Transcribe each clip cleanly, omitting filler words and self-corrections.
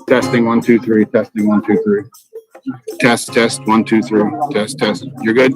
Testing 1 2 3. Testing 1 2 3. Test 1 2 3. Test. You're good.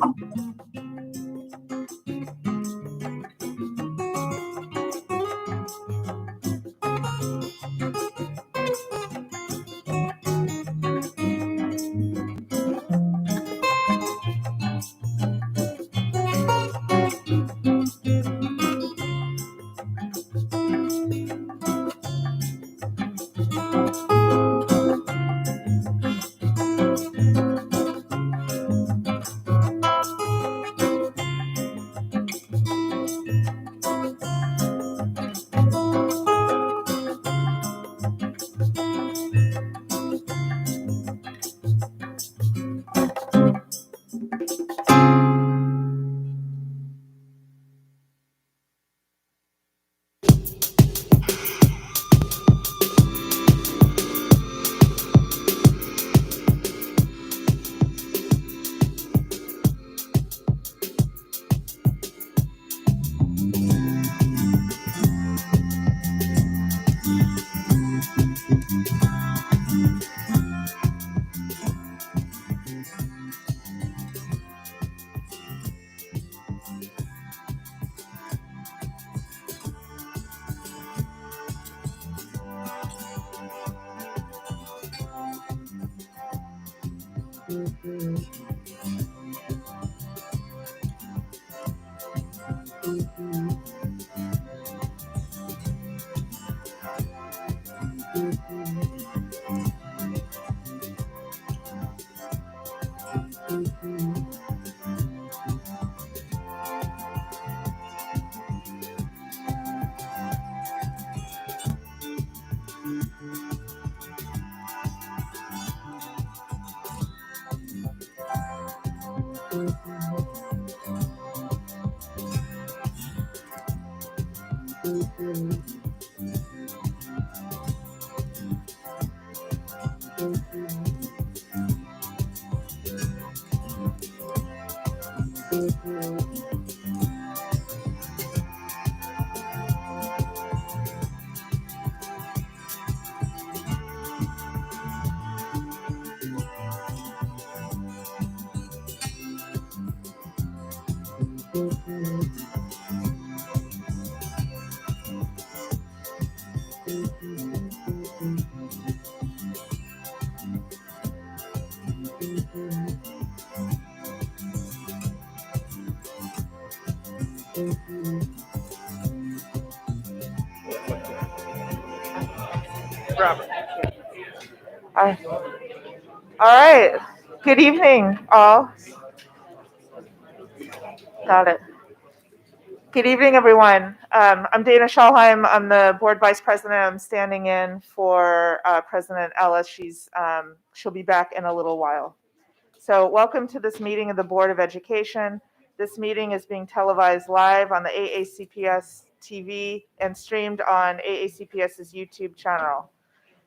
All right. Good evening, all. Got it. Good evening, everyone. I'm Dana Schalheim. I'm the board vice president. I'm standing in for President Ellis. She'll be back in a little while. So welcome to this meeting of the Board of Education. This meeting is being televised live on the AACPS TV and streamed on AACPS's YouTube channel.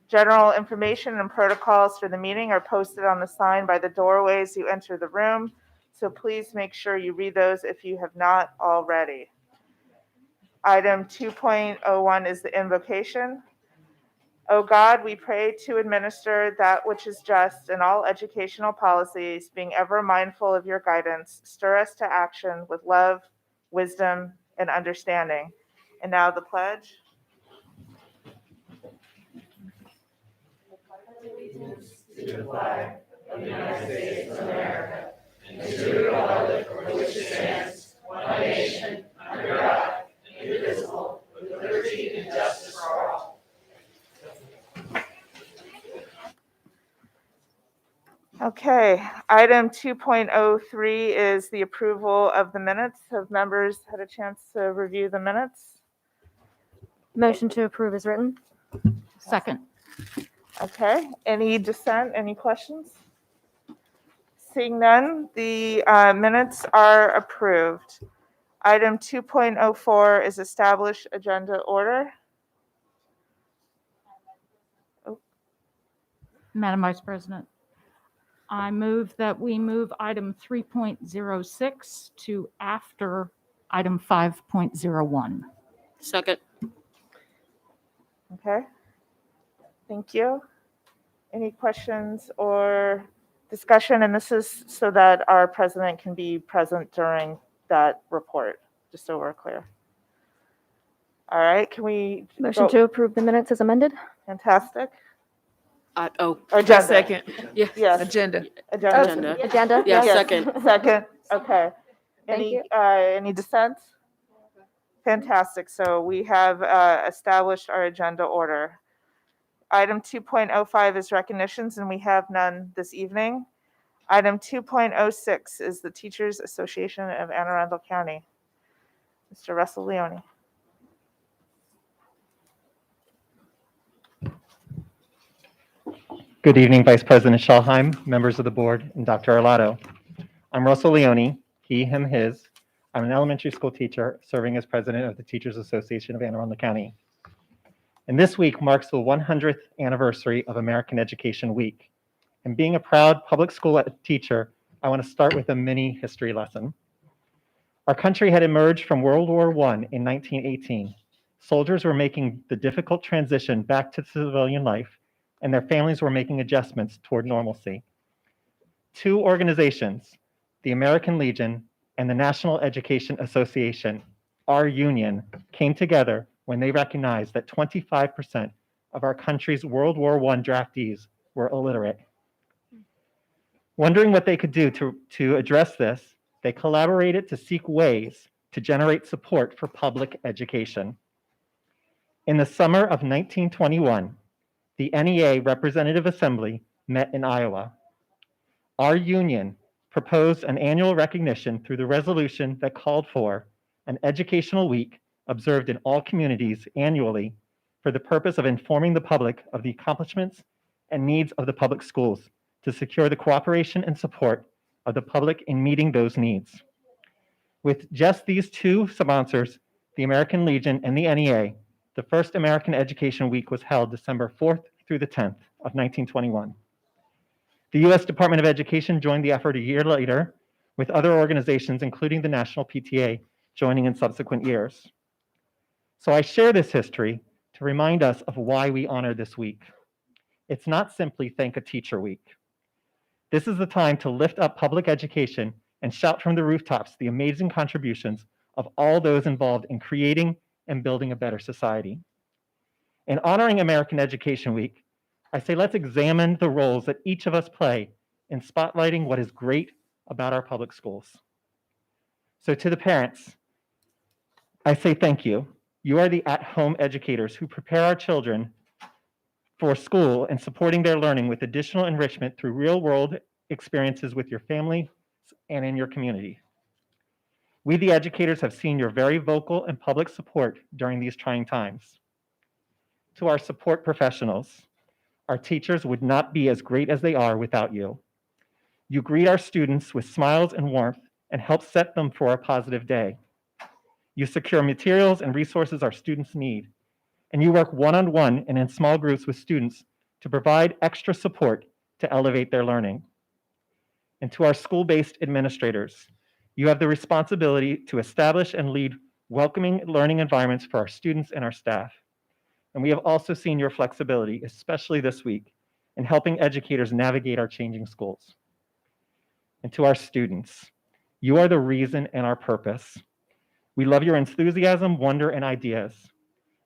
General information and protocols for the meeting are posted on the sign by the doorways you enter the room, so please make sure you read those if you have not already. Item 2.01 is the invocation. O God, we pray to administer that which is just in all educational policies, being ever mindful of your guidance, stir us to action with love, wisdom, and understanding. And now the pledge. Allegiance to the flag of the United States of America, and to the republic for which it stands, one nation, under God, indivisible, with liberty and justice for all. Okay, item 2.03 is the approval of the minutes. Have members had a chance to review the minutes? Motion to approve is written. Second. Okay, any dissent, any questions? Seeing none, the minutes are approved. Item 2.04 is establish agenda order. Madam Vice President, I move that we move item 3.06 to after item 5.01. Second. Okay, thank you. Any questions or discussion? And this is so that our president can be present during that report, just so we're clear. All right, can we? Motion to approve the minutes as amended. Fantastic. Agenda. Second. Yeah. Yes. Agenda. Agenda. Agenda. Yeah, Yes. second. Second, okay. Thank Any dissent? Fantastic, so we have established our agenda order. Item 2.05 is recognitions, and we have none this evening. Item 2.06 is the Teachers Association of Anne Arundel County. Mr. Russell Leone. Good evening, Vice President Schalheim, members of the board, and Dr. Alato. I'm Russell Leone, he, him, his. I'm an elementary school teacher serving as president of the Teachers Association of Anne Arundel County. And this week marks the 100th anniversary of American Education Week. And being a proud public school teacher, I want to start with a mini history lesson. Our country had emerged from World War I in 1918. Soldiers were making the difficult transition back to civilian life, and their families were making adjustments toward normalcy. Two organizations, the American Legion and the National Education Association, our union, came together when they recognized that 25% of our country's World War I draftees were illiterate. Wondering what they could do to address this, they collaborated to seek ways to generate support for public education. In the summer of 1921, the NEA Representative Assembly met in Iowa. Our union proposed an annual recognition through the resolution that called for an educational week observed in all communities annually for the purpose of informing the public of the accomplishments and needs of the public schools to secure the cooperation and support of the public in meeting those needs. With just these two sponsors, the American Legion and the NEA, the first American Education Week was held December 4th through the 10th of 1921. The U.S. Department of Education joined the effort a year later, with other organizations, including the National PTA, joining in subsequent years. So I share this history to remind us of why we honor this week. It's not simply Thank a Teacher Week. This is the time to lift up public education and shout from the rooftops the amazing contributions of all those involved in creating and building a better society. In honoring American Education Week, I say let's examine the roles that each of us play in spotlighting what is great about our public schools. So to the parents, I say thank you. You are the at-home educators who prepare our children for school and supporting their learning with additional enrichment through real-world experiences with your family and in your community. We, the educators, have seen your very vocal and public support during these trying times. To our support professionals, our teachers would not be as great as they are without you. You greet our students with smiles and warmth and help set them for a positive day. You secure materials and resources our students need, and you work one-on-one and in small groups with students to provide extra support to elevate their learning. And to our school-based administrators, you have the responsibility to establish and lead welcoming learning environments for our students and our staff. And we have also seen your flexibility, especially this week, in helping educators navigate our changing schools. And to our students, you are the reason and our purpose. We love your enthusiasm, wonder, and ideas.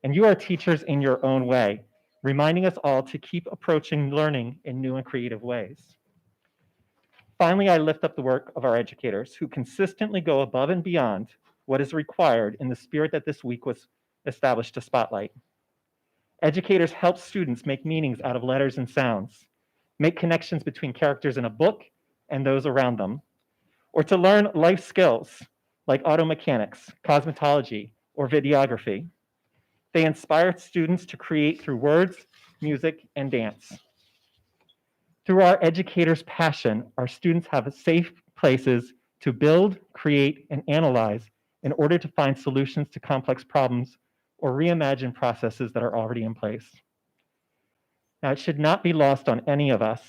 And you are teachers in your own way, reminding us all to keep approaching learning in new and creative ways. Finally, I lift up the work of our educators who consistently go above and beyond what is required in the spirit that this week was established to spotlight. Educators help students make meanings out of letters and sounds, make connections between characters in a book and those around them, or to learn life skills like auto mechanics, cosmetology, or videography. They inspire students to create through words, music, and dance. Through our educators' passion, our students have safe places to build, create, and analyze in order to find solutions to complex problems or reimagine processes that are already in place. Now, it should not be lost on any of us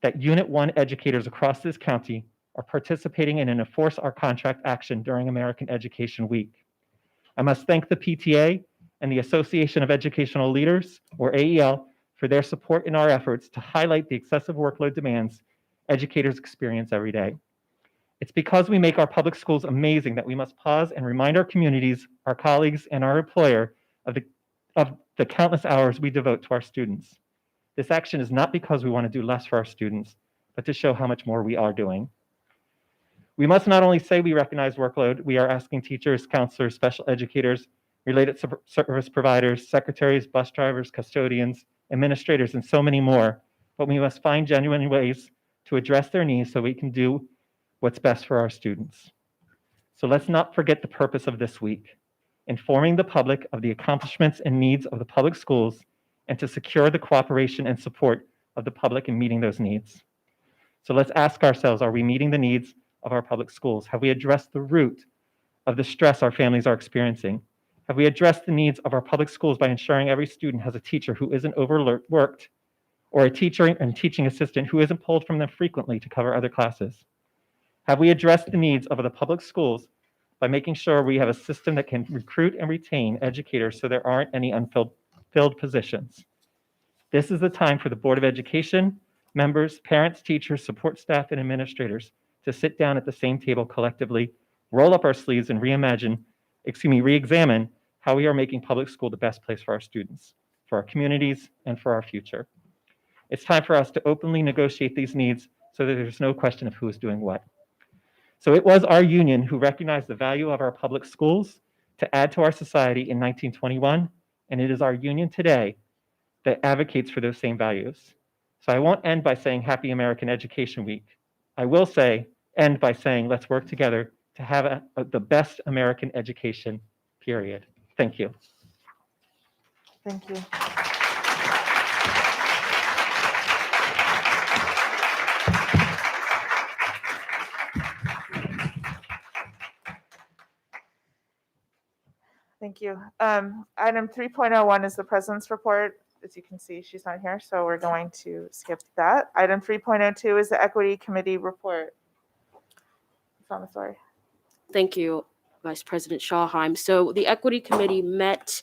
that Unit 1 educators across this county are participating in an Enforce Our Contract action during American Education Week. I must thank the PTA and the Association of Educational Leaders, or AEL, for their support in our efforts to highlight the excessive workload demands educators experience every day. It's because we make our public schools amazing that we must pause and remind our communities, our colleagues, and our employer of the countless hours we devote to our students. This action is not because we want to do less for our students, but to show how much more we are doing. We must not only say we recognize workload, we are asking teachers, counselors, special educators, related service providers, secretaries, bus drivers, custodians, administrators, and so many more, but we must find genuine ways to address their needs so we can do what's best for our students. So let's not forget the purpose of this week, informing the public of the accomplishments and needs of the public schools and to secure the cooperation and support of the public in meeting those needs. So let's ask ourselves, are we meeting the needs of our public schools? Have we addressed the root of the stress our families are experiencing? Have we addressed the needs of our public schools by ensuring every student has a teacher who isn't overworked or a teacher and teaching assistant who isn't pulled from them frequently to cover other classes? Have we addressed the needs of the public schools by making sure we have a system that can recruit and retain educators so there aren't any unfilled positions? This is the time for the Board of Education, members, parents, teachers, support staff, and administrators to sit down at the same table collectively, roll up our sleeves, and re-examine how we are making public school the best place for our students, for our communities, and for our future. It's time for us to openly negotiate these needs so that there's no question of who is doing what. So it was our union who recognized the value of our public schools to add to our society in 1921, and it is our union today that advocates for those same values. So I won't end by saying Happy American Education Week. I will end by saying let's work together to have the best American education, period. Thank you. Thank you. Thank you. Item 3.01 is the president's report. As you can see, she's not here, so we're going to skip that. Item 3.02 is the equity committee report. It's on the floor. Thank you, Vice President Schallheim. So the Equity Committee met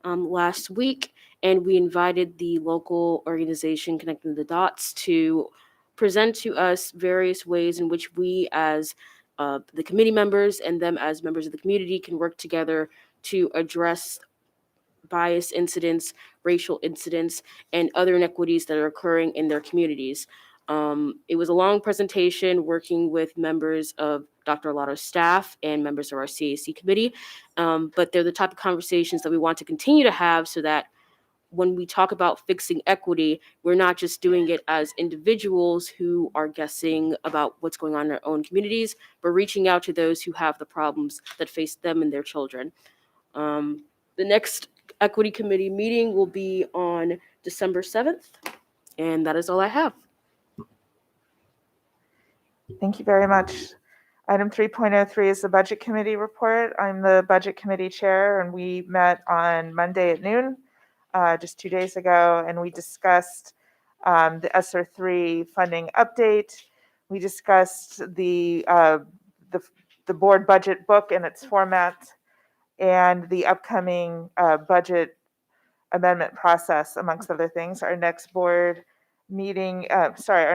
last week, and we invited the local organization Connecting the Dots to present to us various ways in which we as the committee members and them as members of the community can work together to address bias incidents, racial incidents, and other inequities that are occurring in their communities. It was a long presentation working with members of Dr. Alato's staff and members of our CAC committee, but they're the type of conversations that we want to continue to have so that when we talk about fixing equity, we're not just doing it as individuals who are guessing about what's going on in their own communities, but reaching out to those who have the problems that face them and their children. The next Equity Committee meeting will be on December 7th, and that is all I have. Thank you very much. Item 3.03 is the Budget Committee report. I'm the Budget Committee Chair, and we met on Monday at noon, just 2 days ago, and we discussed the ESSER 3 funding update. We discussed the board budget book and its format, and the upcoming budget amendment process, amongst other things. Our next our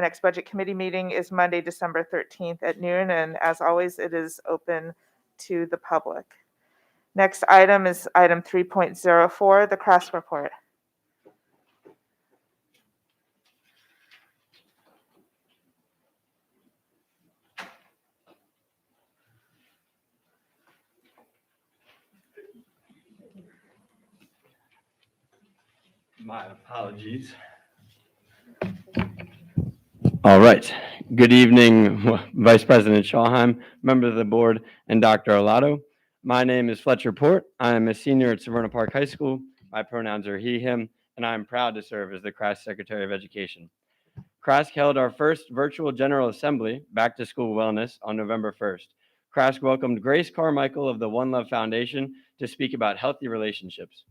next Budget Committee meeting is Monday, December 13th at noon, and as always, it is open to the public. Next item is item 3.04, the CRAS report. My apologies. All right. Good evening, Vice President Schallheim, members of the board, and Dr. Alato. My name is Fletcher Port. I am a senior at Severna Park High School. My pronouns are he, him, and I am proud to serve as the CRAS Secretary of Education. CRAS held our first virtual General Assembly, Back to School Wellness, on November 1st. CRAS welcomed Grace Carmichael of the One Love Foundation to speak about healthy relationships.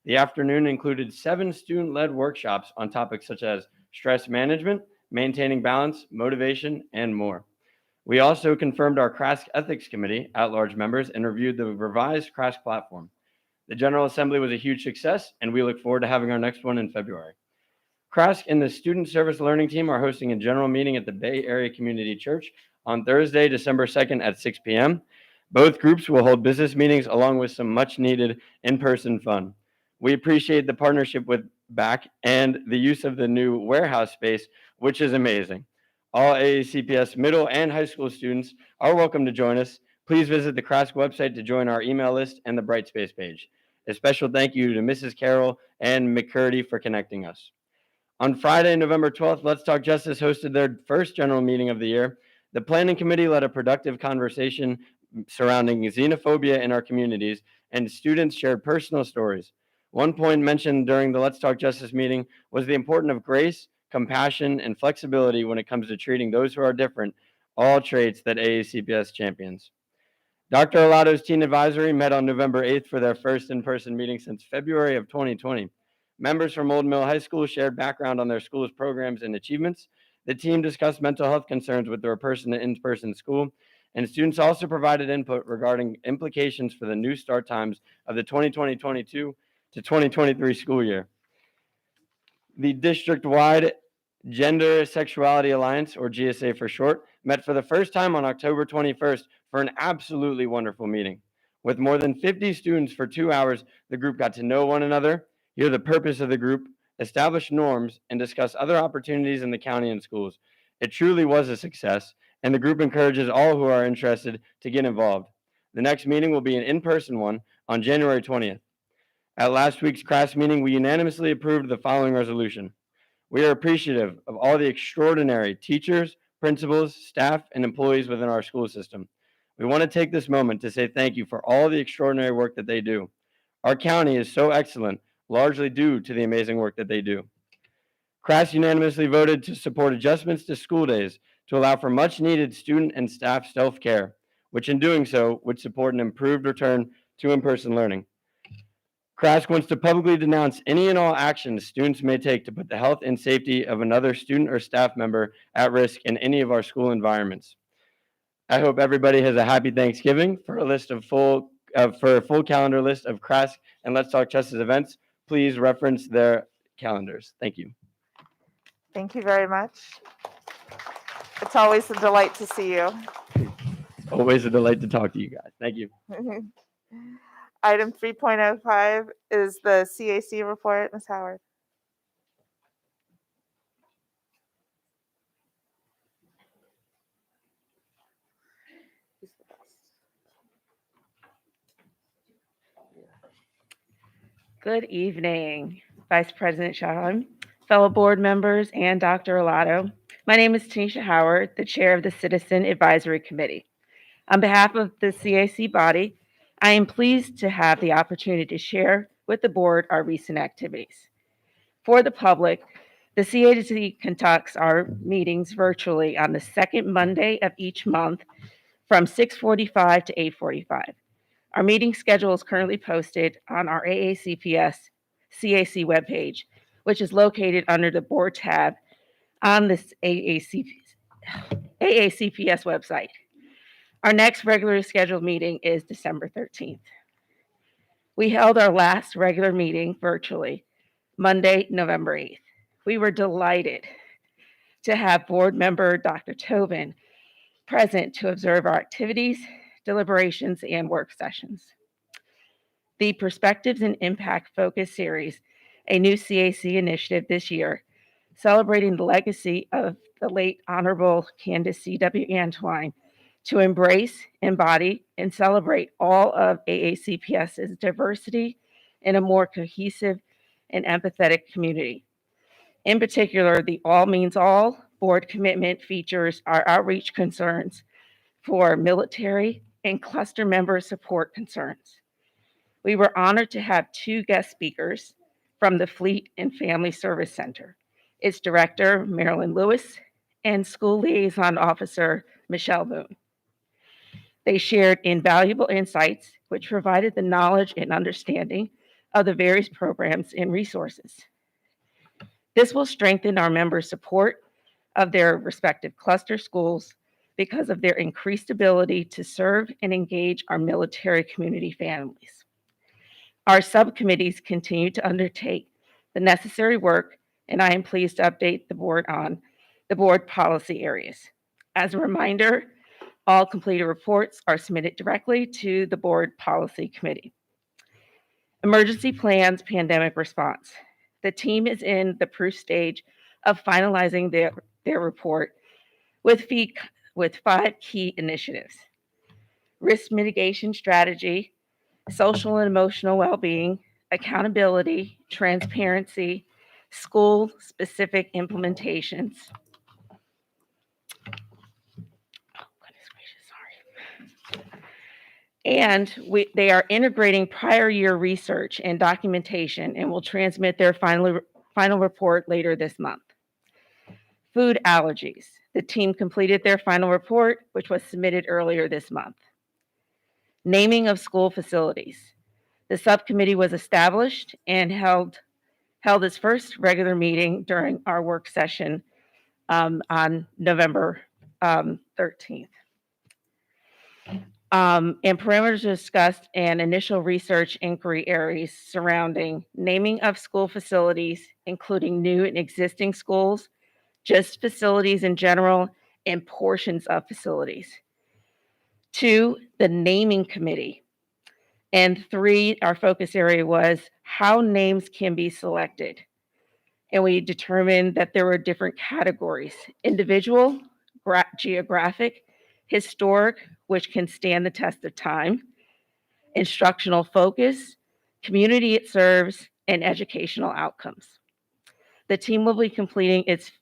The afternoon included 7 student-led workshops on topics such as stress management, maintaining balance, motivation, and more. We also confirmed our CRAS Ethics Committee at-large members and reviewed the revised CRAS platform. The General Assembly was a huge success, and we look forward to having our next one in February. CRAS and the Student Service Learning Team are hosting a general meeting at the Bay Area Community Church on Thursday, December 2nd at 6 p.m. Both groups will hold business meetings along with some much-needed in-person fun. We appreciate the partnership with BAC and the use of the new warehouse space, which is amazing. All AACPS middle and high school students are welcome to join us. Please visit the CRAS website to join our email list and the Brightspace page. A special thank you to Mrs. Carroll and McCurdy for connecting us. On Friday, November 12th, Let's Talk Justice hosted their first general meeting of the year. The planning committee led a productive conversation surrounding xenophobia in our communities, and students shared personal stories. One point mentioned during the Let's Talk Justice meeting was the importance of grace, compassion, and flexibility when it comes to treating those who are different, all traits that AACPS champions. Dr. Alato's Teen Advisory met on November 8th for their first in-person meeting since February of 2020. Members from Old Mill High School shared background on their school's programs and achievements. The team discussed mental health concerns with their in-person school, and students also provided input regarding implications for the new start times of the 2020-22 to 2023 school year. The district-wide Gender Sexuality Alliance, or GSA for short, met for the first time on October 21st for an absolutely wonderful meeting. With more than 50 students for 2 hours, the group got to know one another, hear the purpose of the group, establish norms, and discuss other opportunities in the county and schools. It truly was a success, and the group encourages all who are interested to get involved. The next meeting will be an in-person one on January 20th. At last week's CRAS meeting, we unanimously approved the following resolution. We are appreciative of all the extraordinary teachers, principals, staff, and employees within our school system. We want to take this moment to say thank you for all the extraordinary work that they do. Our county is so excellent, largely due to the amazing work that they do. CRAS unanimously voted to support adjustments to school days to allow for much needed student and staff self-care, which in doing so would support an improved return to in-person learning. CRAS wants to publicly denounce any and all actions students may take to put the health and safety of another student or staff member at risk in any of our school environments. I hope everybody has a happy Thanksgiving. For a full calendar list of CRAS and Let's Talk Justice events, please reference their calendars. Thank you. Thank you very much. It's always a delight to see you. Always a delight to talk to you guys. Thank you. Item 3.05 is the CAC report. Ms. Howard. Good evening, Vice President Shaham, fellow board members, and Dr. Alato. My name is Tanisha Howard, the chair of the Citizen Advisory Committee. On behalf of the CAC body, I am pleased to have the opportunity to share with the board our recent activities. For the public, the CAC conducts our meetings virtually on the second Monday of each month from 6:45 to 8:45. Our meeting schedule is currently posted on our AACPS CAC webpage, which is located under the board tab on this AACPS website. Our next regularly scheduled meeting is December 13th. We held our last regular meeting virtually Monday, November 8th. We were delighted to have board member Dr. Tobin present to observe our activities, deliberations, and work sessions. The Perspectives and Impact Focus Series, a new CAC initiative this year, celebrating the legacy of the late Honorable Candace C.W. Antwine to embrace, embody, and celebrate all of AACPS's diversity in a more cohesive and empathetic community. In particular, the All Means All board commitment features our outreach concerns for military and cluster member support concerns. We were honored to have two guest speakers from the Fleet and Family Service Center, its director, Marilyn Lewis, and school liaison officer, Michelle Boone. They shared invaluable insights, which provided the knowledge and understanding of the various programs and resources. This will strengthen our members' support of their respective cluster schools because of their increased ability to serve and engage our military community families. Our subcommittees continue to undertake the necessary work, and I am pleased to update the board on the board policy areas. As a reminder, all completed reports are submitted directly to the board policy committee. Emergency plans, pandemic response. The team is in the proof stage of finalizing their report with 5 key initiatives: risk mitigation strategy, social and emotional well-being, accountability, transparency, school-specific implementations. And they are integrating prior year research and documentation and will transmit their final report later this month. Food allergies. The team completed their final report, which was submitted earlier this month. Naming of school facilities. The subcommittee was established and held its first regular meeting during our work session on November 13th. And parameters discussed and initial research inquiry areas surrounding naming of school facilities, including new and existing schools, just facilities in general, and portions of facilities. 2, the naming committee. And 3, our focus area was how names can be selected, and we determined that there were different categories: individual, geographic, historic, which can stand the test of time, instructional focus, community it serves, and educational outcomes. The team will be completing its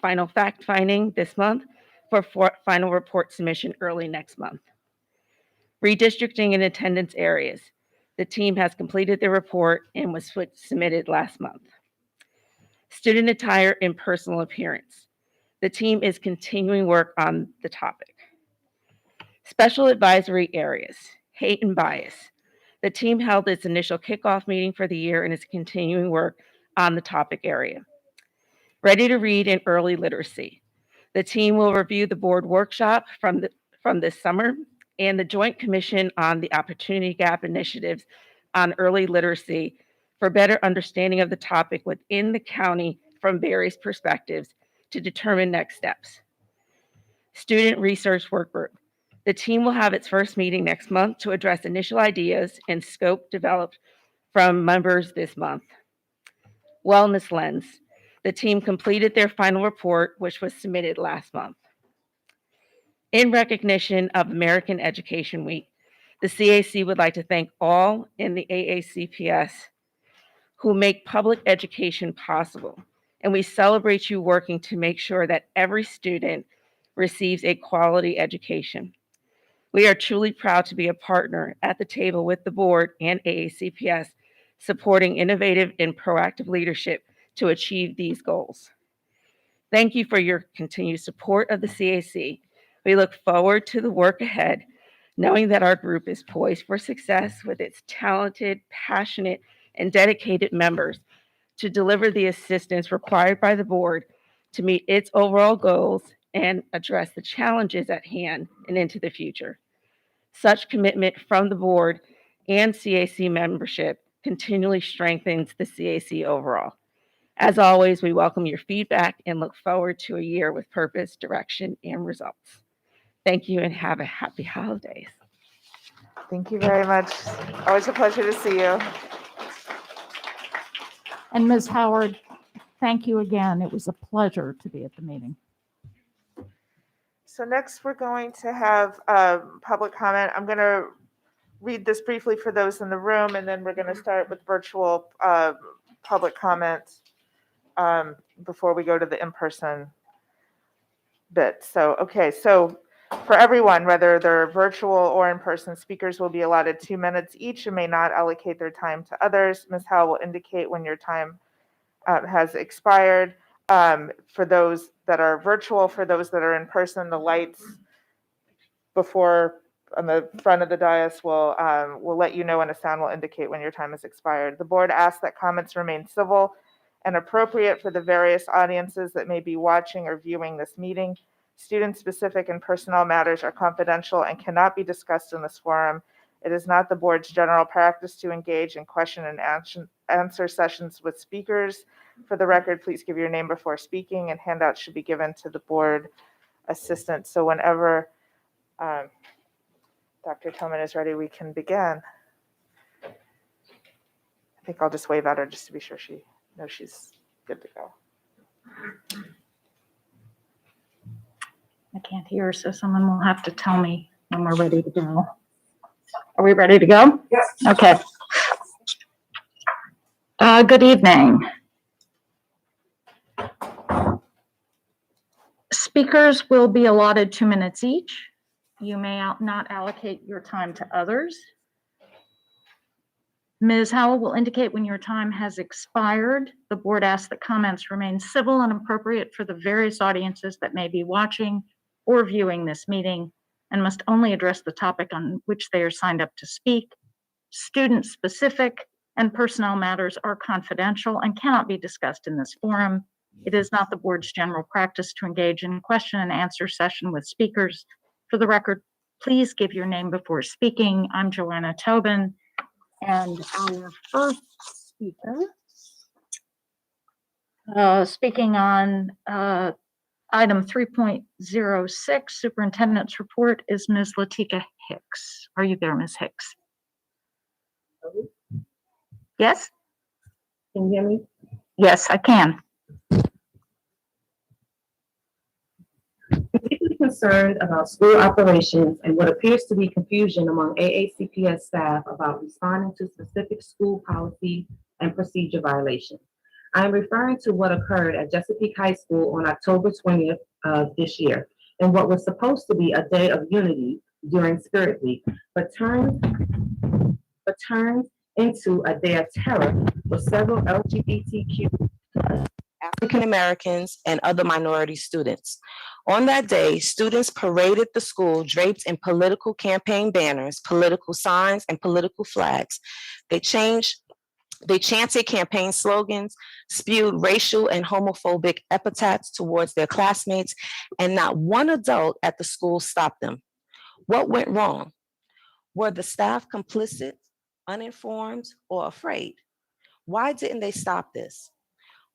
final fact finding this month for final report submission early next month. Redistricting in attendance areas. The team has completed their report and was submitted last month. Student attire and personal appearance. The team is continuing work on the topic. Special advisory areas, hate and bias. The team held its initial kickoff meeting for the year and is continuing work on the topic area. Ready to read and early literacy. The team will review the board workshop from this summer and the Joint Commission on the Opportunity Gap initiatives on early literacy for better understanding of the topic within the county from various perspectives to determine next steps. Student Research Work Group. The team will have its first meeting next month to address initial ideas and scope developed from members this month. Wellness Lens. The team completed their final report, which was submitted last month. In recognition of American Education Week, the CAC would like to thank all in the AACPS who make public education possible, and we celebrate you working to make sure that every student receives a quality education. We are truly proud to be a partner at the table with the board and AACPS, supporting innovative and proactive leadership to achieve these goals. Thank you for your continued support of the CAC. We look forward to the work ahead, knowing that our group is poised for success with its talented, passionate, and dedicated members to deliver the assistance required by the board to meet its overall goals and address the challenges at hand and into the future. Such commitment from the board and CAC membership continually strengthens the CAC overall. As always, we welcome your feedback and look forward to a year with purpose, direction, and results. Thank you and have a happy holidays. Thank you very much. Always a pleasure to see you. And Ms. Howard, thank you again. It was a pleasure to be at the meeting. So next, we're going to have public comment. I'm going to read this briefly for those in the room, and then we're going to start with virtual public comment before we go to the in-person bit. So, okay, so for everyone, whether they're virtual or in person, speakers will be allotted 2 minutes each and may not allocate their time to others. Ms. Howell will indicate when your time has expired. For those that are virtual, for those that are in person, the lights before on the front of the dais will let you know, and a sound will indicate when your time has expired. The board asks that comments remain civil and appropriate for the various audiences that may be watching or viewing this meeting. Student-specific and personnel matters are confidential and cannot be discussed in this forum. It is not the board's general practice to engage in question and answer sessions with speakers. For the record, please give your name before speaking, and handouts should be given to the board assistant. So whenever Dr. Tillman is ready, we can begin. I think I'll just wave at her just to be sure she knows she's good to go. I can't hear, so someone will have to tell me when we're ready to go. Are we ready to go? Yes. Okay. Good evening. Speakers will be allotted 2 minutes each. You may not allocate your time to others. Ms. Howell will indicate when your time has expired. The board asks that comments remain civil and appropriate for the various audiences that may be watching or viewing this meeting, and must only address the topic on which they are signed up to speak. Student-specific and personnel matters are confidential and cannot be discussed in this forum. It is not the board's general practice to engage in question and answer session with speakers. For the record, please give your name before speaking. I'm Joanna Tobin, and our first speaker, speaking on item 3.06, Superintendent's Report, is Ms. Latika Hicks. Are you there, Ms. Hicks? Yes? Can you hear me? Yes, I can. Deeply concerned about school operations and what appears to be confusion among AACPS staff about responding to specific school policy and procedure violations. I am referring to what occurred at Chesapeake High School on October 20th of this year, and what was supposed to be a day of unity during Spirit Week, but turned into a day of terror with several LGBTQ African Americans and other minority students. On that day, students paraded the school draped in political campaign banners, political signs, and political flags. They chanted campaign slogans, spewed racial and homophobic epithets towards their classmates, and not one adult at the school stopped them. What went wrong? Were the staff complicit, uninformed, or afraid? Why didn't they stop this?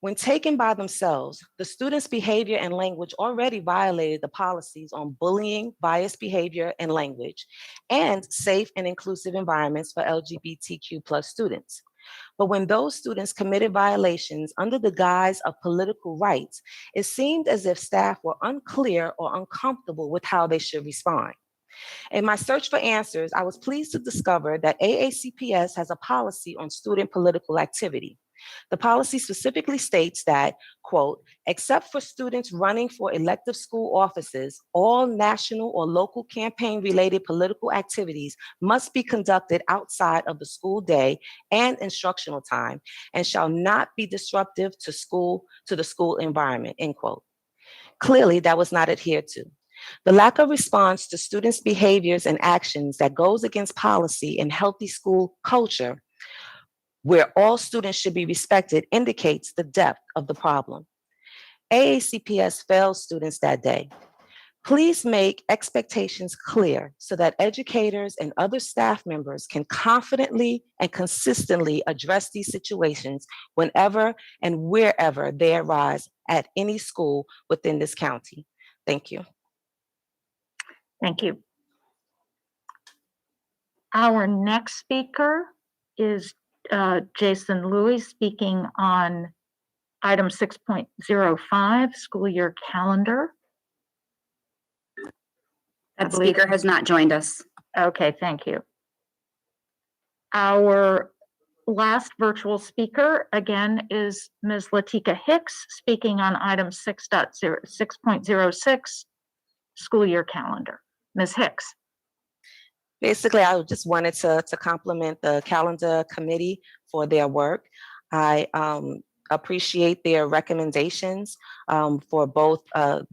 When taken by themselves, the students' behavior and language already violated the policies on bullying, biased behavior and language, and safe and inclusive environments for LGBTQ+ students. But when those students committed violations under the guise of political rights, it seemed as if staff were unclear or uncomfortable with how they should respond. In my search for answers, I was pleased to discover that AACPS has a policy on student political activity. The policy specifically states that, quote, except for students running for elective school offices, all national or local campaign-related political activities must be conducted outside of the school day and instructional time and shall not be disruptive to the school environment, end quote. Clearly, that was not adhered to. The lack of response to students' behaviors and actions that goes against policy and healthy school culture, where all students should be respected, indicates the depth of the problem. AACPS failed students that day. Please make expectations clear so that educators and other staff members can confidently and consistently address these situations whenever and wherever they arise at any school within this county. Thank you. Thank you. Our next speaker is Jason Louis, speaking on item 6.05, school year calendar. That speaker has not joined us. Okay, thank you. Our last virtual speaker, again, is Ms. Latika Hicks, speaking on item 6.06, school year calendar. Ms. Hicks. Basically, I just wanted to compliment the calendar committee for their work. I appreciate their recommendations for both the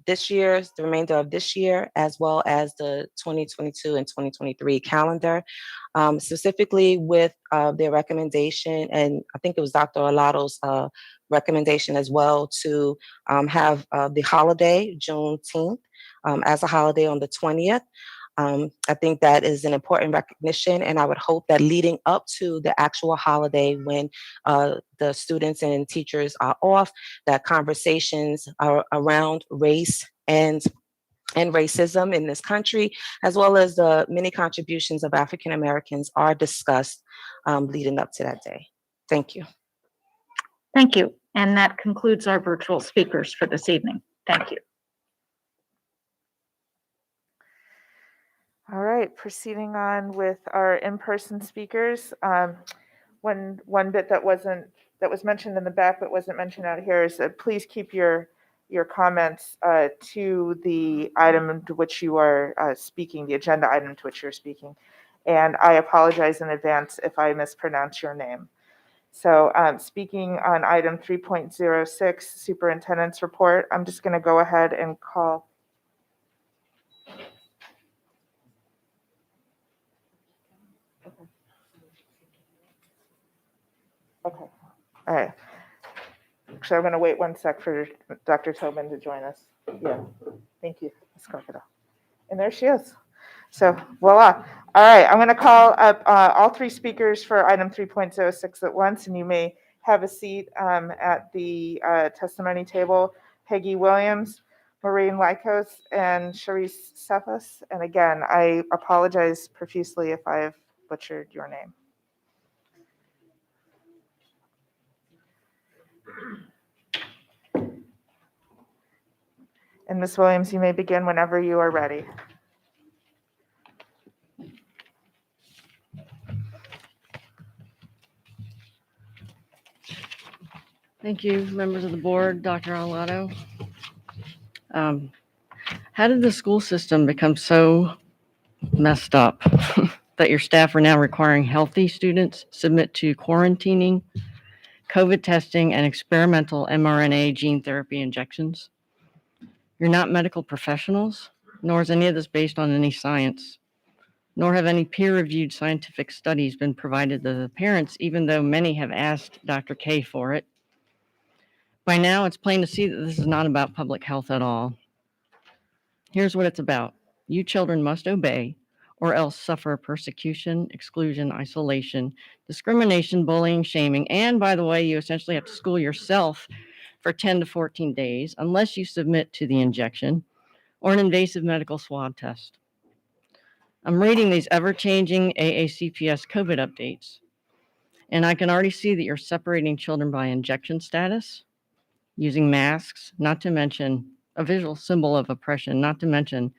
remainder of this year, as well as the 2022 and 2023 calendar, specifically with their recommendation, and I think it was Dr. Alato's recommendation as well, to have the holiday, Juneteenth, as a holiday on the 20th. I think that is an important recognition, and I would hope that leading up to the actual holiday, when the students and teachers are off, that conversations are around race and racism in this country, as well as the many contributions of African Americans, are discussed leading up to that day. Thank you. Thank you. And that concludes our virtual speakers for this evening. Thank you. All right, proceeding on with our in-person speakers. One bit that was mentioned in the back but wasn't mentioned out here is that please keep your comments to the item to which you are speaking, the agenda item to which you're speaking. And I apologize in advance if I mispronounce your name. So speaking on item 3.06, Superintendents Report, I'm just going to go ahead and call. Okay. All right. So I'm going to wait 1 sec for Dr. Tobin to join us. Yeah. Thank you, Ms. Crocodile. And there she is. So voila. All right. I'm going to call up all three speakers for item 3.06 at once, and you may have a seat at the testimony table. Peggy Williams, Maureen Liakis, and Charisse Cephas. And again, I apologize profusely if I have butchered your name. And Ms. Williams, you may begin whenever you are ready. Thank you, members of the board, Dr. Alato. How did the school system become so messed up that your staff are now requiring healthy students submit to quarantining, COVID testing, and experimental mRNA gene therapy injections? You're not medical professionals, nor is any of this based on any science, nor have any peer-reviewed scientific studies been provided to the parents, even though many have asked Dr. K for it. By now, it's plain to see that this is not about public health at all. Here's what it's about. You children must obey or else suffer persecution, exclusion, isolation, discrimination, bullying, shaming, and by the way, you essentially have to school yourself for 10 to 14 days unless you submit to the injection or an invasive medical swab test. I'm reading these ever-changing AACPS COVID updates, and I can already see that you're separating children by injection status, using masks, not to mention a visual symbol of oppression, not to mention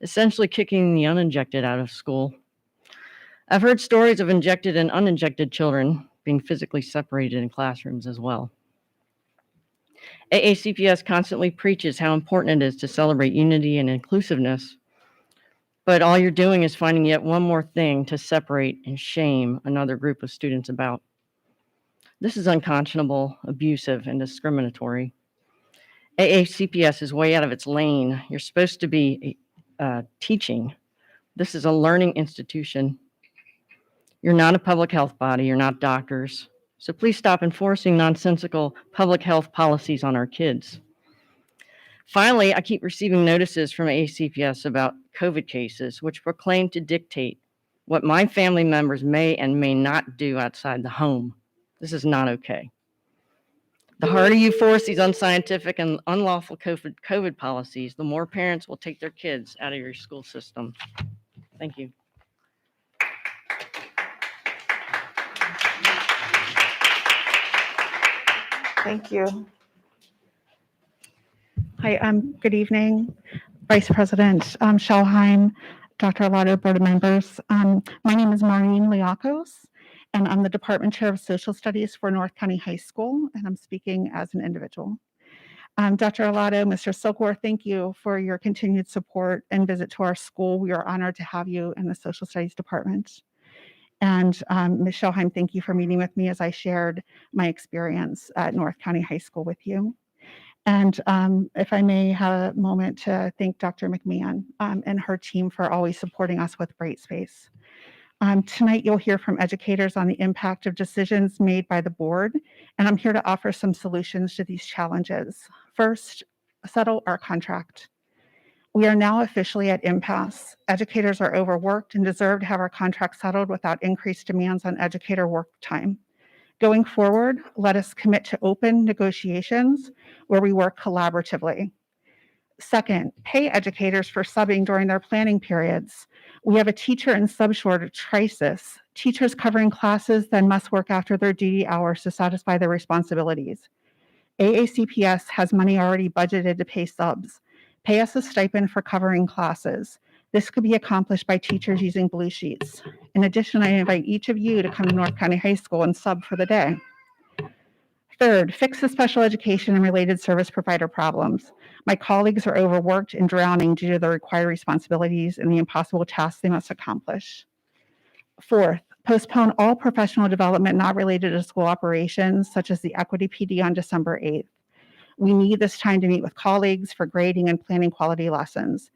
essentially kicking the uninjected out of school. I've heard stories of injected and uninjected children being physically separated in classrooms as well. AACPS constantly preaches how important it is to celebrate unity and inclusiveness, but all you're doing is finding yet one more thing to separate and shame another group of students about. This is unconscionable, abusive, and discriminatory. AACPS is way out of its lane. You're supposed to be teaching. This is a learning institution. You're not a public health body. You're not doctors. So please stop enforcing nonsensical public health policies on our kids. Finally, I keep receiving notices from AACPS about COVID cases, which proclaim to dictate what my family members may and may not do outside the home. This is not okay. The harder you force these unscientific and unlawful COVID policies, the more parents will take their kids out of your school system. Thank you. Thank you. Hi, good evening, Vice President Schalheim, Dr. Alato, Board of Members. My name is Maureen Liakis, and I'm the Department Chair of Social Studies for North County High School, and I'm speaking as an individual. Dr. Alato, Mr. Silkworth, thank you for your continued support and visit to our school. We are honored to have you in the Social Studies Department. And Ms. Schalheim, thank you for meeting with me as I shared my experience at North County High School with you. And if I may have a moment to thank Dr. McMahon and her team for always supporting us with Bright Space. Tonight, you'll hear from educators on the impact of decisions made by the board, and I'm here to offer some solutions to these challenges. First, settle our contract. We are now officially at impasse. Educators are overworked and deserve to have our contract settled without increased demands on educator work time. Going forward, let us commit to open negotiations where we work collaboratively. Second, pay educators for subbing during their planning periods. We have a teacher and sub shortage crisis. Teachers covering classes then must work after their duty hours to satisfy their responsibilities. AACPS has money already budgeted to pay subs. Pay us a stipend for covering classes. This could be accomplished by teachers using blue sheets. In addition, I invite each of you to come to North County High School and sub for the day. Third, fix the special education and related service provider problems. My colleagues are overworked and drowning due to the required responsibilities and the impossible tasks they must accomplish. Fourth, postpone all professional development not related to school operations, such as the Equity PD on December 8th. We need this time to meet with colleagues for grading and planning quality lessons.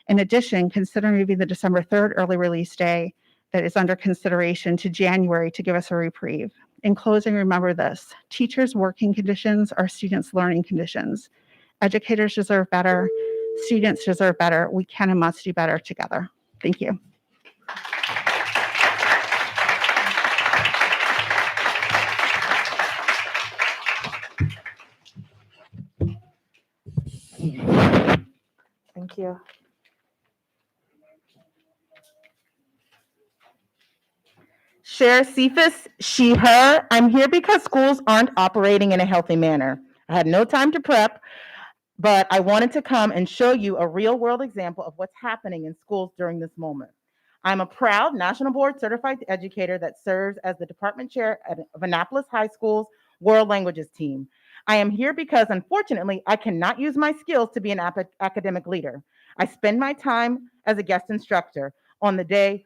In addition, consider moving the December 3rd early release day that is under consideration to January to give us a reprieve. In closing, remember this: teachers' working conditions are students' learning conditions. Educators deserve better. Students deserve better. We can and must do better together. Thank you. Thank you. Share Cephas, she, her. I'm here because schools aren't operating in a healthy manner. I had no time to prep, but I wanted to come and show you a real world example of what's happening in schools during this moment. I'm a proud National Board Certified Educator that serves as the department chair of Annapolis High School's World Languages team. I am here because, unfortunately, I cannot use my skills to be an academic leader. I spend my time as a guest instructor. On the day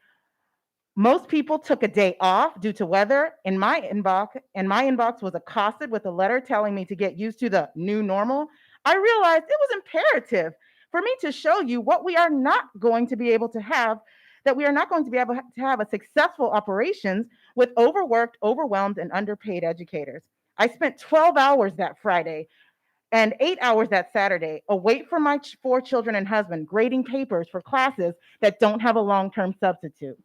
most people took a day off due to weather, in my inbox was accosted with a letter telling me to get used to the new normal. I realized it was imperative for me to show you what we are not going to be able to have, that we are not going to be able to have a successful operations with overworked, overwhelmed, and underpaid educators. I spent 12 hours that Friday and 8 hours that Saturday away from my 4 children and husband, grading papers for classes that don't have a long-term substitute.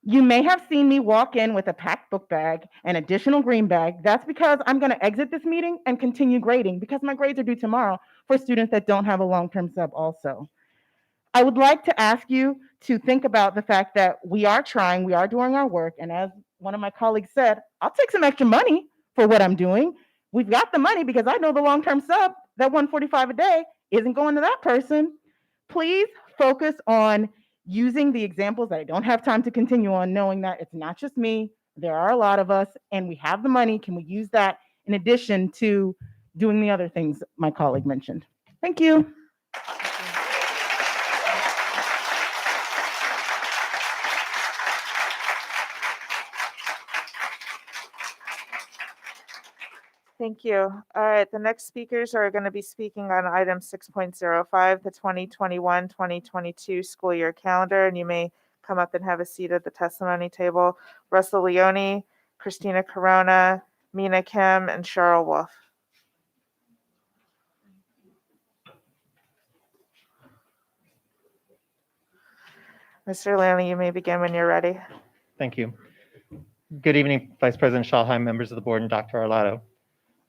You may have seen me walk in with a packed book bag and additional green bag. That's because I'm going to exit this meeting and continue grading because my grades are due tomorrow for students that don't have a long-term sub also. I would like to ask you to think about the fact that we are trying, we are doing our work, and as one of my colleagues said, I'll take some extra money for what I'm doing. We've got the money because I know the long-term sub, that $145 a day, isn't going to that person. Please focus on using the examples that I don't have time to continue on, knowing that it's not just me, there are a lot of us, and we have the money. Can we use that in addition to doing the other things my colleague mentioned? Thank you. Thank you. All right, the next speakers are going to be speaking on item 6.05, the 2021-2022 school year calendar, and you may come up and have a seat at the testimony table. Russell Leone, Christina Corona, Mina Kim, and Cheryl Wolfe. Mr. Lanny, you may begin when you're ready. Thank you. Good evening, Vice President Schalheim, members of the board, and Dr. Alato.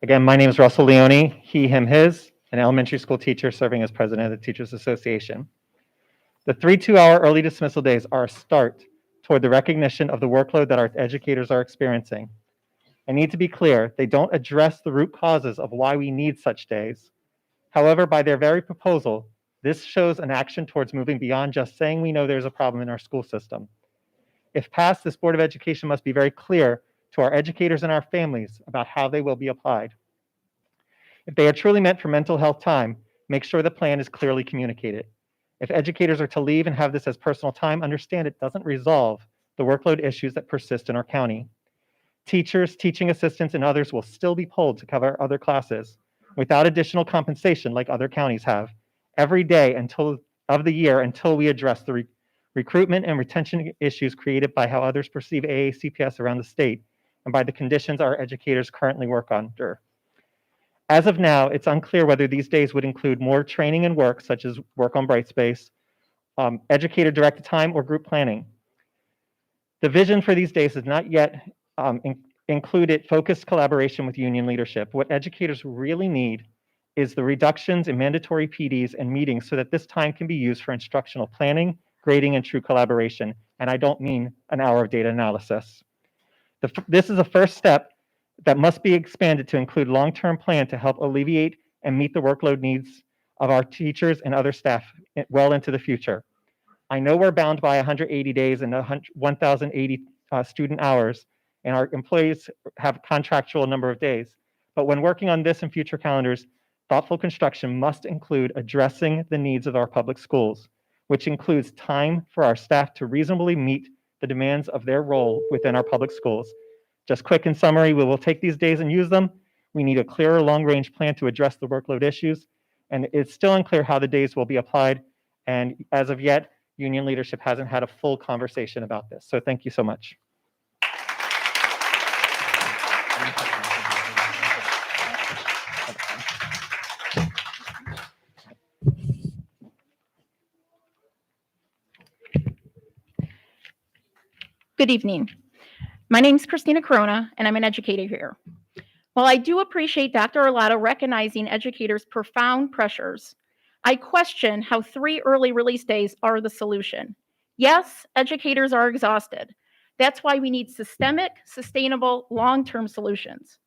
Again, my name is Russell Leone, he, him, his, an elementary school teacher serving as president of the Teachers Association. The 3 2-hour early dismissal days are a start toward the recognition of the workload that our educators are experiencing. I need to be clear, they don't address the root causes of why we need such days. However, by their very proposal, this shows an action towards moving beyond just saying we know there's a problem in our school system. If passed, this Board of Education must be very clear to our educators and our families about how they will be applied. If they are truly meant for mental health time, make sure the plan is clearly communicated. If educators are to leave and have this as personal time, understand it doesn't resolve the workload issues that persist in our county. Teachers, teaching assistants, and others will still be pulled to cover other classes without additional compensation like other counties have every day of the year until we address the recruitment and retention issues created by how others perceive AACPS around the state and by the conditions our educators currently work under. As of now, it's unclear whether these days would include more training and work, such as work on Brightspace, educator-directed time, or group planning. The vision for these days has not yet included focused collaboration with union leadership. What educators really need is the reductions in mandatory PDs and meetings so that this time can be used for instructional planning, grading, and true collaboration. And I don't mean an hour of data analysis. This is a first step that must be expanded to include long-term plan to help alleviate and meet the workload needs of our teachers and other staff well into the future. I know we're bound by 180 days and 1,080 student hours, and our employees have a contractual number of days. But when working on this and future calendars, thoughtful construction must include addressing the needs of our public schools, which includes time for our staff to reasonably meet the demands of their role within our public schools. Just quick in summary, we will take these days and use them. We need a clearer long-range plan to address the workload issues, and it's still unclear how the days will be applied. And as of yet, union leadership hasn't had a full conversation about this. So thank you so much. Good evening. My name is Christina Corona, and I'm an educator here. While I do appreciate Dr. Alato recognizing educators' profound pressures, I question how 3 early release days are the solution. Yes, educators are exhausted. That's why we need systemic, sustainable, long-term solutions.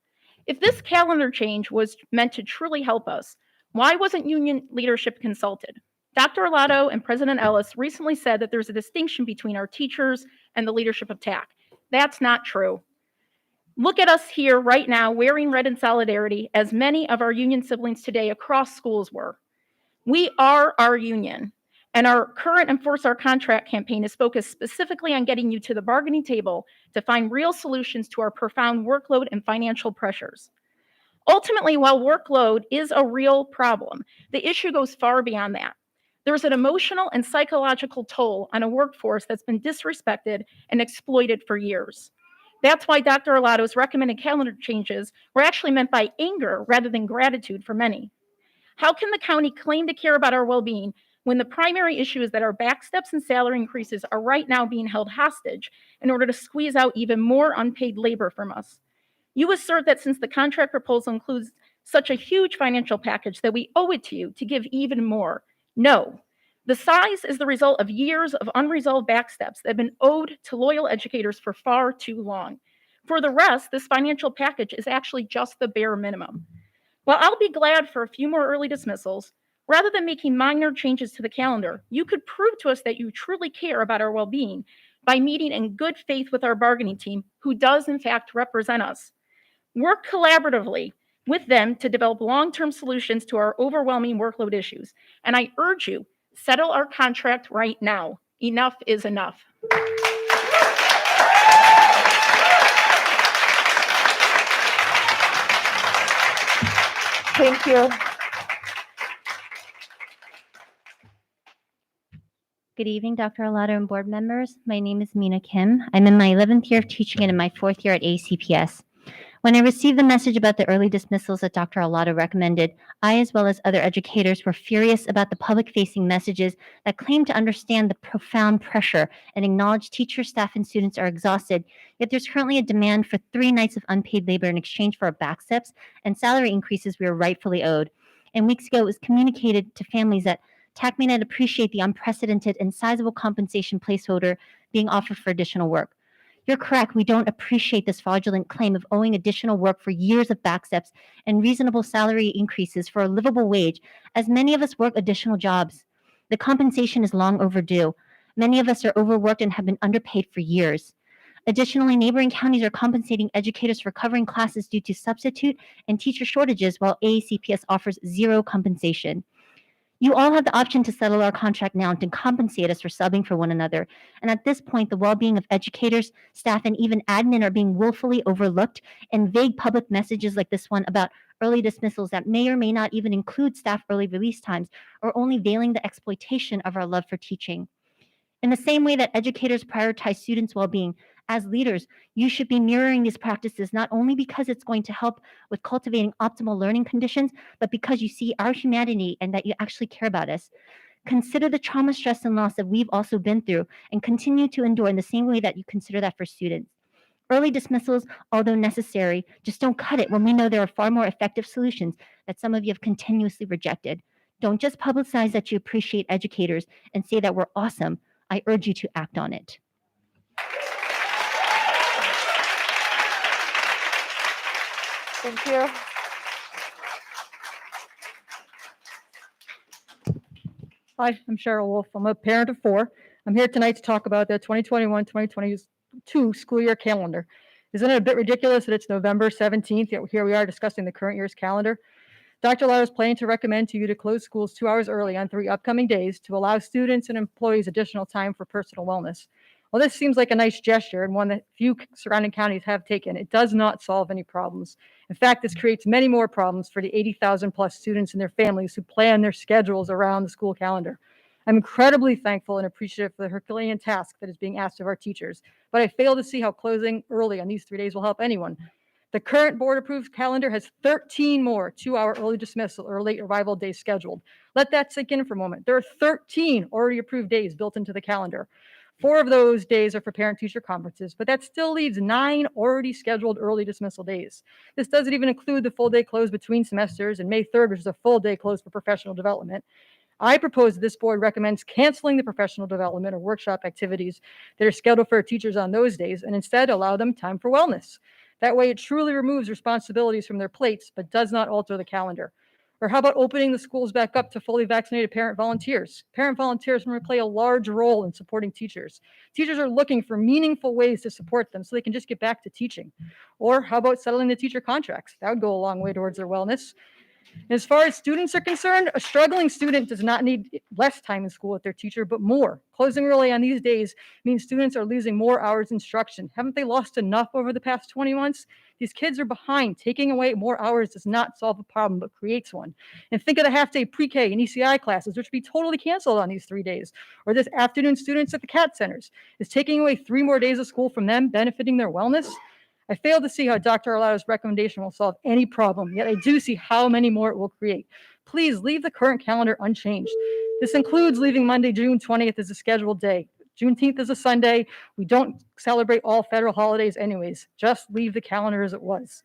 If this calendar change was meant to truly help us, why wasn't union leadership consulted? Dr. Alato and President Ellis recently said that there's a distinction between our teachers and the leadership of TAC. That's not true. Look at us here right now wearing red in solidarity, as many of our union siblings today across schools were. We are our union, and our current Enforce Our Contract campaign is focused specifically on getting you to the bargaining table to find real solutions to our profound workload and financial pressures. Ultimately, while workload is a real problem, the issue goes far beyond that. There's an emotional and psychological toll on a workforce that's been disrespected and exploited for years. That's why Dr. Alato's recommended calendar changes were actually meant by anger rather than gratitude for many. How can the county claim to care about our well-being when the primary issue is that our backsteps and salary increases are right now being held hostage in order to squeeze out even more unpaid labor from us? You assert that since the contract proposal includes such a huge financial package that we owe it to you to give even more. No. The size is the result of years of unresolved backsteps that have been owed to loyal educators for far too long. For the rest, this financial package is actually just the bare minimum. While I'll be glad for a few more early dismissals, rather than making minor changes to the calendar, you could prove to us that you truly care about our well-being by meeting in good faith with our bargaining team, who does in fact represent us. Work collaboratively with them to develop long-term solutions to our overwhelming workload issues. And I urge you, settle our contract right now. Enough is enough. Thank you. Good evening, Dr. Alato and board members. My name is Mina Kim. I'm in my 11th year of teaching and in my 4th year at ACPS. When I received the message about the early dismissals that Dr. Alato recommended, I, as well as other educators, were furious about the public-facing messages that claim to understand the profound pressure and acknowledge teachers, staff, and students are exhausted, yet there's currently a demand for 3 nights of unpaid labor in exchange for our backsteps and salary increases we are rightfully owed. And weeks ago, it was communicated to families that TAC may not appreciate the unprecedented and sizable compensation placeholder being offered for additional work. You're correct, we don't appreciate this fraudulent claim of owing additional work for years of backsteps and reasonable salary increases for a livable wage, as many of us work additional jobs. The compensation is long overdue. Many of us are overworked and have been underpaid for years. Additionally, neighboring counties are compensating educators for covering classes due to substitute and teacher shortages, while AACPS offers zero compensation. You all have the option to settle our contract now and to compensate us for subbing for one another. And at this point, the well-being of educators, staff, and even admin are being willfully overlooked, and vague public messages like this one about early dismissals that may or may not even include staff early release times are only veiling the exploitation of our love for teaching. In the same way that educators prioritize students' well-being, as leaders, you should be mirroring these practices not only because it's going to help with cultivating optimal learning conditions, but because you see our humanity and that you actually care about us. Consider the trauma, stress, and loss that we've also been through and continue to endure in the same way that you consider that for students. Early dismissals, although necessary, just don't cut it when we know there are far more effective solutions that some of you have continuously rejected. Don't just publicize that you appreciate educators and say that we're awesome. I urge you to act on it. Thank you. Hi, I'm Cheryl Wolfe. I'm a parent of 4. I'm here tonight to talk about the 2021-2022 school year calendar. Isn't it a bit ridiculous that it's November 17th, yet here we are discussing the current year's calendar? Dr. Alato is planning to recommend to you to close schools 2 hours early on 3 upcoming days to allow students and employees additional time for personal wellness. While this seems like a nice gesture and one that few surrounding counties have taken, it does not solve any problems. In fact, this creates many more problems for the 80,000 plus students and their families who plan their schedules around the school calendar. I'm incredibly thankful and appreciative for the Herculean task that is being asked of our teachers, but I fail to see how closing early on these 3 days will help anyone. The current board-approved calendar has 13 more 2-hour early dismissal or late arrival days scheduled. Let that sink in for a moment. There are 13 already approved days built into the calendar. 4 of those days are for parent-teacher conferences, but that still leaves 9 already scheduled early dismissal days. This doesn't even include the full day close between semesters and May 3rd, which is a full day close for professional development. I propose that this board recommends canceling the professional development or workshop activities that are scheduled for teachers on those days and instead allow them time for wellness. That way, it truly removes responsibilities from their plates, but does not alter the calendar. Or how about opening the schools back up to fully vaccinated parent volunteers? Parent volunteers will play a large role in supporting teachers. Teachers are looking for meaningful ways to support them so they can just get back to teaching. Or how about settling the teacher contracts? That would go a long way towards their wellness. As far as students are concerned, a struggling student does not need less time in school with their teacher, but more. Closing early on these days means students are losing more hours instruction. Haven't they lost enough over the past 20 months? These kids are behind. Taking away more hours does not solve a problem, but creates one. And think of the half-day pre-K and ECI classes, which would be totally canceled on these 3 days. Or this afternoon students at the CAT centers. Is taking away 3 more days of school from them benefiting their wellness? I fail to see how Dr. Alato's recommendation will solve any problem, yet I do see how many more it will create. Please leave the current calendar unchanged. This includes leaving Monday, June 20th as a scheduled day. Juneteenth is a Sunday. We don't celebrate all federal holidays anyways. Just leave the calendar as it was.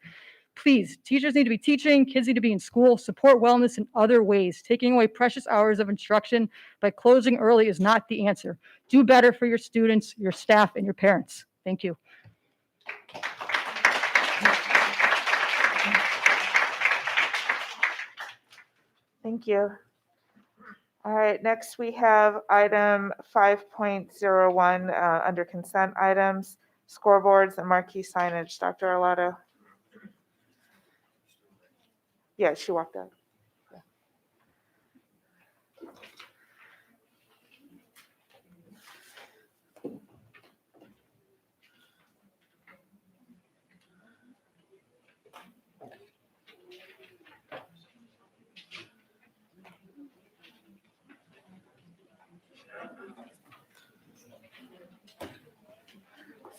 Please, teachers need to be teaching, kids need to be in school, support wellness in other ways. Taking away precious hours of instruction by closing early is not the answer. Do better for your students, your staff, and your parents. Thank you. Thank you. All right, next we have item 5.01 under consent items, scoreboards and marquee signage. Dr. Alato. Yeah, she walked out.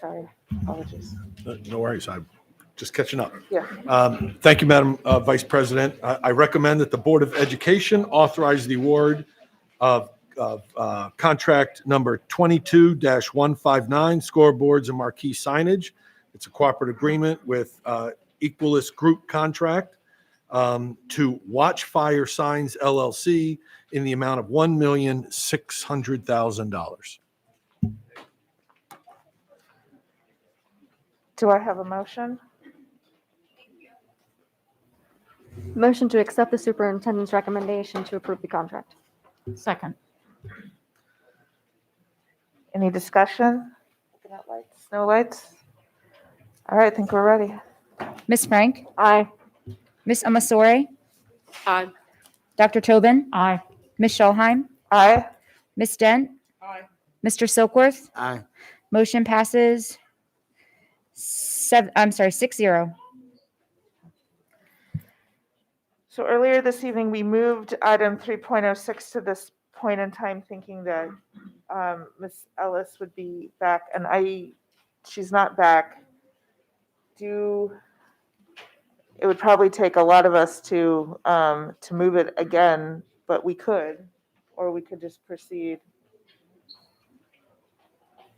Sorry, apologies. No worries. I'm just catching up. Yeah. Thank you, Madam Vice President. I recommend that the Board of Education authorize the award of contract number 22-159, scoreboards and marquee signage. It's a cooperative agreement with Equalis Group contract to Watch Fire Signs LLC in the amount of $1,600,000. Do I have a motion? Motion to accept the superintendent's recommendation to approve the contract. Second. Any discussion? Looking at lights. No lights? All right, I think we're ready. Ms. Frank? Aye. Ms. Amasore? Aye. Dr. Tobin? Aye. Ms. Schulheim? Aye. Ms. Dent? Aye. Mr. Silkworth? Aye. Motion passes 6-0. So earlier this evening, we moved item 3.06 to this point in time, thinking that Ms. Ellis would be back, and she's not back. It would probably take a lot of us to move it again, but we could, or we could just proceed.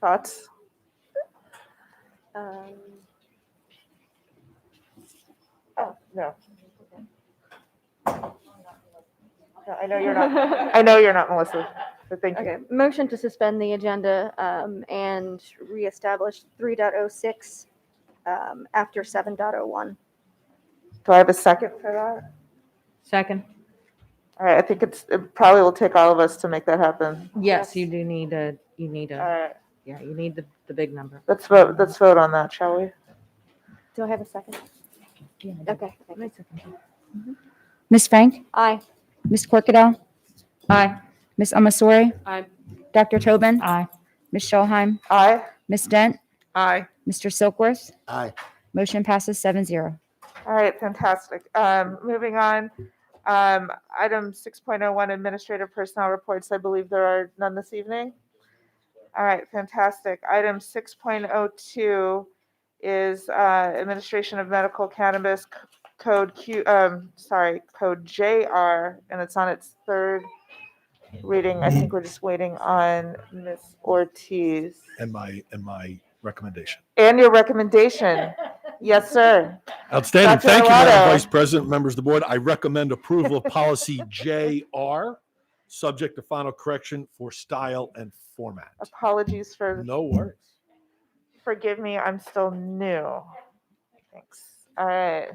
Thoughts? Oh, no. No, I know you're not. I know you're not, Melissa. But thank you. Okay, motion to suspend the agenda and reestablish 3.06 after 7.01. Do I have a second for that? Second. All right, I think it probably will take all of us to make that happen. Yes, you do need All right, you need the big number. let's vote on that, shall we? Do I have a second? Okay. thank you. Ms. Frank? Aye. Ms. Corkadell? Aye. Ms. Amasore? Aye. Dr. Tobin? Aye. Ms. Schulheim? Aye. Ms. Dent? Aye. Mr. Silkworth? Aye. Motion passes 7-0. All right, fantastic. Moving on, item 6.01, administrative personnel reports. I believe there are none this evening. All right, fantastic. Item 6.02 is administration of medical cannabis code code JR, and it's on its third reading. I think we're just waiting on Ms. Ortiz. And my recommendation. And your recommendation. Yes, sir. Outstanding. Dr. Thank you, Madam Alato. Vice President, members of the board. I recommend approval of policy JR, subject to final correction for style and format. Apologies for, No worries. forgive me, I'm still new. Thanks. All right.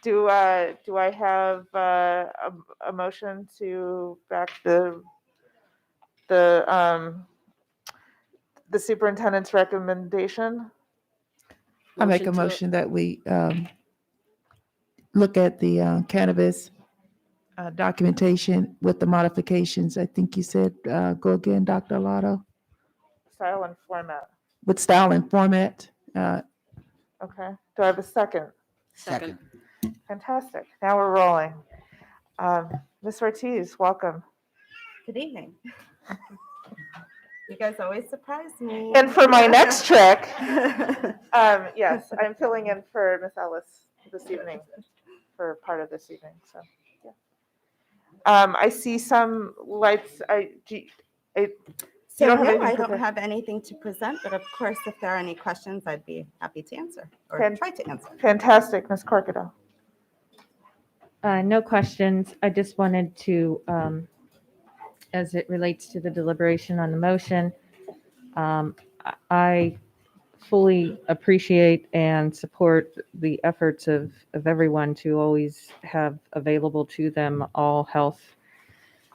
Do I have a motion to back the superintendent's recommendation? I make a to- motion that we look at the cannabis documentation with the modifications. I think you said, go again, Dr. Alato, Style and format. with style and format. Okay. Do I have a second? Second. Fantastic. Now we're rolling. Ms. Ortiz, welcome. Good evening. You guys always surprise me. And for my next trick, yes, I'm filling in for Ms. Ellis this evening, for part of this evening, so, yeah. I see some lights, So don't have no, anything I don't prepared? have anything to present, but of course, if there are any questions, I'd be happy to answer or try to answer. Fantastic, Ms. Corkadell. No questions. I just wanted to, as it relates to the deliberation on the motion, I fully appreciate and support the efforts of everyone to always have available to them all health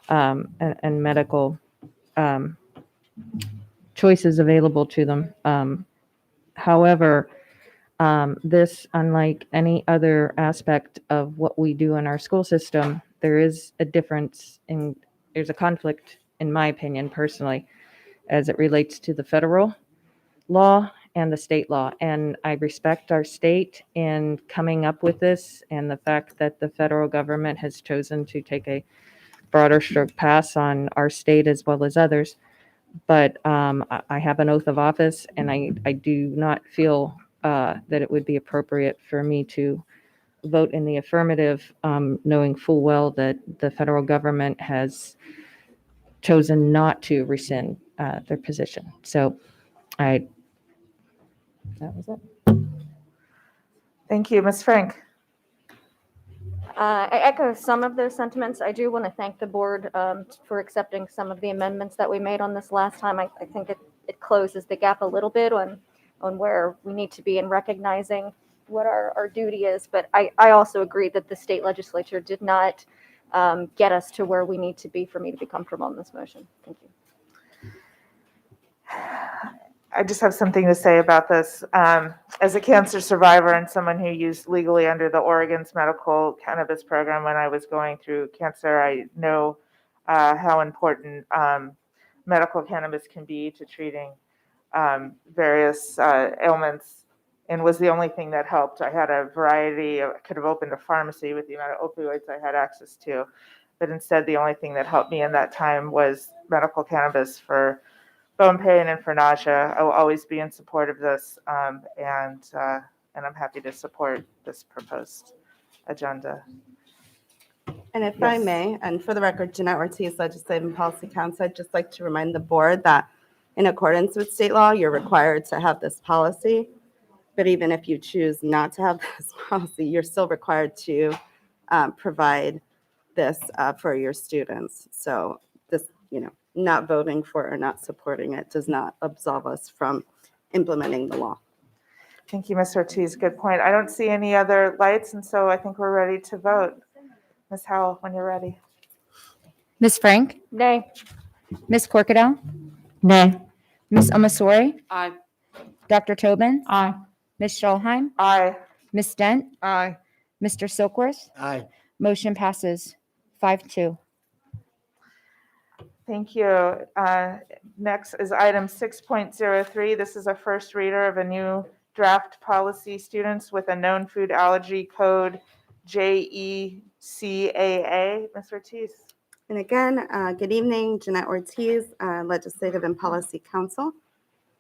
and medical choices available to them. However, this, unlike any other aspect of what we do in our school system, there is a difference there's a conflict, in my opinion, personally, as it relates to the federal law and the state law. And I respect our state in coming up with this, and the fact that the federal government has chosen to take a broader stroke pass on our state as well as others. But I have an oath of office, and I do not feel that it would be appropriate for me to vote in the affirmative, knowing full well that the federal government has chosen not to rescind their position. So that was it. Thank you, Ms. Frank. I echo some of those sentiments. I do want to thank the board for accepting some of the amendments that we made on this last time. I think it closes the gap a little bit on where we need to be in recognizing what our duty is. But I also agree that the state legislature did not get us to where we need to be for me to be comfortable on this motion. Thank you. I just have something to say about this. As a cancer survivor and someone who used legally under the Oregon's medical cannabis program when I was going through cancer, I know how important medical cannabis can be to treating various ailments, and was the only thing that helped. I had a variety I could have opened a pharmacy with the amount of opioids I had access to, but instead the only thing that helped me in that time was medical cannabis for bone pain and for nausea. I will always be in support of this, and I'm happy to support this proposed agenda. And if I may, and for the record, Jeanette Ortiz, Legislative and Policy Counsel, I'd just like to remind the board that in accordance with state law, you're required to have this policy. But even if you choose not to have this policy, you're still required to provide this for your students. So this, not voting for or not supporting it does not absolve us from implementing the law. Thank you, Ms. Ortiz. Good point. I don't see any other lights, and so I think we're ready to vote. Ms. Howell, when you're ready. Ms. Frank? Nay. Ms. Corkadell? Nay. Ms. Omasori? Aye. Dr. Tobin? Aye. Ms. Scholheim? Aye. Ms. Dent? Aye. Mr. Silkworth? Aye. Motion passes 5-2. Thank you. Next is item 6.03. This is a first reader of a new draft policy, students with a known food allergy code, JECAA. Ms. Ortiz. And again, good evening, Jeanette Ortiz, Legislative and Policy Counsel.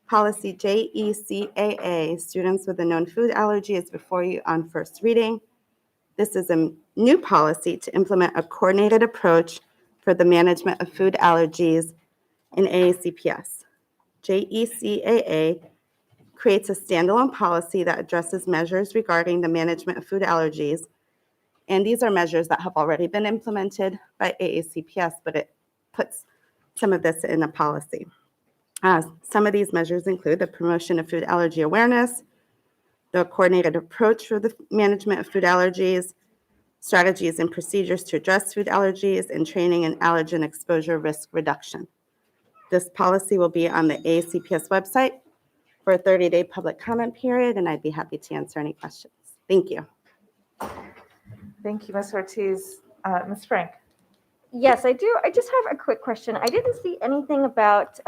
Policy JECAA, students with a known food allergy, is before you on first reading. This is a new policy to implement a coordinated approach for the management of food allergies in AACPS. JECAA creates a standalone policy that addresses measures regarding the management of food allergies. And these are measures that have already been implemented by AACPS, but it puts some of this in a policy. Some of these measures include the promotion of food allergy awareness, the coordinated approach for the management of food allergies, strategies and procedures to address food allergies, and training and allergen exposure risk reduction. This policy will be on the ACPS website for a 30-day public comment period, and I'd be happy to answer any questions. Thank you. Thank you, Ms. Ortiz. Ms. Frank? Yes, I do. I just have a quick question. I didn't see anything about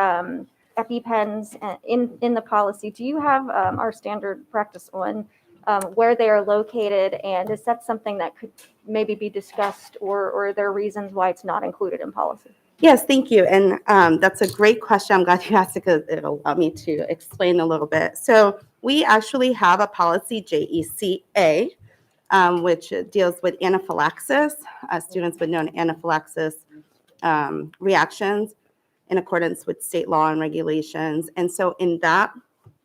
EpiPens in the policy. Do you have our standard practice on where they are located? And is that something that could maybe be discussed, or are there reasons why it's not included in policy? Yes, thank you. And that's a great question. I'm glad you asked it because it'll allow me to explain a little bit. So we actually have a policy, JECA, which deals with anaphylaxis, students with known anaphylaxis reactions in accordance with state law and regulations. And so in that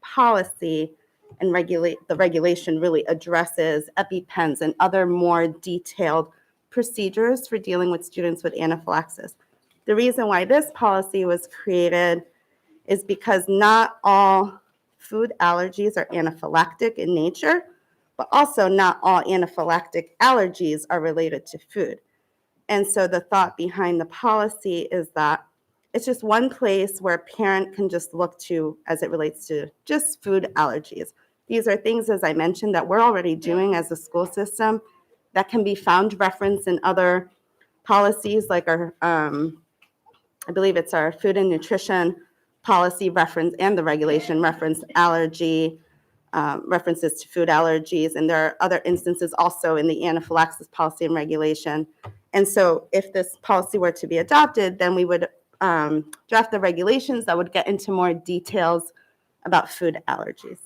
policy and the regulation really addresses EpiPens and other more detailed procedures for dealing with students with anaphylaxis. The reason why this policy was created is because not all food allergies are anaphylactic in nature, but also not all anaphylactic allergies are related to food. And so the thought behind the policy is that it's just one place where a parent can just look to as it relates to just food allergies. These are things, as I mentioned, that we're already doing as a school system that can be found referenced in other policies like our, I believe it's our food and nutrition policy reference and the regulation reference allergy, references to food allergies. And there are other instances also in the anaphylaxis policy and regulation. And so if this policy were to be adopted, then we would draft the regulations that would get into more details about food allergies.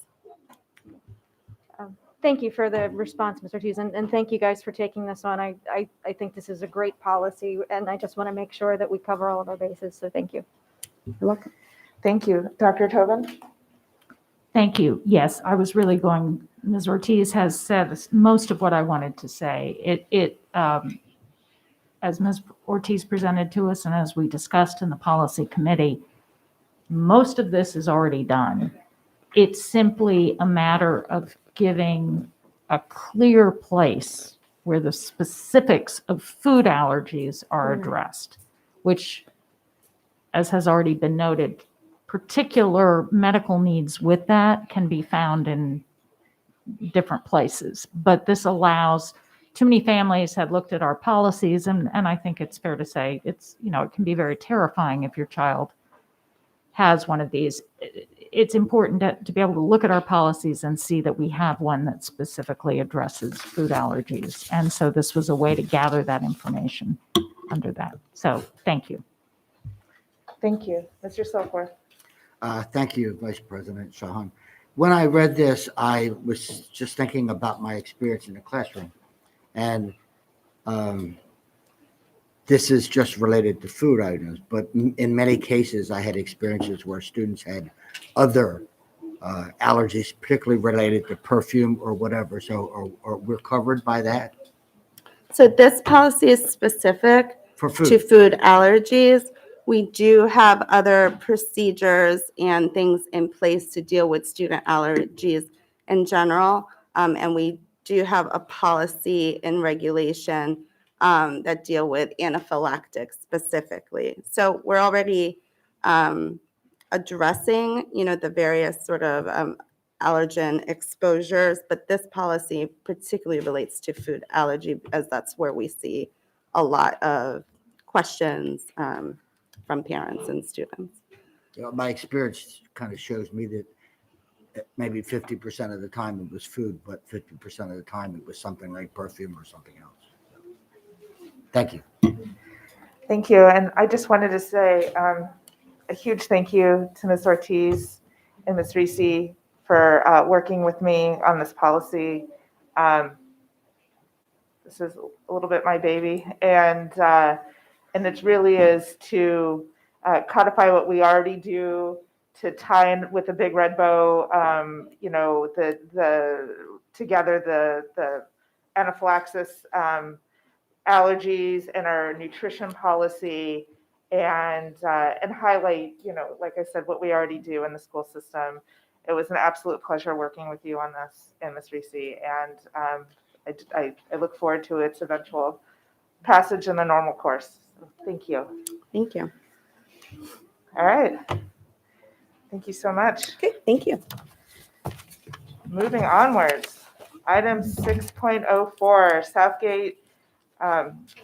Thank you for the response, Mr. Ortiz, and thank you guys for taking this on. I think this is a great policy, and I just want to make sure that we cover all of our bases, so thank you. You're welcome. Thank you. Dr. Tobin? Thank you. Yes, I was really going, Ms. Ortiz has said most of what I wanted to say. As Ms. Ortiz presented to us and as we discussed in the policy committee, most of this is already done. It's simply a matter of giving a clear place where the specifics of food allergies are addressed, which, as has already been noted, particular medical needs with that can be found in different places. But this allows, too many families have looked at our policies, and I think it's fair to say it's, it can be very terrifying if your child has one of these. It's important to be able to look at our policies and see that we have one that specifically addresses food allergies. And so this was a way to gather that information under that. So thank you. Thank you. Mr. Silkworth? Thank you, Vice President Shahan. When I read this, I was just thinking about my experience in the classroom. And this is just related to food items, but in many cases, I had experiences where students had other allergies, particularly related to perfume or whatever. So or we're covered by that? So this policy is specific For food. to food allergies. We do have other procedures and things in place to deal with student allergies in general. And we do have a policy and regulation that deal with anaphylactic specifically. So we're already addressing, the various sort of allergen exposures, but this policy particularly relates to food allergy, as that's where we see a lot of questions from parents and students. My experience kind of shows me that maybe 50% of the time it was food, but 50% of the time it was something like perfume or something else. Thank you. Thank you. And I just wanted to say a huge thank you to Ms. Ortiz and Ms. Reese for working with me on this policy. This is a little bit my baby, and it really is to codify what we already do, to tie in with a big red bow, together the anaphylaxis allergies and our nutrition policy, and highlight, like I said, what we already do in the school system. it was an absolute pleasure working with you on this and Ms. Reese. And I look forward to its eventual passage in the normal course. So thank you. Thank you. All right. Thank you so much. Okay, thank you. Moving onwards, item 6.04, Southgate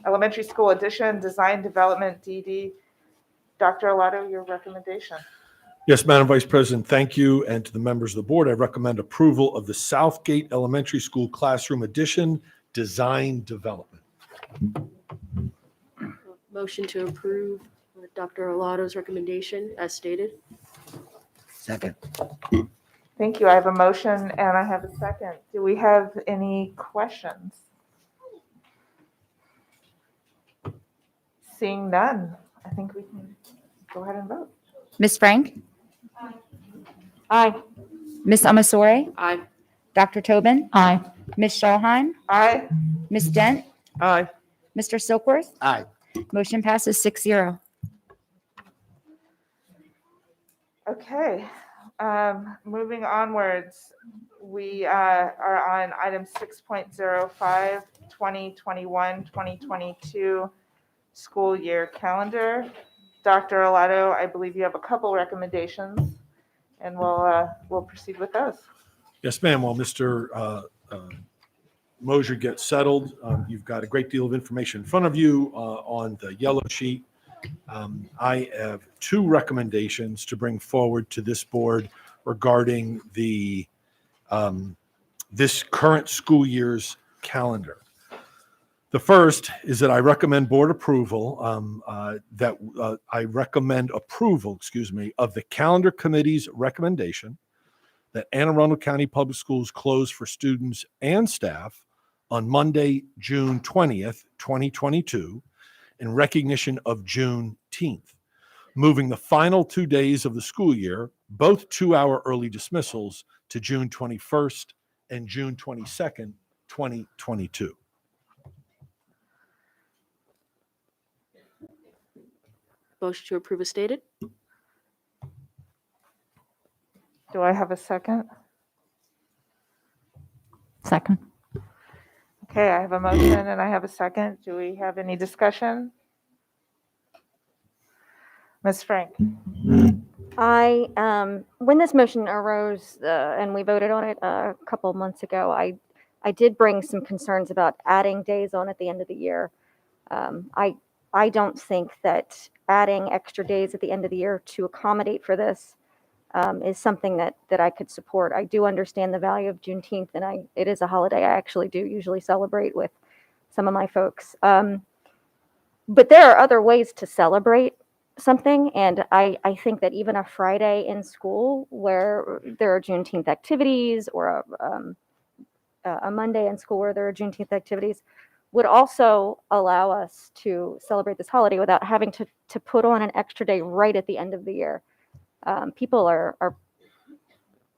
Elementary School Addition, Design Development, DD. Dr. Alato, your recommendation. Yes, Madam Vice President, thank you. And to the members of the board, I recommend approval of the Southgate Elementary School Classroom Addition Design Development. Motion to approve Dr. Alato's recommendation as stated. Second. Thank you. I have a motion and I have a second. Do we have any questions? Seeing none, I think we can go ahead and vote. Ms. Frank? Aye. Ms. Amasore? Aye. Dr. Tobin? Aye. Ms. Schallheim? Aye. Ms. Dent? Aye. Mr. Silkworth? Aye. Motion passes 6-0. Okay, moving onwards, we are on item 6.05, 2021-2022 school year calendar. Dr. Alato, I believe you have a couple recommendations, and we'll proceed with those. Yes, ma'am. While Mr. Mosier gets settled, you've got a great deal of information in front of you on the yellow sheet. I have two recommendations to bring forward to this board regarding the this current school year's calendar. The first is that I recommend board approval, of the calendar committee's recommendation that Anne Arundel County Public Schools close for students and staff on Monday, June 20th, 2022, in recognition of Juneteenth, moving the final 2 days of the school year, both 2-hour early dismissals, to June 21st and June 22nd, 2022. Motion to approve as stated. Do I have a second? Second. Okay, I have a motion and I have a second. Do we have any discussion? Ms. Frank? When this motion arose and we voted on it a couple of months ago, I did bring some concerns about adding days on at the end of the year. I don't think that adding extra days at the end of the year to accommodate for this is something that I could support. I do understand the value of Juneteenth, and it is a holiday I actually do usually celebrate with some of my folks. But there are other ways to celebrate something, and I think that even a Friday in school where there are Juneteenth activities, or a Monday in school where there are Juneteenth activities, would also allow us to celebrate this holiday without having to put on an extra day right at the end of the year. People are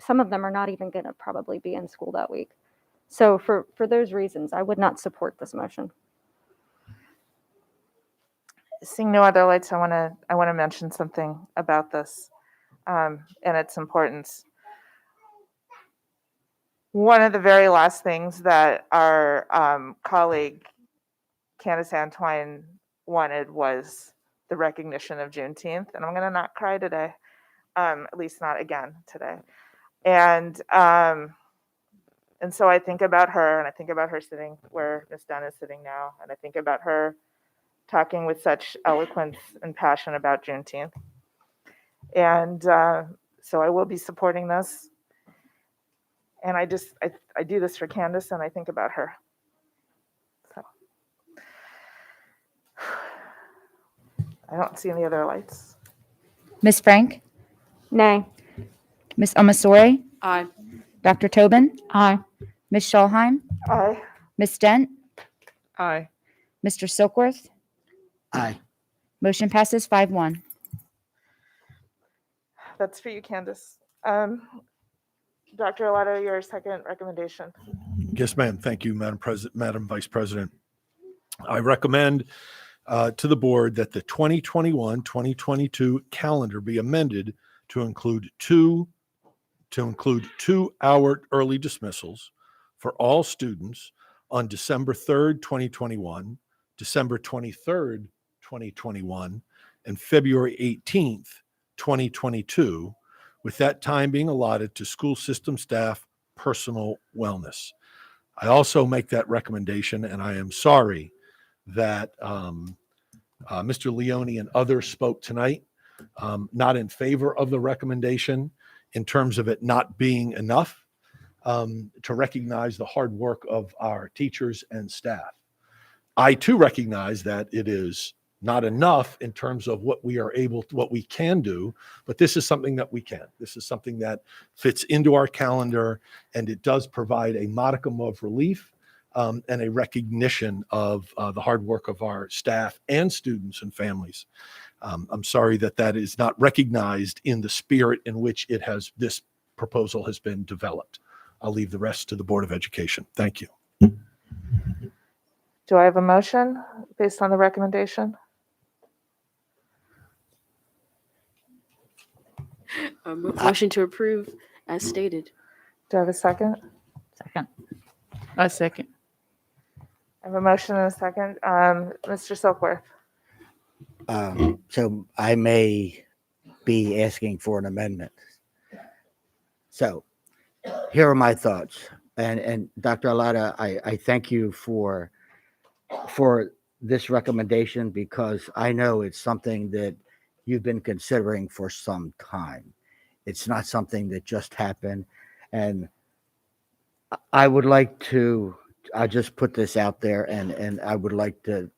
some of them are not even going to probably be in school that week. So for those reasons, I would not support this motion. Seeing no other lights, I want to mention something about this and its importance. One of the very last things that our colleague Candace Antwine wanted was the recognition of Juneteenth, and I'm going to not cry today, at least not again today. And so I think about her, and I think about her sitting where Miss Dunn is sitting now, and I think about her talking with such eloquence and passion about Juneteenth. And so I will be supporting this. And I do this for Candace, and I think about her. So I don't see any other lights. Ms. Frank? Nay. Ms. Amasore? Aye. Dr. Tobin? Aye. Ms. Schallheim? Aye. Ms. Dent? Aye. Mr. Silkworth? Aye. Motion passes 5-1. That's for you, Candace. Dr. Alato, your second recommendation. Yes, ma'am. Thank you, Madam Vice President. I recommend to the board that the 2021-2022 calendar be amended to include two to include 2-hour early dismissals for all students on December 3rd, 2021, December 23rd, 2021, and February 18th, 2022, with that time being allotted to school system staff personal wellness. I also make that recommendation, and I am sorry that Mr. Leone and others spoke tonight, not in favor of the recommendation in terms of it not being enough to recognize the hard work of our teachers and staff. I too recognize that it is not enough in terms of what we can do, but this is something that we can. This is something that fits into our calendar, and it does provide a modicum of relief and a recognition of the hard work of our staff and students and families. I'm sorry that that is not recognized in the spirit in which this proposal has been developed. I'll leave the rest to the Board of Education. Thank you. Do I have a motion based on the recommendation? Motion to approve as stated. Do I have a second? Second. A second. I have a motion and a second. Mr. Silkworth. So I may be asking for an amendment. So here are my thoughts. And Dr. Alato, I thank you for this recommendation, because I know it's something that you've been considering for some time. It's not something that just happened. And I would like to, I just put this out there, and I would like to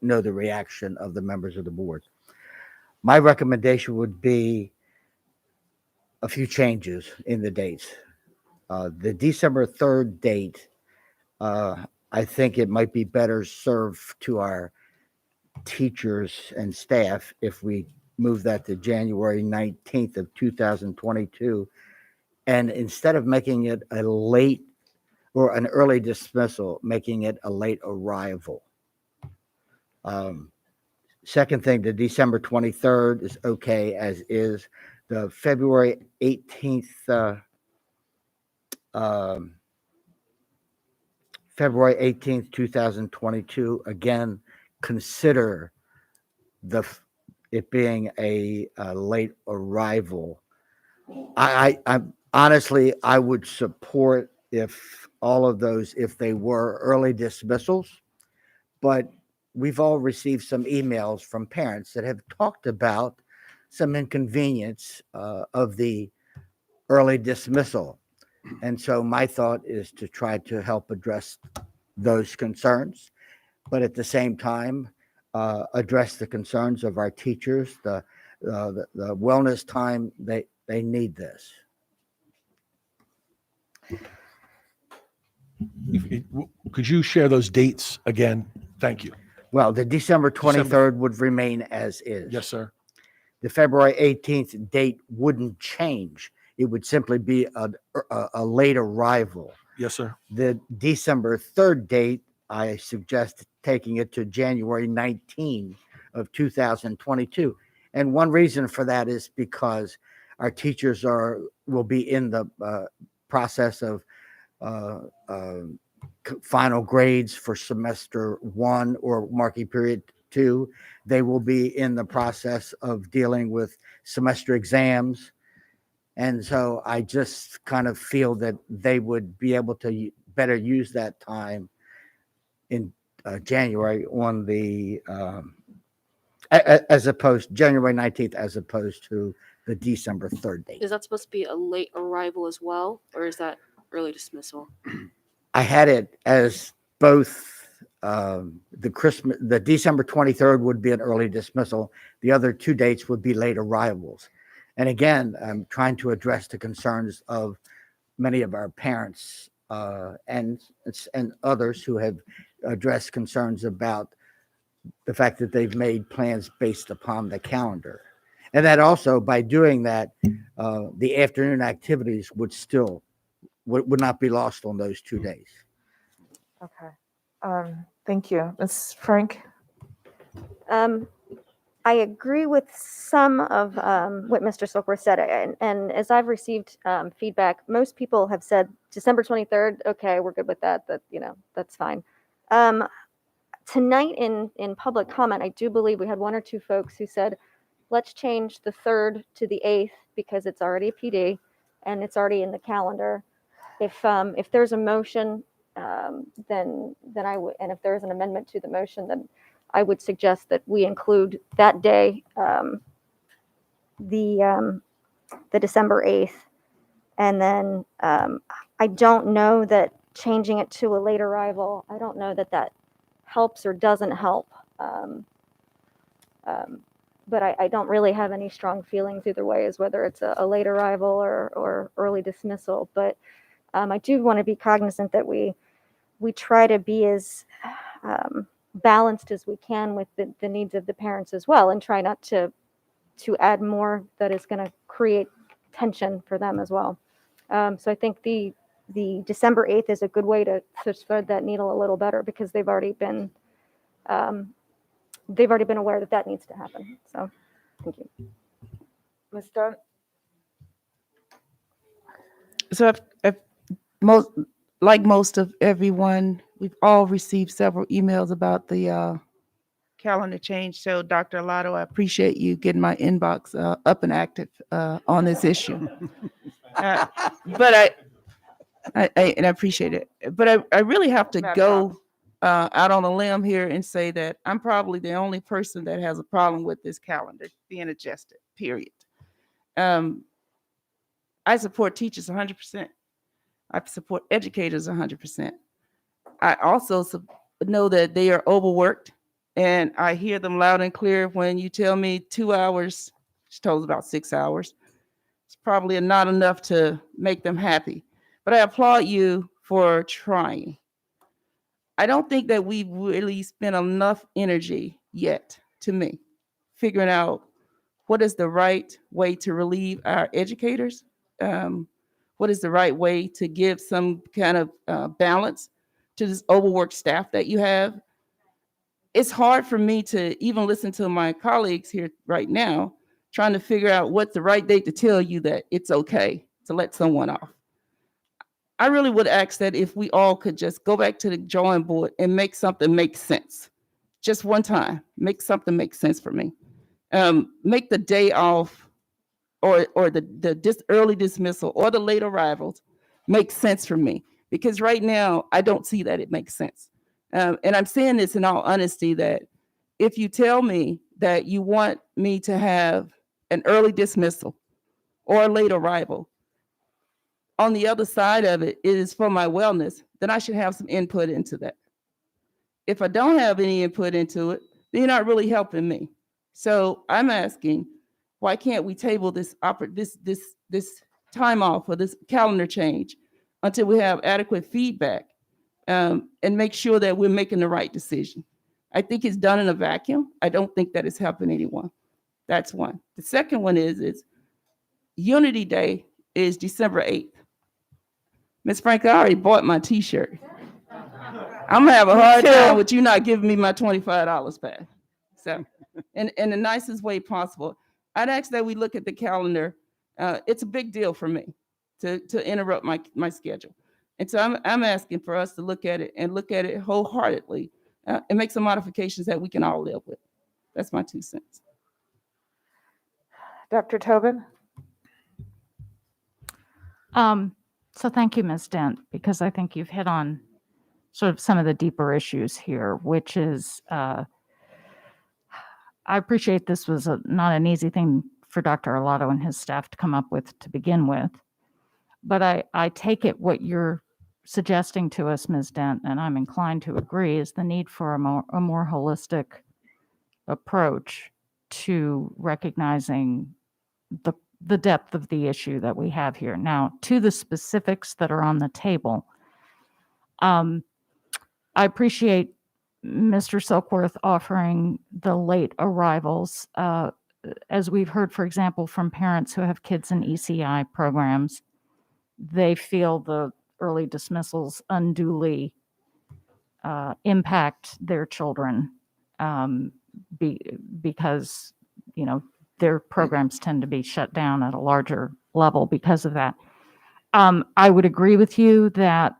know the reaction of the members of the board. My recommendation would be a few changes in the dates. The December 3rd date, I think it might be better served to our teachers and staff if we move that to January 19th of 2022. And instead of making it a late or an early dismissal, making it a late arrival. Second thing, the December 23rd is okay as is. The February 18th, February 18th, 2022, again, consider it being a late arrival. I honestly, I would support if all of those, if they were early dismissals, but we've all received some emails from parents that have talked about some inconvenience of the early dismissal. And so my thought is to try to help address those concerns, but at the same time, address the concerns of our teachers, the wellness time. They need this. Could you share those dates again? Thank you. Well, the December 23rd would remain as is. Yes, sir. The February 18th date wouldn't change. It would simply be a late arrival. Yes, sir. The December 3rd date, I suggest taking it to January 19 of 2022. And one reason for that is because our teachers will be in the process of final grades for semester 1 or marking period 2. They will be in the process of dealing with semester exams. And so I just kind of feel that they would be able to better use that time in January on the, as opposed, January 19th, as opposed to the December 3rd date. Is that supposed to be a late arrival as well, or is that early dismissal? I had it as both. The December 23rd would be an early dismissal. The other 2 dates would be late arrivals. And again, I'm trying to address the concerns of many of our parents and others who have addressed concerns about the fact that they've made plans based upon the calendar. And that also, by doing that, the afternoon activities would not be lost on those 2 days. Okay. Thank you. Ms. Frank? I agree with some of what Mr. Silkworth said, and as I've received feedback, most people have said December 23rd. Okay, we're good with that. That's fine. Tonight in public comment, I do believe we had one or two folks who said, let's change the 3rd to the 8th because it's already a PD and it's already in the calendar. If there's a motion, then I would, and if there is an amendment to the motion, then I would suggest that we include that day, the December 8th. And then I don't know that changing it to a late arrival, I don't know that that helps or doesn't help. But I don't really have any strong feelings either way as whether it's a late arrival or early dismissal. But I do want to be cognizant that we try to be as balanced as we can with the needs of the parents as well, and try not to add more that is going to create tension for them as well. So I think the December 8th is a good way to thread that needle a little better because they've already been aware that that needs to happen. So thank you. Ms. Dunn? So if most of everyone, we've all received several emails about the calendar change. So Dr. Alato, I appreciate you getting my inbox up and active on this issue. But I appreciate it. But I really have to go out on a limb here and say that I'm probably the only person that has a problem with this calendar being adjusted, period. I support teachers 100%. I support educators 100%. I also know that they are overworked, and I hear them loud and clear when you tell me 2 hours. She told us about 6 hours. It's probably not enough to make them happy, but I applaud you for trying. I don't think that we've really spent enough energy yet, to me, figuring out what is the right way to relieve our educators. What is the right way to give some kind of balance to this overworked staff that you have? It's hard for me to even listen to my colleagues here right now, trying to figure out what's the right date to tell you that it's okay to let someone off. I really would ask that if we all could just go back to the drawing board and make something make sense. Just one time, make something make sense for me. Make the day off or the early dismissal or the late arrivals make sense for me, because right now I don't see that it makes sense. And I'm saying this in all honesty, that if you tell me that you want me to have an early dismissal or a late arrival, on the other side of it is for my wellness, then I should have some input into that. If I don't have any input into it, then you're not really helping me. So I'm asking, why can't we table this time off or this calendar change until we have adequate feedback, and make sure that we're making the right decision? I think it's done in a vacuum. I don't think that it's helping anyone. That's one. The second one is Unity Day is December 8th. Ms. Frank, I already bought my t-shirt. I'm gonna have a hard time with you not giving me my $25 back. So, in the nicest way possible. I'd ask that we look at the calendar. It's a big deal for me to interrupt my schedule. And so I'm asking for us to look at it and look at it wholeheartedly and make some modifications that we can all live with. That's my 2 cents. Dr. Tobin? So thank you, Ms. Dent, because I think you've hit on sort of some of the deeper issues here, which is, I appreciate this was not an easy thing for Dr. Alato and his staff to come up with to begin with. But I take it what you're suggesting to us, Ms. Dent, and I'm inclined to agree, is the need for a more holistic approach to recognizing the depth of the issue that we have here. Now, to the specifics that are on the table, I appreciate Mr. Silkworth offering the late arrivals. As we've heard, for example, from parents who have kids in ECI programs, they feel the early dismissals unduly impact their children. because, their programs tend to be shut down at a larger level because of that. I would agree with you that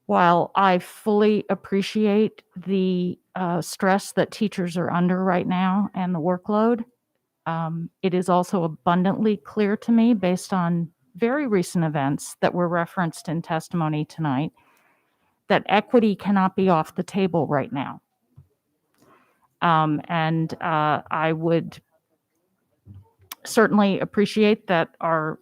while I fully appreciate the stress that teachers are under right now and the workload, it is also abundantly clear to me, based on very recent events that were referenced in testimony tonight, that equity cannot be off the table right now. And I would certainly appreciate that our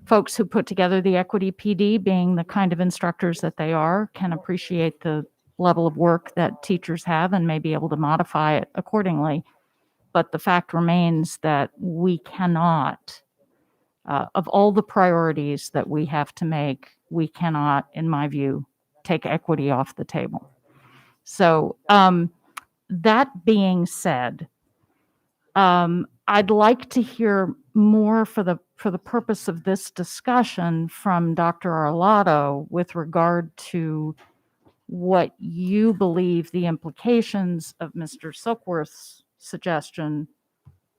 folks who put together the equity PD, being the kind of instructors that they are, can appreciate the level of work that teachers have and may be able to modify it accordingly. But the fact remains that we cannot, of all the priorities that we have to make, we cannot, in my view, take equity off the table. So that being said, I'd like to hear more for the purpose of this discussion from Dr. Alato with regard to what you believe the implications of Mr. Silkworth's suggestion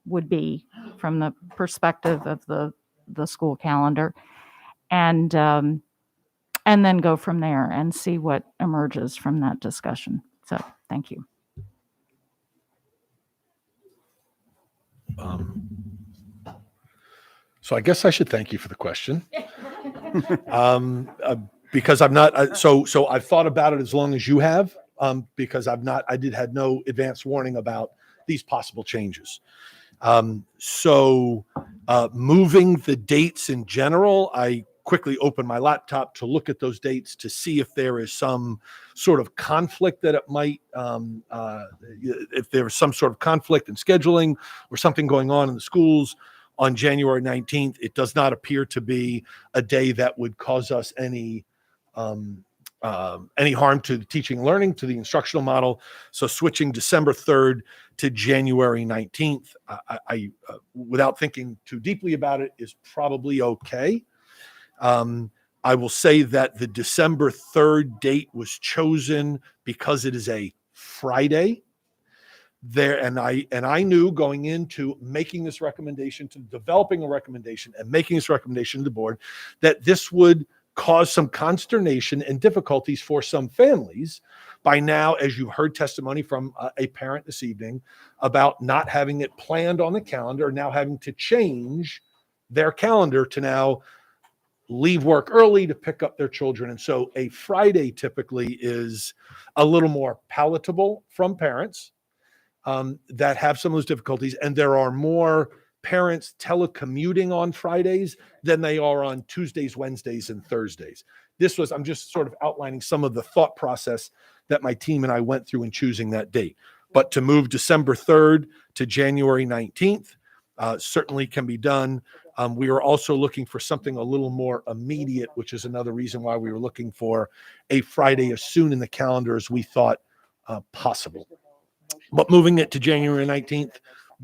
would be from the perspective of the school calendar, and then go from there and see what emerges from that discussion. So thank you. So I guess I should thank you for the question. Because I'm not, so I've thought about it as long as you have, because had no advance warning about these possible changes. Moving the dates in general, I quickly opened my laptop to look at those dates to see if there is some sort of conflict that it might, if there is some sort of conflict in scheduling or something going on in the schools on January 19th. It does not appear to be a day that would cause us any harm to the teaching and learning, to the instructional model. So switching December 3rd to January 19th, I without thinking too deeply about it, is probably okay. I will say that the December 3rd date was chosen because it is a Friday. And I knew going into making this recommendation, to developing a recommendation and making this recommendation to the board, that this would cause some consternation and difficulties for some families. By now, as you've heard testimony from a parent this evening about not having it planned on the calendar, now having to change their calendar to now leave work early to pick up their children. And so a Friday typically is a little more palatable from parents that have some of those difficulties. And there are more parents telecommuting on Fridays than they are on Tuesdays, Wednesdays, and Thursdays. I'm just sort of outlining some of the thought process that my team and I went through in choosing that date. But to move December 3rd to January 19th certainly can be done. We are also looking for something a little more immediate, which is another reason why we were looking for a Friday as soon in the calendar as we thought possible. But moving it to January 19th,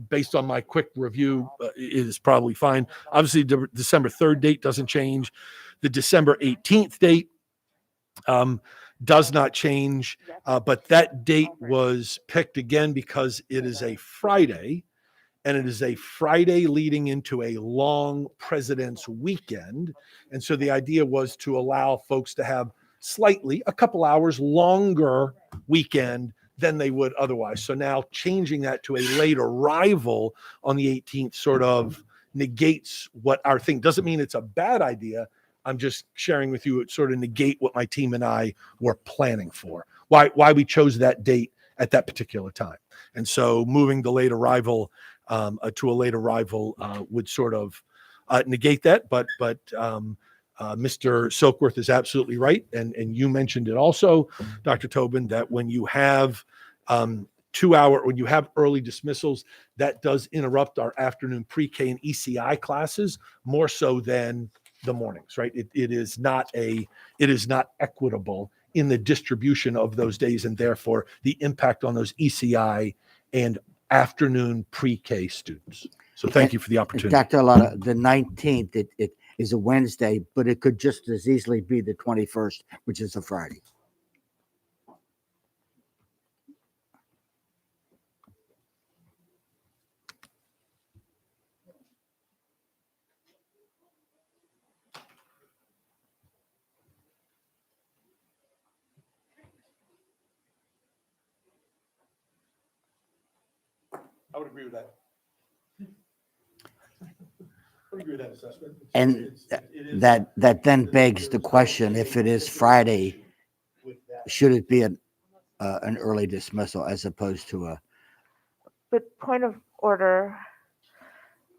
based on my quick review, is probably fine. Obviously, the December 3rd date doesn't change. The December 18th date does not change, but that date was picked again because it is a Friday, and it is a Friday leading into a long President's weekend. And so the idea was to allow folks to have a couple hours longer weekend than they would otherwise. So now changing that to a late arrival on the 18th sort of negates what our thing. Doesn't mean it's a bad idea. I'm just sharing with you, it sort of negate what my team and I were planning for, why we chose that date at that particular time. And so moving the late arrival to a late arrival would sort of negate that. But Mr. Silkworth is absolutely right. And you mentioned it also, Dr. Tobin, that when you have when you have early dismissals, that does interrupt our afternoon pre-K and ECI classes more so than the mornings, right? It is not equitable in the distribution of those days, and therefore the impact on those ECI and afternoon pre-K students. So thank you for the opportunity. Dr. Alato, the 19th, it is a Wednesday, but it could just as easily be the 21st, which is a Friday. I would agree with that. I would agree with that assessment. And that then begs the question, if it is Friday, should it be an early dismissal as opposed to a, But point of order,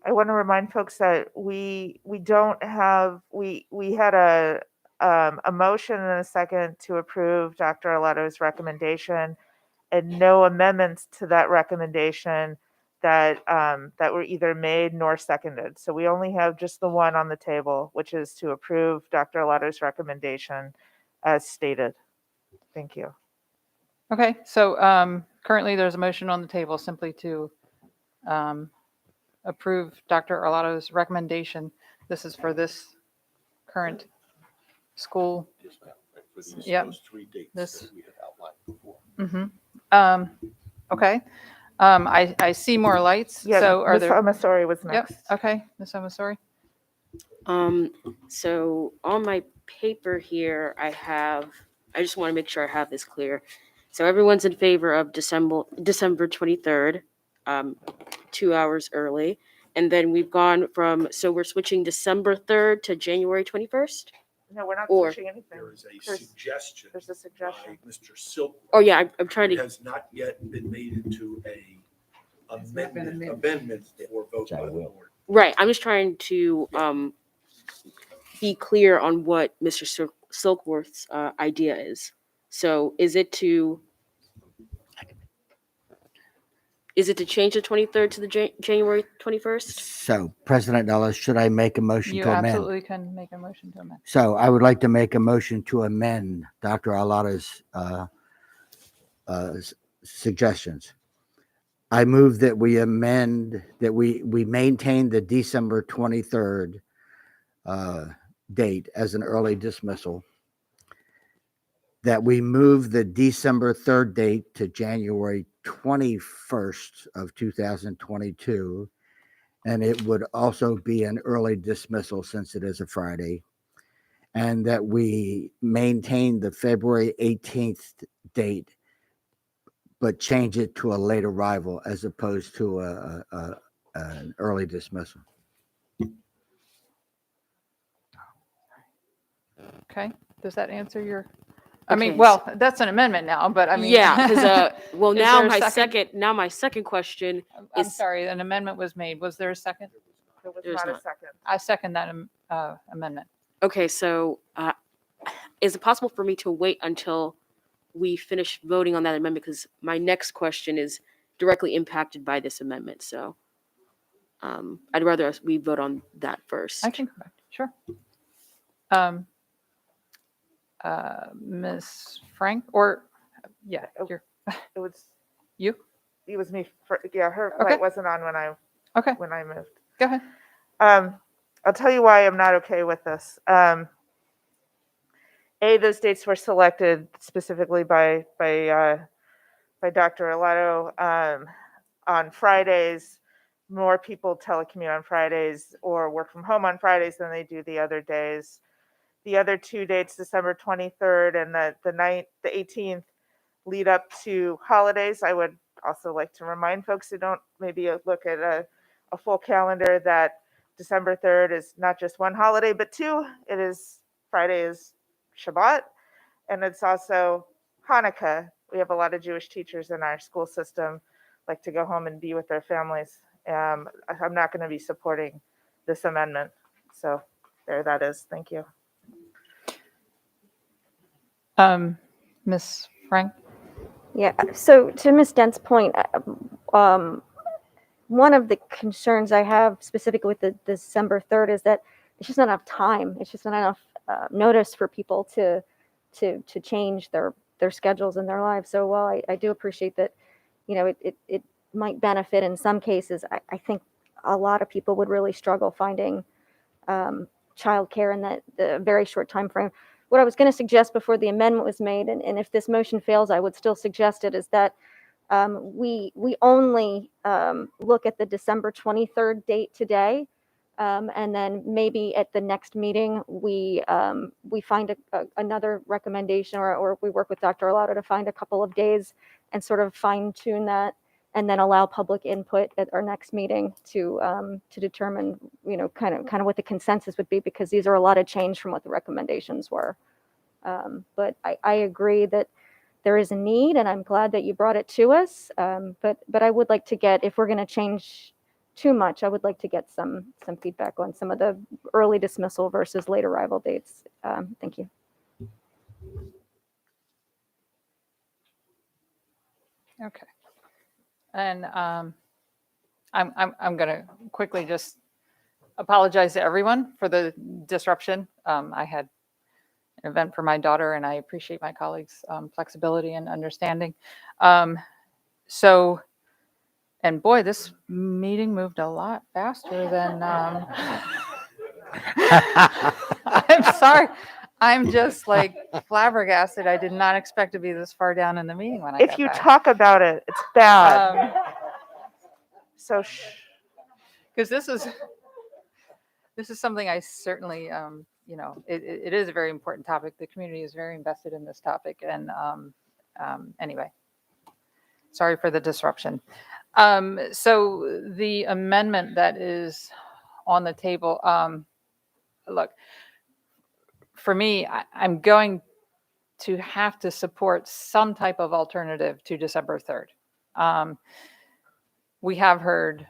I want to remind folks that we don't have, we had a motion and a second to approve Dr. Alato's recommendation and no amendments to that recommendation that were either made nor seconded. So we only have just the one on the table, which is to approve Dr. Alato's recommendation as stated. Thank you. Okay, so currently there's a motion on the table simply to approve Dr. Arlotto's recommendation. This is for this current school. Yep. This. Okay. I see more lights. Yeah, So are Ms. there? Omasori was Yep. next. Okay, Ms. Omasori. So on my paper here, I just want to make sure I have this clear. So everyone's in favor of December 23rd, 2 hours early. And then we've gone from, so we're switching December 3rd to January 21st? No, we're not Or- switching anything. There is a suggestion There's a suggestion. by Mr. Silk. Oh, yeah, I'm trying It to, has not yet been made into a amendment for vote by the board. right, I'm just trying to be clear on what Mr. Silkworth's idea is. So is it to change the 23rd to the January 21st? so President Ellis, should I make a motion You to amend? absolutely can make a motion to amend. So I would like to make a motion to amend Dr. Alato's suggestions. I move that we amend, that we maintain the December 23rd date as an early dismissal, that we move the December 3rd date to January 21st of 2022, and it would also be an early dismissal since it is a Friday, and that we maintain the February 18th date, but change it to a late arrival as opposed to an early dismissal. Okay, does that answer your? I mean, Okay, well, that's an amendment now, but I mean. Yeah, because well, Is now there a my second question I'm is, sorry, an amendment was made. Was there a second? There was There's not a not. second. I second that amendment. okay, so is it possible for me to wait until we finish voting on that amendment? Because my next question is directly impacted by this amendment. So I'd rather we vote on that first. I can come back, sure. Ms. Frank, or, yeah, you're, It was, you? it was me. Yeah, her Okay. light wasn't on Okay, when I moved. go ahead. I'll tell you why I'm not okay with this. Those dates were selected specifically by Dr. Alato on Fridays. More people telecommute on Fridays or work from home on Fridays than they do the other days. The other two dates, December 23rd and the 18th, lead up to holidays. I would also like to remind folks who don't maybe look at a full calendar that December 3rd is not just one holiday, but two. It is Friday is Shabbat, and it's also Hanukkah. We have a lot of Jewish teachers in our school system, like to go home and be with their families. I'm not going to be supporting this amendment. So there that is. Thank you. Ms. Frank? Yeah, so to Ms. Dent's point, one of the concerns I have specifically with the December 3rd is that it's just not enough time. It's just not enough notice for people to change their schedules and their lives. So while I do appreciate that, it might benefit in some cases, I think a lot of people would really struggle finding childcare in the very short time frame. What I was going to suggest before the amendment was made, and if this motion fails, I would still suggest it, is that we only look at the December 23rd date today, and then maybe at the next meeting we find another recommendation, or we work with Dr. Alato to find a couple of days and sort of fine tune that and then allow public input at our next meeting to determine, kind of what the consensus would be, because these are a lot of change from what the recommendations were. But I agree that there is a need, and I'm glad that you brought it to us. But I would like to get, if we're going to change too much, I would like to get some feedback on some of the early dismissal versus late arrival dates. Thank you. Okay. And I'm going to quickly just apologize to everyone for the disruption. I had an event for my daughter, and I appreciate my colleagues' flexibility and understanding. And boy, this meeting moved a lot faster than. I'm sorry. I'm just like flabbergasted. I did not expect to be this far down in the meeting when I got If you back. talk about it, it's bad. So, because this is something I certainly, it is a very important topic. The community is very invested in this topic. And anyway, sorry for the disruption. So the amendment that is on the table, look, for me, I'm going to have to support some type of alternative to December 3rd. We have heard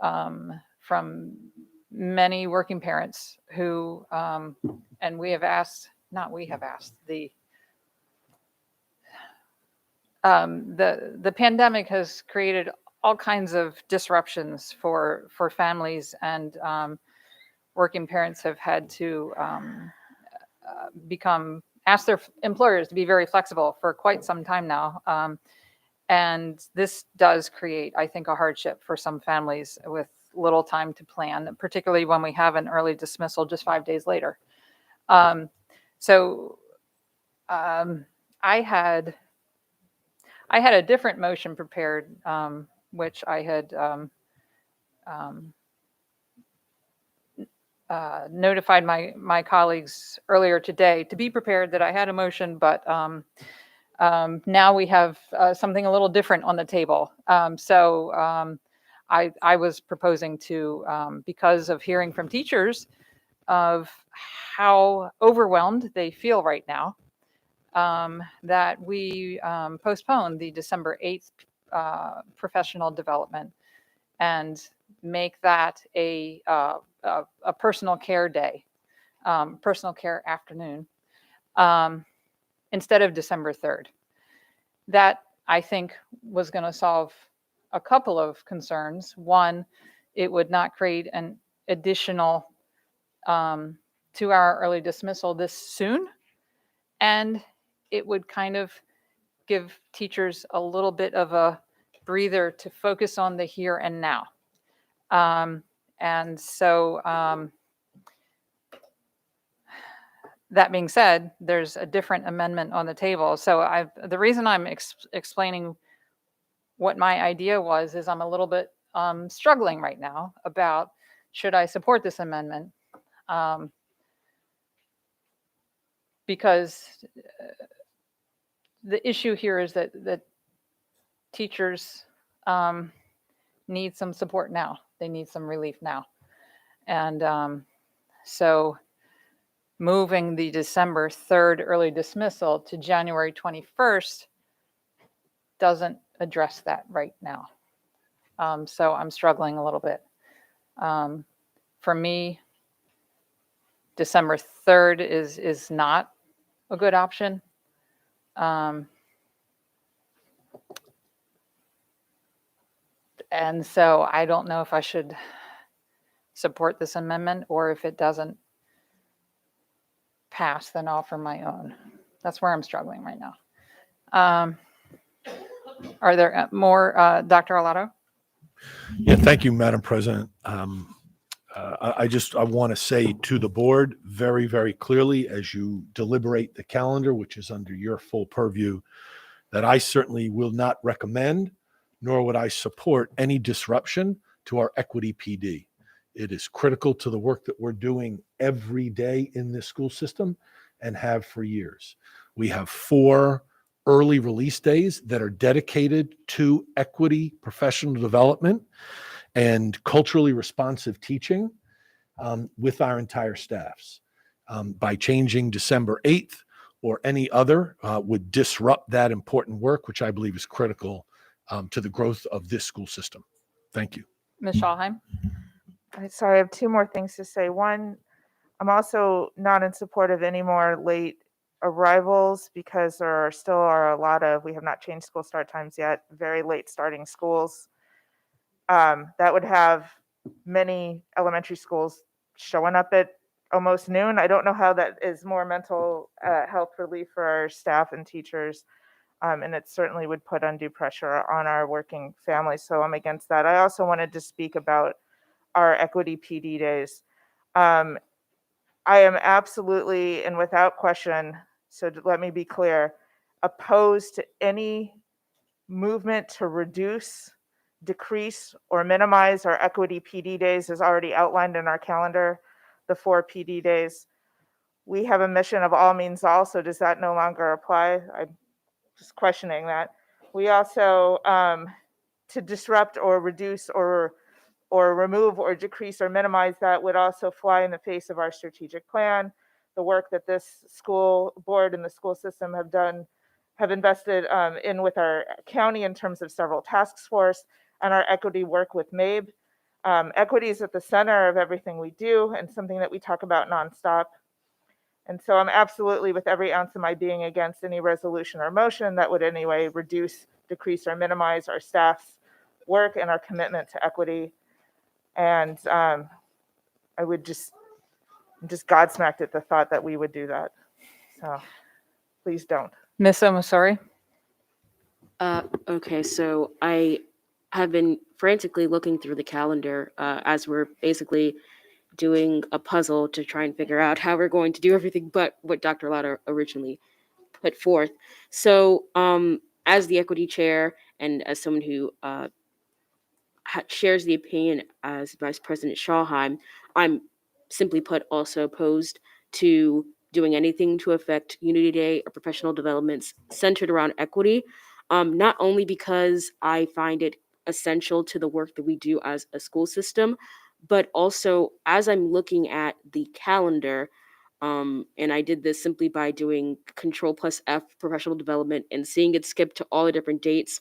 from many working parents who, and we have asked, not we have asked, the pandemic has created all kinds of disruptions for families, and working parents have had to ask their employers to be very flexible for quite some time now. And this does create, I think, a hardship for some families with little time to plan, particularly when we have an early dismissal just 5 days later. I had a different motion prepared, which I had notified my colleagues earlier today to be prepared that I had a motion, but now we have something a little different on the table. I was proposing to, because of hearing from teachers of how overwhelmed they feel right now, that we postpone the December 8th professional development and make that a personal care day, personal care afternoon, instead of December 3rd. That, I think, was going to solve a couple of concerns. One, it would not create an additional 2-hour early dismissal this soon, and it would kind of give teachers a little bit of a breather to focus on the here and now. That being said, there's a different amendment on the table. So the reason I'm explaining what my idea was is I'm a little bit struggling right now about, should I support this amendment? Because the issue here is that teachers need some support now. They need some relief now. And so moving the December 3rd early dismissal to January 21st doesn't address that right now. So I'm struggling a little bit. For me, December 3rd is not a good option. And so I don't know if I should support this amendment, or if it doesn't pass, then offer my own. That's where I'm struggling right now. Are there more, Dr. Alato? Yeah, thank you, Madam President. I want to say to the board very, very clearly, as you deliberate the calendar, which is under your full purview, that I certainly will not recommend, nor would I support any disruption to our equity PD. It is critical to the work that we're doing every day in this school system and have for years. We have 4 early release days that are dedicated to equity, professional development, and culturally responsive teaching with our entire staffs. By changing December 8th or any other would disrupt that important work, which I believe is critical to the growth of this school system. Thank you. Ms. Schalheim? So I have two more things to say. One, I'm also not in support of any more late arrivals because there still are a lot of, we have not changed school start times yet, very late starting schools. That would have many elementary schools showing up at almost noon. I don't know how that is more mental health relief for our staff and teachers. And it certainly would put undue pressure on our working families. So I'm against that. I also wanted to speak about our equity PD days. I am absolutely and without question, so let me be clear, opposed to any movement to reduce, decrease, or minimize our equity PD days as already outlined in our calendar, the 4 PD days. We have a mission of all means all, so does that no longer apply? I'm just questioning that. We also, to disrupt or reduce or remove or decrease or minimize that would also fly in the face of our strategic plan, the work that this school board and the school system have invested in with our county in terms of several task force and our equity work with MABE. Equity is at the center of everything we do and something that we talk about nonstop. And so I'm absolutely with every ounce of my being against any resolution or motion that would in any way reduce, decrease, or minimize our staff's work and our commitment to equity. And I would I'm just godsmacked at the thought that we would do that. So please don't. Ms. Omasori? Okay, so I have been frantically looking through the calendar as we're basically doing a puzzle to try and figure out how we're going to do everything but what Dr. Alato originally put forth. So as the equity chair and as someone who shares the opinion as Vice President Schalheim, I'm simply put also opposed to doing anything to affect Unity Day or professional developments centered around equity, not only because I find it essential to the work that we do as a school system, but also as I'm looking at the calendar, and I did this simply by doing Control+F professional development and seeing it skip to all the different dates.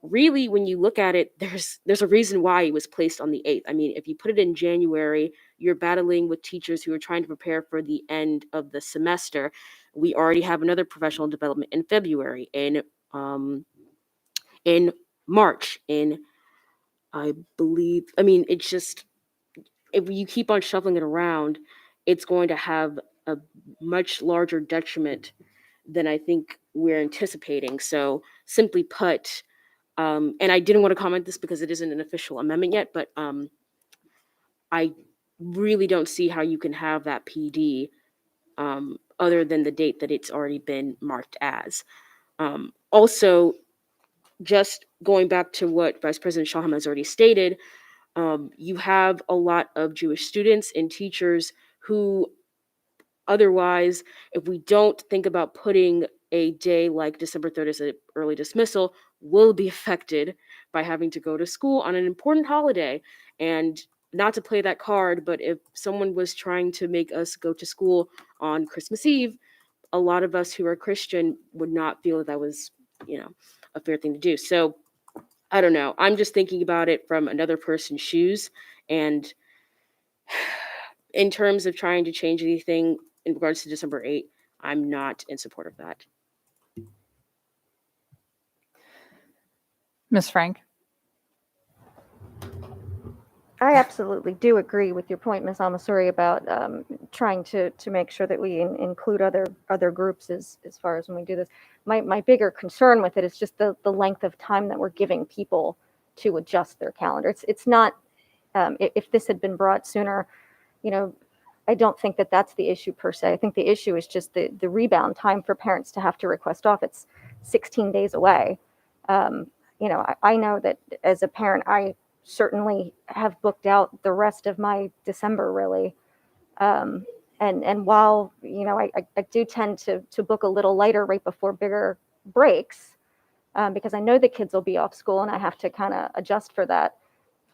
Really, when you look at it, there's a reason why it was placed on the 8th. I mean, if you put it in January, you're battling with teachers who are trying to prepare for the end of the semester. We already have another professional development in February, in March, I believe. I mean, it's just, if you keep on shuffling it around, it's going to have a much larger detriment than I think we're anticipating. So simply put, and I didn't want to comment this because it isn't an official amendment yet, but I really don't see how you can have that PD other than the date that it's already been marked as. Also, just going back to what Vice President Schalheim has already stated, you have a lot of Jewish students and teachers who otherwise, if we don't think about putting a day like December 3rd as an early dismissal, will be affected by having to go to school on an important holiday. And not to play that card, but if someone was trying to make us go to school on Christmas Eve, a lot of us who are Christian would not feel that was, a fair thing to do. So I don't know. I'm just thinking about it from another person's shoes. And in terms of trying to change anything in regards to December 8th, I'm not in support of that. Ms. Frank? I absolutely do agree with your point, Ms. Almasuri, about trying to make sure that we include other groups as far as when we do this. My bigger concern with it is just the length of time that we're giving people to adjust their calendar. It's not, if this had been brought sooner, I don't think that that's the issue per se. I think the issue is just the rebound time for parents to have to request off. It's 16 days away. I know that as a parent, I certainly have booked out the rest of my December, really. And while, I do tend to book a little lighter right before bigger breaks, because I know the kids will be off school and I have to kind of adjust for that.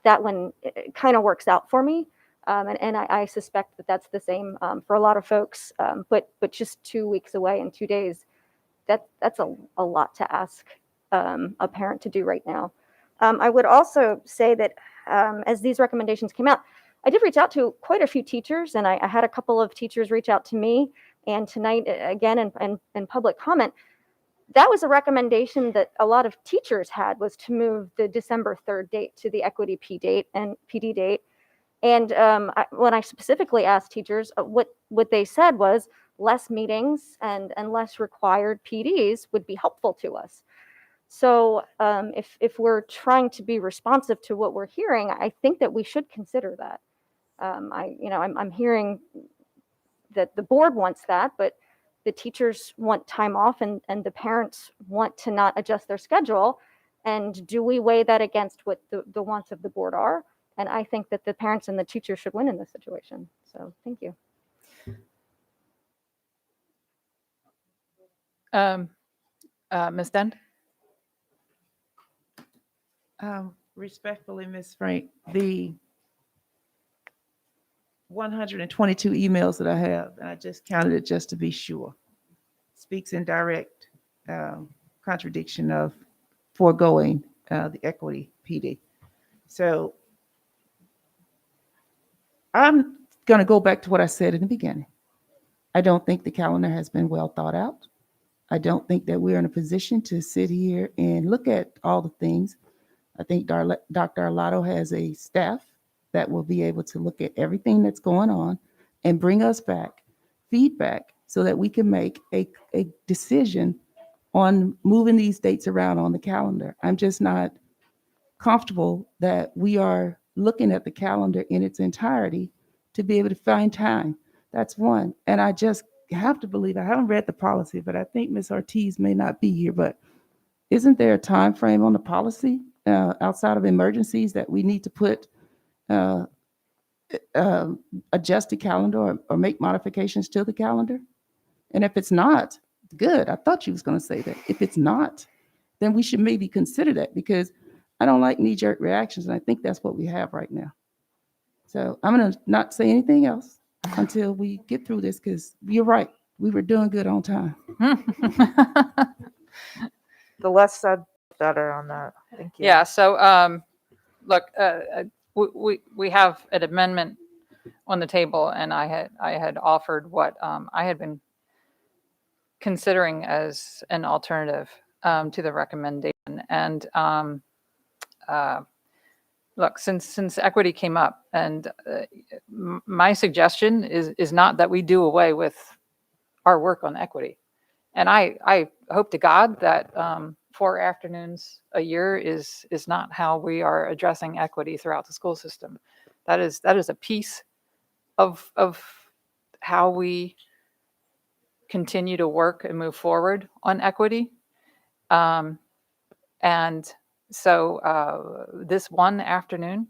That one kind of works out for me. And I suspect that that's the same for a lot of folks. But just 2 weeks away in 2 days, that's a lot to ask a parent to do right now. I would also say that as these recommendations came out, I did reach out to quite a few teachers, and I had a couple of teachers reach out to me. And tonight, again, in public comment, that was a recommendation that a lot of teachers had, was to move the December 3rd date to the equity PD date. And when I specifically asked teachers, what they said was less meetings and less required PDs would be helpful to us. So if we're trying to be responsive to what we're hearing, I think that we should consider that. I'm hearing that the board wants that, but the teachers want time off and the parents want to not adjust their schedule. And do we weigh that against what the wants of the board are? And I think that the parents and the teachers should win in this situation. So thank you. Ms. Dent? Respectfully, Ms. Frank, the 122 emails that I have, and I just counted it just to be sure, speaks in direct contradiction of foregoing the equity PD. So I'm going to go back to what I said in the beginning. I don't think the calendar has been well thought out. I don't think that we're in a position to sit here and look at all the things. I think Dr. Alato has a staff that will be able to look at everything that's going on and bring us back feedback so that we can make a decision on moving these dates around on the calendar. I'm just not comfortable that we are looking at the calendar in its entirety to be able to find time. That's one. And I just have to believe, I haven't read the policy, but I think Ms. Ortiz may not be here, but isn't there a time frame on the policy outside of emergencies that we need to put adjust the calendar or make modifications to the calendar? And if it's not, good. I thought you was going to say that. If it's not, then we should maybe consider that, because I don't like knee-jerk reactions, and I think that's what we have right now. So I'm going to not say anything else until we get through this, because you're right. We were doing good on time. The less said, better on that. Thank you. Yeah, so look, we have an amendment on the table, and I had offered what I had been considering as an alternative to the recommendation. And look, since equity came up, and my suggestion is not that we do away with our work on equity. And I hope to God that 4 afternoons a year is not how we are addressing equity throughout the school system. That is a piece of how we continue to work and move forward on equity. And so this one afternoon,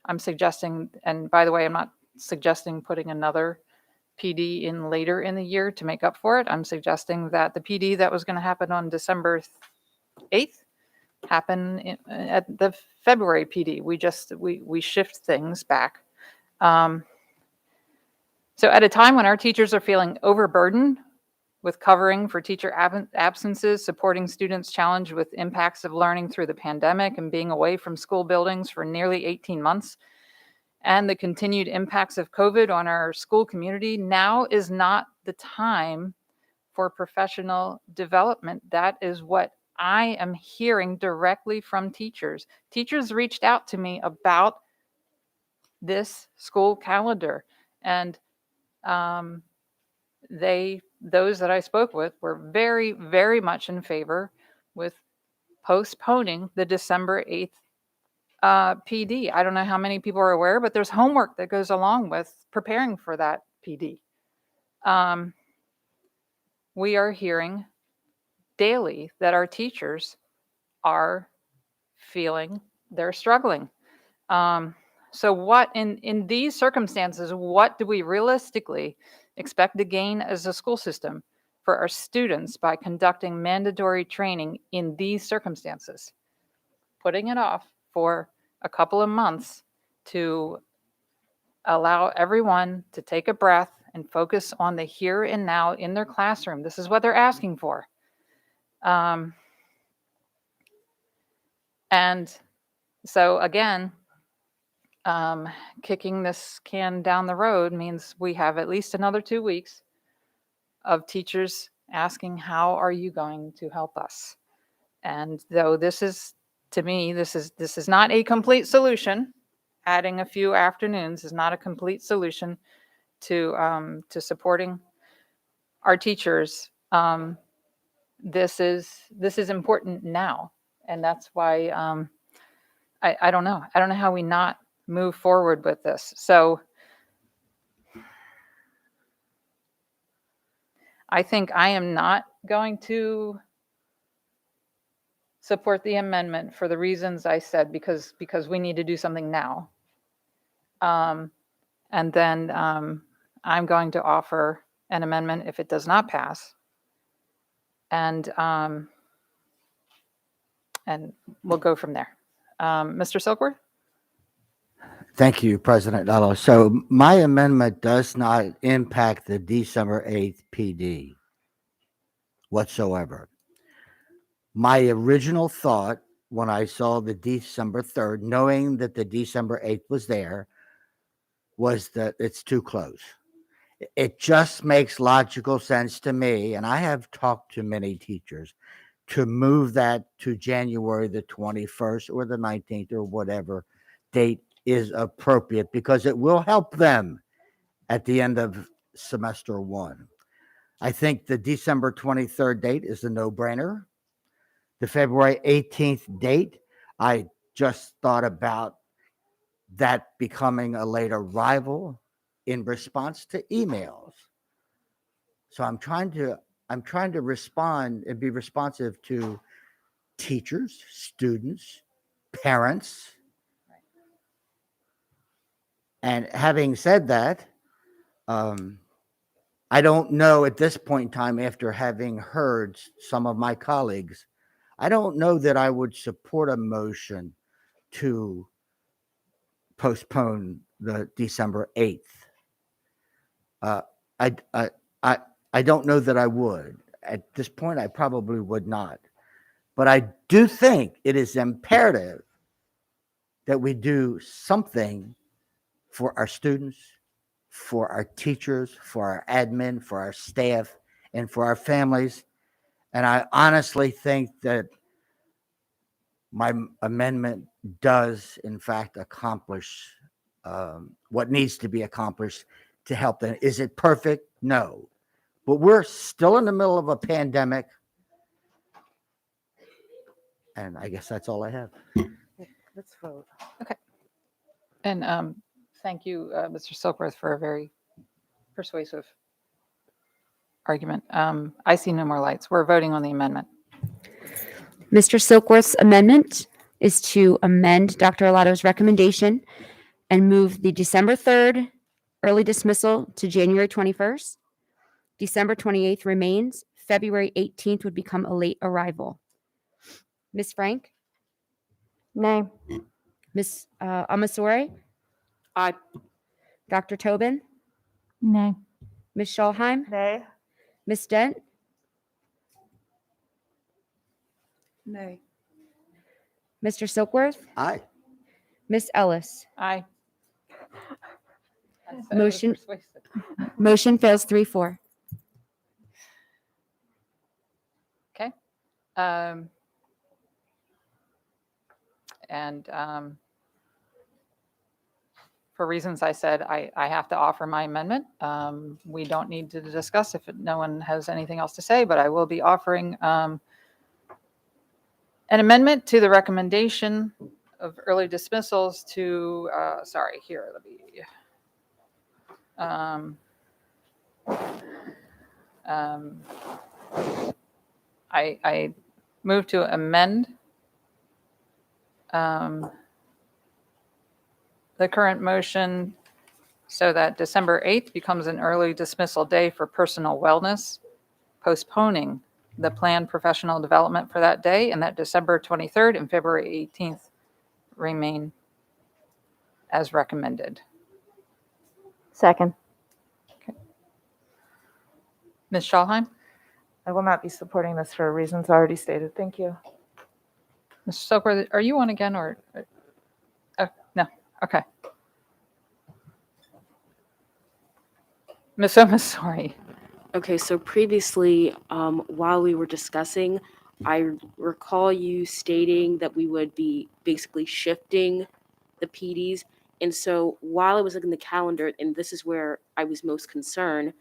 I'm suggesting, and by the way, I'm not suggesting putting another PD in later in the year to make up for it. I'm suggesting that the PD that was going to happen on December 8th happen at the February PD. We shift things back. So at a time when our teachers are feeling overburdened with covering for teacher absences, supporting students challenged with impacts of learning through the pandemic and being away from school buildings for nearly 18 months, and the continued impacts of COVID on our school community, now is not the time for professional development. That is what I am hearing directly from teachers. Teachers reached out to me about this school calendar, and those that I spoke with were very, very much in favor with postponing the December 8th PD. I don't know how many people are aware, but there's homework that goes along with preparing for that PD. We are hearing daily that our teachers are feeling they're struggling. So what in these circumstances, what do we realistically expect to gain as a school system for our students by conducting mandatory training in these circumstances. Putting it off for a couple of months to allow everyone to take a breath and focus on the here and now in their classroom. This is what they're asking for. And so again, kicking this can down the road means we have at least another 2 weeks of teachers asking, how are you going to help us? And though this is, to me, this is not a complete solution. Adding a few afternoons is not a complete solution to supporting our teachers. This is important now, and that's why I don't know. I don't know how we not move forward with this. So I think I am not going to support the amendment for the reasons I said, because we need to do something now. And then I'm going to offer an amendment if it does not pass. And we'll go from there. Mr. Silkworth? Thank you, President Nello. So my amendment does not impact the December 8th PD whatsoever. My original thought when I saw the December 3rd, knowing that the December 8th was there, was that it's too close. It just makes logical sense to me, and I have talked to many teachers, to move that to January the 21st or the 19th or whatever date is appropriate, because it will help them at the end of semester 1. I think the December 23rd date is a no-brainer. The February 18th date, I just thought about that becoming a late arrival in response to emails. So I'm trying to respond and be responsive to teachers, students, parents. And having said that, I don't know at this point in time, after having heard some of my colleagues, I don't know that I would support a motion to postpone the December 8th. I don't know that I would. At this point, I probably would not. But I do think it is imperative that we do something for our students, for our teachers, for our admin, for our staff, and for our families. And I honestly think that my amendment does, in fact, accomplish what needs to be accomplished to help them. Is it perfect? No. But we're still in the middle of a pandemic. And I guess that's all I have. Let's vote. Okay. And thank you, Mr. Silkworth, for a very persuasive argument. I see no more lights. We're voting on the amendment. Mr. Silkworth's amendment is to amend Dr. Alato's recommendation and move the December 3rd early dismissal to January 21st. December 28th remains. February 18th would become a late arrival. Ms. Frank? Nay. Ms. Amasore? Aye. Dr. Tobin? Nay. Ms. Schalheim? Nay. Ms. Dent? Nay. Mr. Silkworth? Aye. Ms. Ellis? Aye. Motion fails 3-4. Okay. And for reasons I said, I have to offer my amendment. We don't need to discuss if no one has anything else to say, but I will be offering an amendment to the recommendation of early dismissals to, sorry, here, let me, I move to amend the current motion so that December 8th becomes an early dismissal day for personal wellness postponing the planned professional development for that day, and that December 23rd and February 18th remain as recommended. Second. Ms. Schalheim? I will not be supporting this for reasons already stated. Thank you. Mr. Stoker, are you on again or? No, okay. Ms. Omasori. Okay, so previously, while we were discussing, I recall you stating that we would be basically shifting the PDs. And so while I was looking at the calendar, and this is where I was most concerned,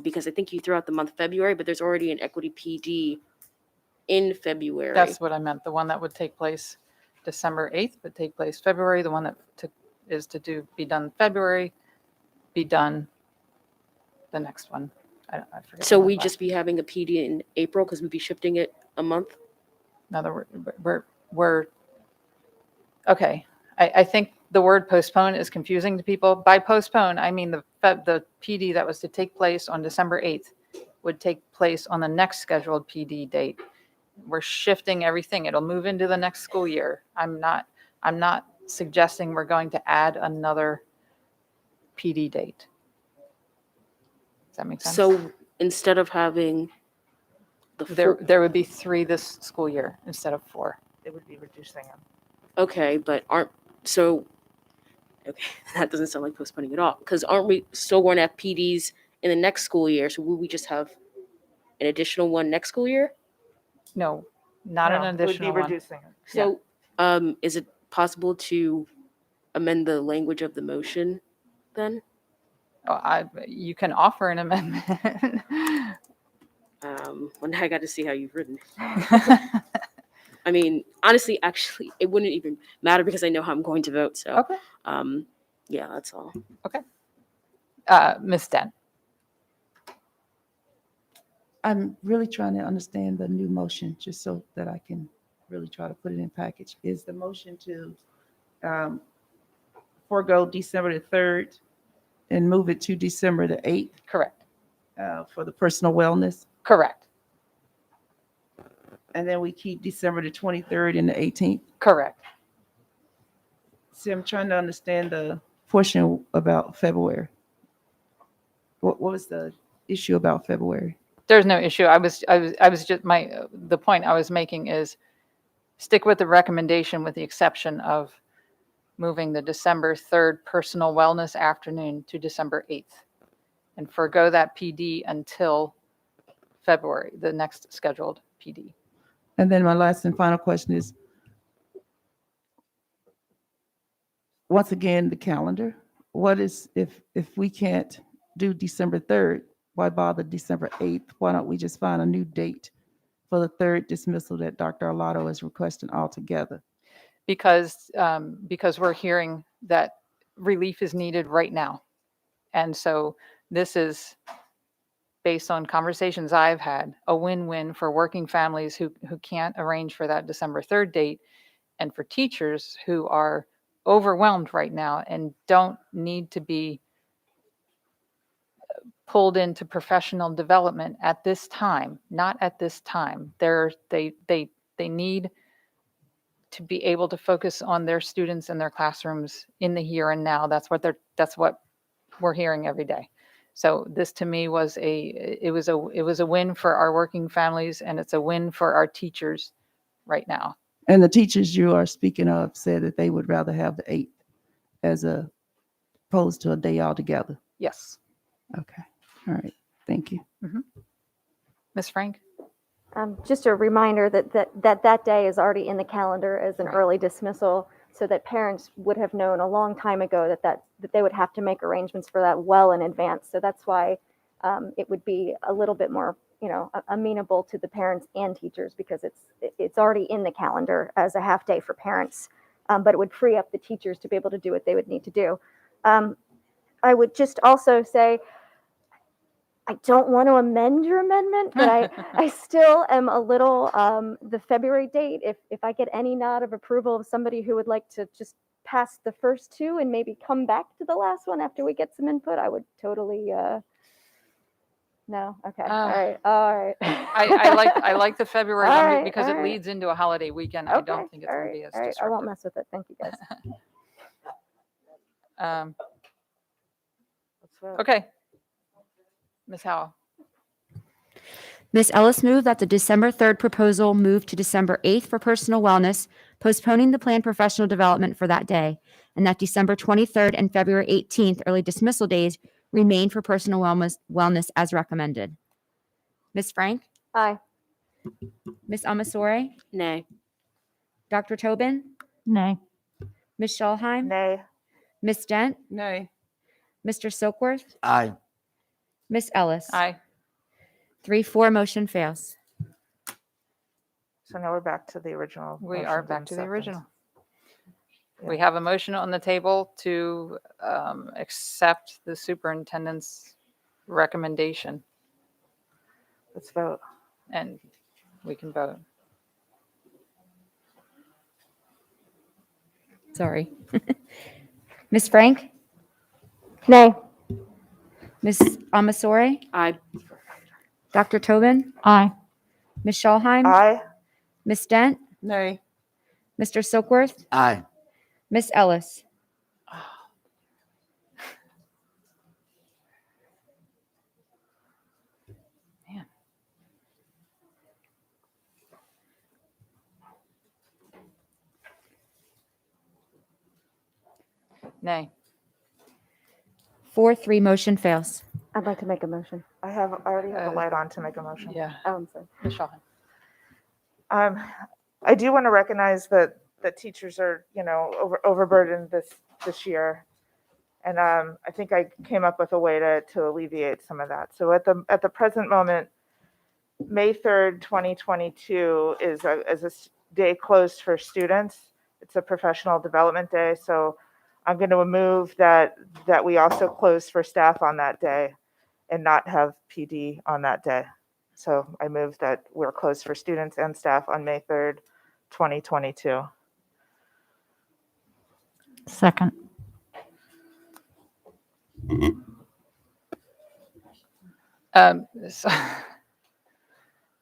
because I think you threw out the month February, but there's already an equity PD in February. That's what I meant. The one that would take place December 8th would take place February. The one that be done February, be done the next one. I forget. So when we that just be having a PD in April because we'd be shifting it a month? Another we're okay. I think the word postpone is confusing to people. By postpone, I mean the PD that was to take place on December 8th would take place on the next scheduled PD date. We're shifting everything. It'll move into the next school year. I'm not suggesting we're going to add another PD date. Does that make sense? So instead of having there would be 3 this school year instead of 4. It would be reducing them. Okay, but okay, that doesn't sound like postponing at all. Because aren't we still going to have PDs in the next school year? So will we just have an additional one next school year? No, not an additional It would be one. reducing them. So is it possible to amend the language of the motion then? You can offer an amendment. Well, now I got to see how you've written it. I mean, honestly, actually, it wouldn't even matter because I know how I'm going to vote. So, okay. Yeah, that's all. Okay. Ms. Dent. I'm really trying to understand the new motion, just so that I can really try to put it in package. Is the motion to forego December the 3rd and move it to December the 8th? Correct. For the personal wellness? Correct. And then we keep December the 23rd and the 18th? Correct. See, I'm trying to understand the portion about February. What was the issue about February? There's no issue. I was just the point I was making is stick with the recommendation with the exception of moving the December 3rd personal wellness afternoon to December 8th and forego that PD until February, the next scheduled PD. And then my last and final question is, once again, the calendar. What is, if we can't do December 3rd, why bother December 8th? Why don't we just find a new date for the 3rd dismissal that Dr. Alato is requesting altogether? Because we're hearing that relief is needed right now. And so this is, based on conversations I've had, a win-win for working families who can't arrange for that December 3rd date, and for teachers who are overwhelmed right now and don't need to be pulled into professional development at this time, not at this time. They need to be able to focus on their students in their classrooms in the here and now. That's what we're hearing every day. So this to me was it was a win for our working families, and it's a win for our teachers right now. And the teachers you are speaking of said that they would rather have the 8th as opposed to a day altogether. Yes. Okay. All right. Thank you. Ms. Frank? Just a reminder that day is already in the calendar as an early dismissal, so that parents would have known a long time ago that they would have to make arrangements for that well in advance. So that's why it would be a little bit more, amenable to the parents and teachers, because it's already in the calendar as a half day for parents, but it would free up the teachers to be able to do what they would need to do. I would just also say, I don't want to amend your amendment, but I still am a little, the February date, if I get any nod of approval of somebody who would like to just pass the first 2 and maybe come back to the last one after we get some input, I would totally No? Okay, Uh, all right, all right. I like the February All one right, because all it right. leads into a holiday weekend. I Okay, don't think it's all going to right, be as all right. I won't disruptive. mess with it. Thank you, guys. Okay. Ms. Howell. Ms. Ellis moved that the December 3rd proposal move to December 8th for personal wellness, postponing the planned professional development for that day, and that December 23rd and February 18th early dismissal days remain for personal wellness as recommended. Ms. Frank? Aye. Ms. Amasore? Nay. Dr. Tobin? Nay. Ms. Schalheim? Nay. Ms. Dent? Nay. Mr. Silkworth? Aye. Ms. Ellis? Aye. 3-4, motion fails. So now we're back to the original. We motion are to back to the acceptance. original. We have a motion on the table to accept the superintendent's recommendation. Let's vote. And we can vote. Sorry. Ms. Frank? Nay. Ms. Amasore? Aye. Dr. Tobin? Aye. Ms. Schalheim? Aye. Ms. Dent? Nay. Mr. Silkworth? Aye. Ms. Ellis? Man. Nay. 4-3, motion fails. I'd like to make a motion. I already have the light on to make a motion. Yeah. Oh, I'm sorry. Ms. Schalheim. I do want to recognize that teachers are, overburdened this year. And I think I came up with a way to alleviate some of that. So at the present moment, May 3rd, 2022 is a day closed for students. It's a professional development day. So I'm going to move that we also close for staff on that day and not have PD on that day. So I move that we're closed for students and staff on May 3rd, 2022. Second.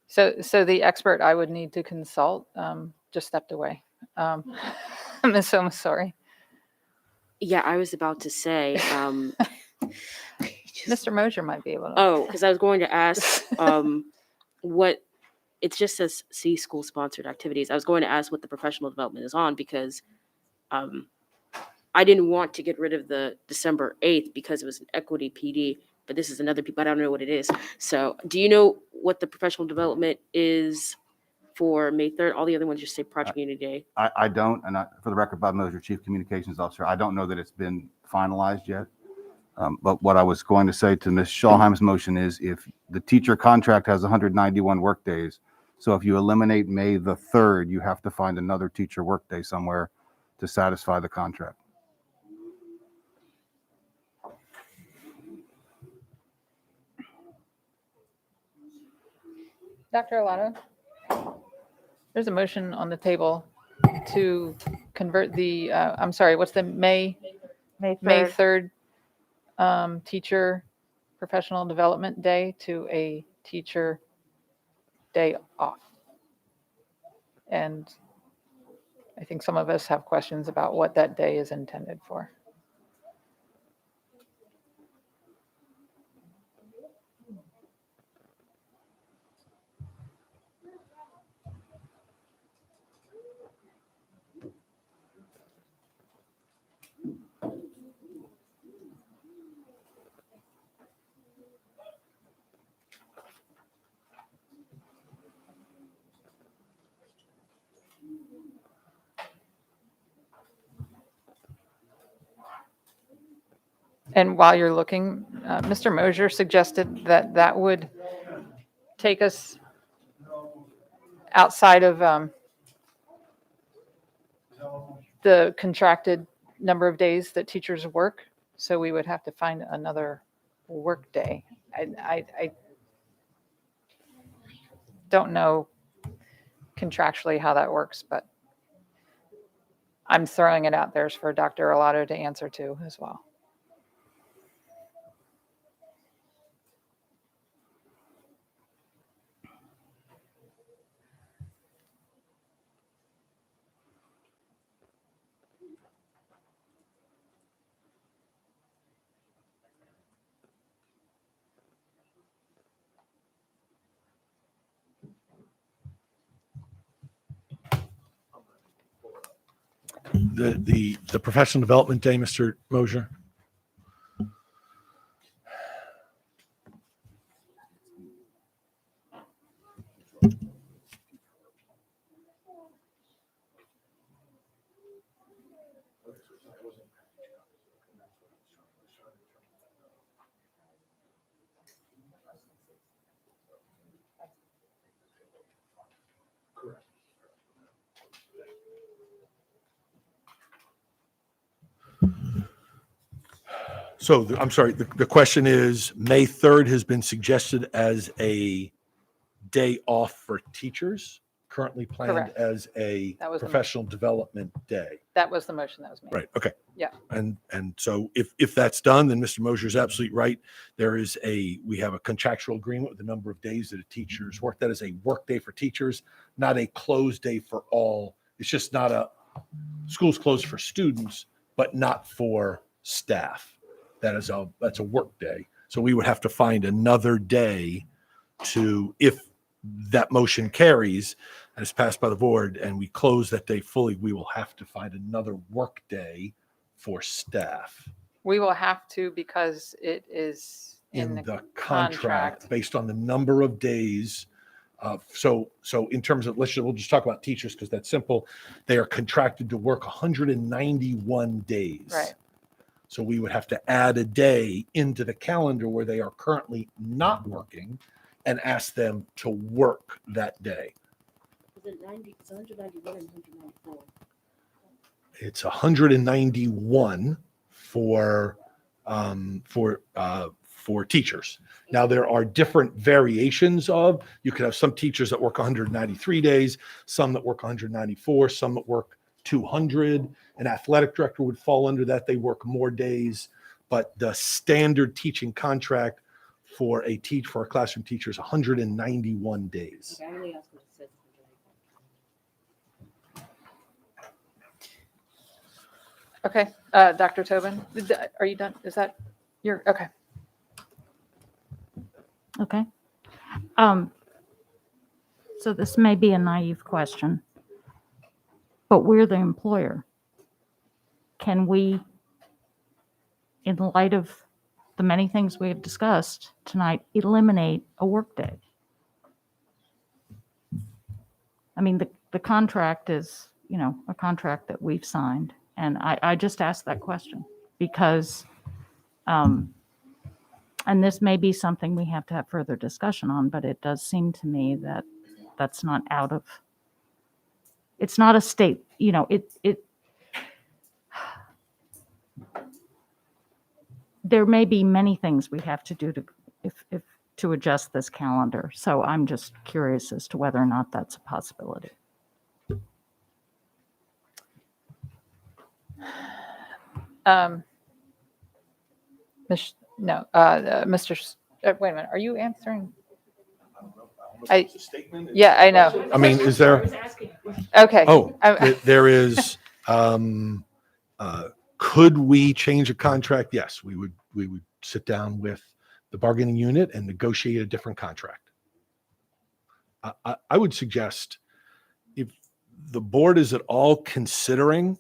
So the expert I would need to consult just stepped away. Ms. Omasori. Yeah, I was about to say, Mr. Mosier might be able to. oh, because I was going to ask what it just says C school sponsored activities. I was going to ask what the professional development is on because I didn't want to get rid of the December 8th because it was an equity PD, but this is another people. I don't know what it is. So do you know what the professional development is for May 3rd? All the other ones just say Project Unity Day. I don't, and for the record, Bob Moser, Chief Communications Officer, I don't know that it's been finalized yet. But what I was going to say to Ms. Schalheim's motion is if the teacher contract has 191 work days, so if you eliminate May the 3rd, you have to find another teacher work day somewhere to satisfy the contract. Dr. Alato, there's a motion on the table to convert the, I'm sorry, what's the May 3rd teacher professional development day to a teacher day off. And I think some of us have questions about what that day is intended for. And while you're looking, Mr. Mosier suggested that that would take us outside of the contracted number of days that teachers work. So we would have to find another work day. I don't know contractually how that works, but I'm throwing it out there for Dr. Alato to answer to as well. The professional development day, Mr. Mosier? So I'm sorry, the question is, May 3rd has been suggested as a day off for teachers, currently planned Correct. as a That was the professional development day. That was the motion that was made. Right, okay. Yeah. And so if that's done, then Mr. Mosier is absolutely right. We have a contractual agreement with the number of days that a teacher's work. That is a work day for teachers, not a closed day for all. It's just not school's closed for students, but not for staff. That's a work day. So we would have to find another day if that motion carries and is passed by the board and we close that day fully, we will have to find another work day for staff We will have to, because it is in the contract based on the number of days. So in terms of, we'll just talk about teachers because that's simple. They are contracted to work 191 days. Right. So we would have to add a day into the calendar where they are currently not working and ask them to work that day. Is it 90? It's 191 and 194. It's 191 for teachers. Now there are different variations of, you could have some teachers that work 193 days, some that work 194, some that work 200. An athletic director would fall under that. They work more days, but the standard teaching contract for a classroom teacher is 191 days. Okay, I only asked what it says. Okay, Dr. Tobin, are you done? Is that okay? Okay. So this may be a naive question, but we're the employer. Can we, in light of the many things we have discussed tonight, eliminate a workday? I mean, the contract is, a contract that we've signed. And I just asked that question because, and this may be something we have to have further discussion on, but it does seem to me that that's not it's not a state, there may be many things we have to do to adjust this calendar. So I'm just curious as to whether or not that's a possibility. Mr. Wait a minute. Are you answering? Yeah, I know. I mean, is there? Okay. Oh, there is. Could we change a contract? Yes, we would sit down with the bargaining unit and negotiate a different contract. I would suggest, if the board is at all considering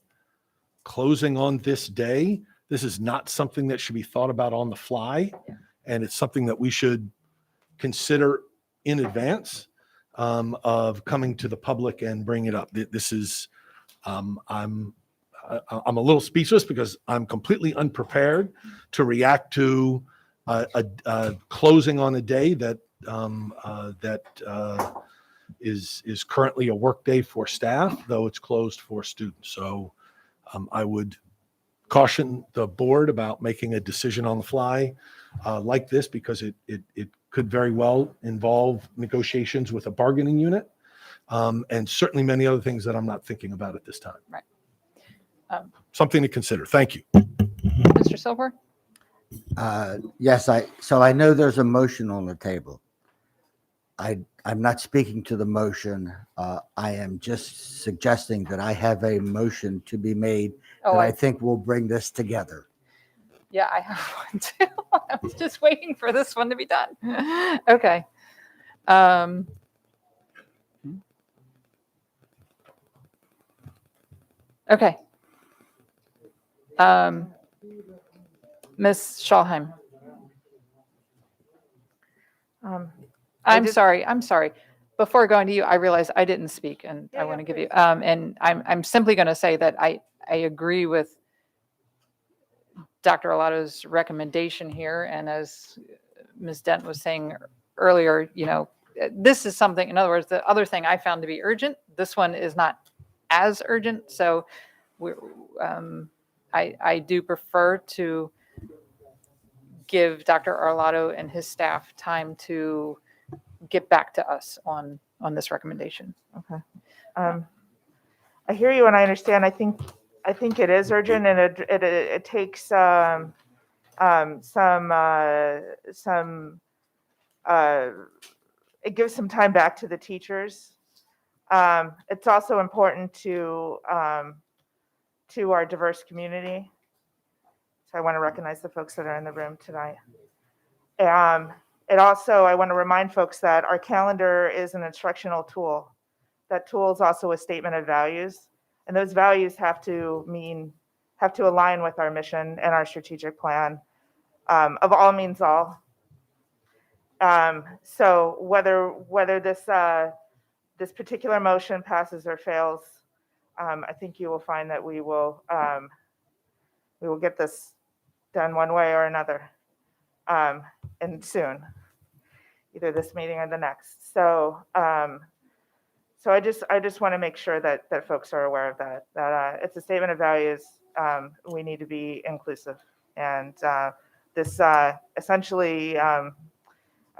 closing on this day, this is not something that should be thought about on the fly. And it's something that we should consider in advance of coming to the public and bring it up. This is, I'm a little speechless because I'm completely unprepared to react to a closing on a day that is currently a work day for staff, though it's closed for students. So I would caution the board about making a decision on the fly like this, because it could very well involve negotiations with a bargaining unit, and certainly many other things that I'm not thinking about at this time. Right. Something to consider. Thank you. Mr. Silver? Yes, I know there's a motion on the table. I'm not speaking to the motion. I am just suggesting that I have a motion to be made that I think will bring this together. Yeah, I have one too. I was just waiting for this one to be done. Okay. Okay. Ms. Schalheim. I I'm just- sorry. Before going to you, I realize I didn't speak, and I want to give you, and I'm simply going to say that I agree with Dr. Alato's recommendation here, and as Ms. Dent was saying earlier, this is something, in other words, the other thing I found to be urgent, this one is not as urgent, so I do prefer to give Dr. Arlato and his staff time to get back to us on this recommendation. Okay. I hear you and I understand. I think it is urgent, and it takes some it gives some time back to the teachers. It's also important to our diverse community. So I want to recognize the folks that are in the room tonight. It also, I want to remind folks that our calendar is an instructional tool. That tool is also a statement of values, and those values have to align with our mission and our strategic plan. Of all means all. So whether this particular motion passes or fails, I think you will find that we will get this done one way or another, and soon, either this meeting or the next. So I just want to make sure that folks are aware of that it's a statement of values. We need to be inclusive, and this essentially, I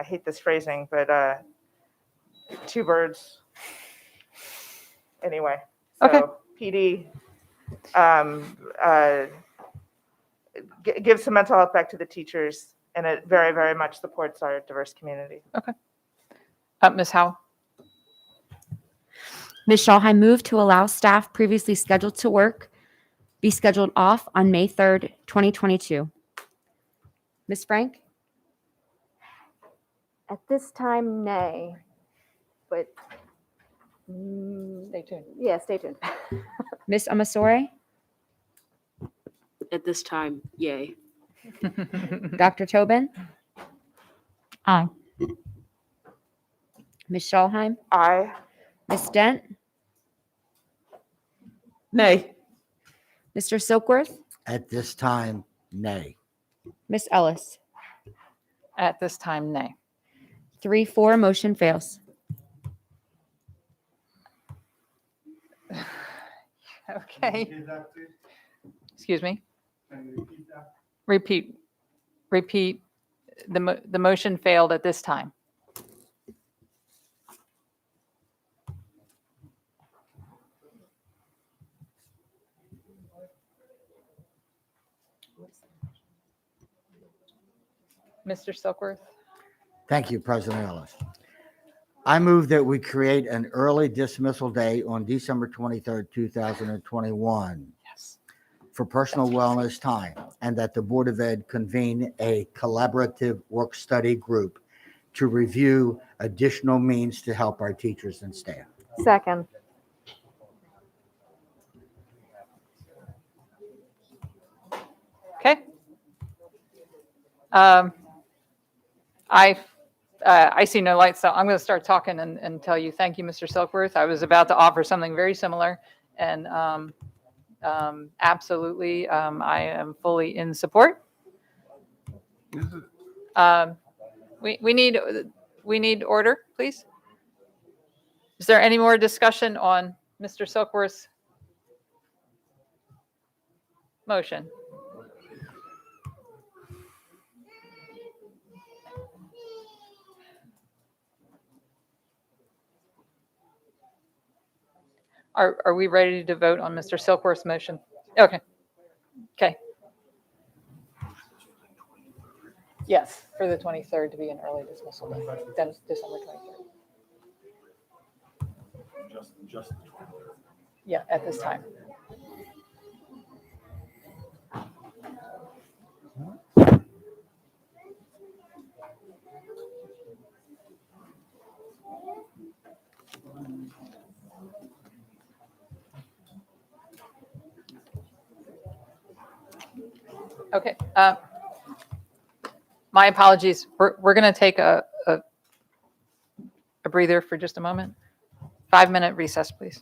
hate this phrasing, but two birds. Anyway, so PD gives some mental health back to the teachers, and it very, very much supports our diverse community. Okay. Ms. Howe? Ms. Schalheim moved to allow staff previously scheduled to work be scheduled off on May 3rd, 2022. Ms. Frank? At this time, nay, but. Stay tuned. Yeah, stay tuned. Ms. Amasore? At this time, yay. Dr. Tobin? Aye. Ms. Schalheim? Aye. Ms. Dent? Nay. Mr. Silkworth? At this time, nay. Ms. Ellis? At this time, nay. 3-4, motion fails. Okay. Excuse me. Repeat. The motion failed at this time. Mr. Silkworth? Thank you, President Ellis. I move that we create an early dismissal day on December 23rd, 2021. Yes. For personal wellness time, and that the Board of Ed convene a collaborative work study group to review additional means to help our teachers and staff. Second. Okay. I see no light, so I'm going to start talking and tell you, thank you, Mr. Silkworth. I was about to offer something very similar, and absolutely, I am fully in support. We need order, please. Is there any more discussion on Mr. Silkworth's motion? Are we ready to vote on Mr. Silkworth's motion? Okay. Okay. Yes, for the 23rd to be an early dismissal day. Then December 23rd. Just the 23rd. Yeah, at this time. Okay. My apologies. We're going to take a breather for just a moment. 5-minute recess, please.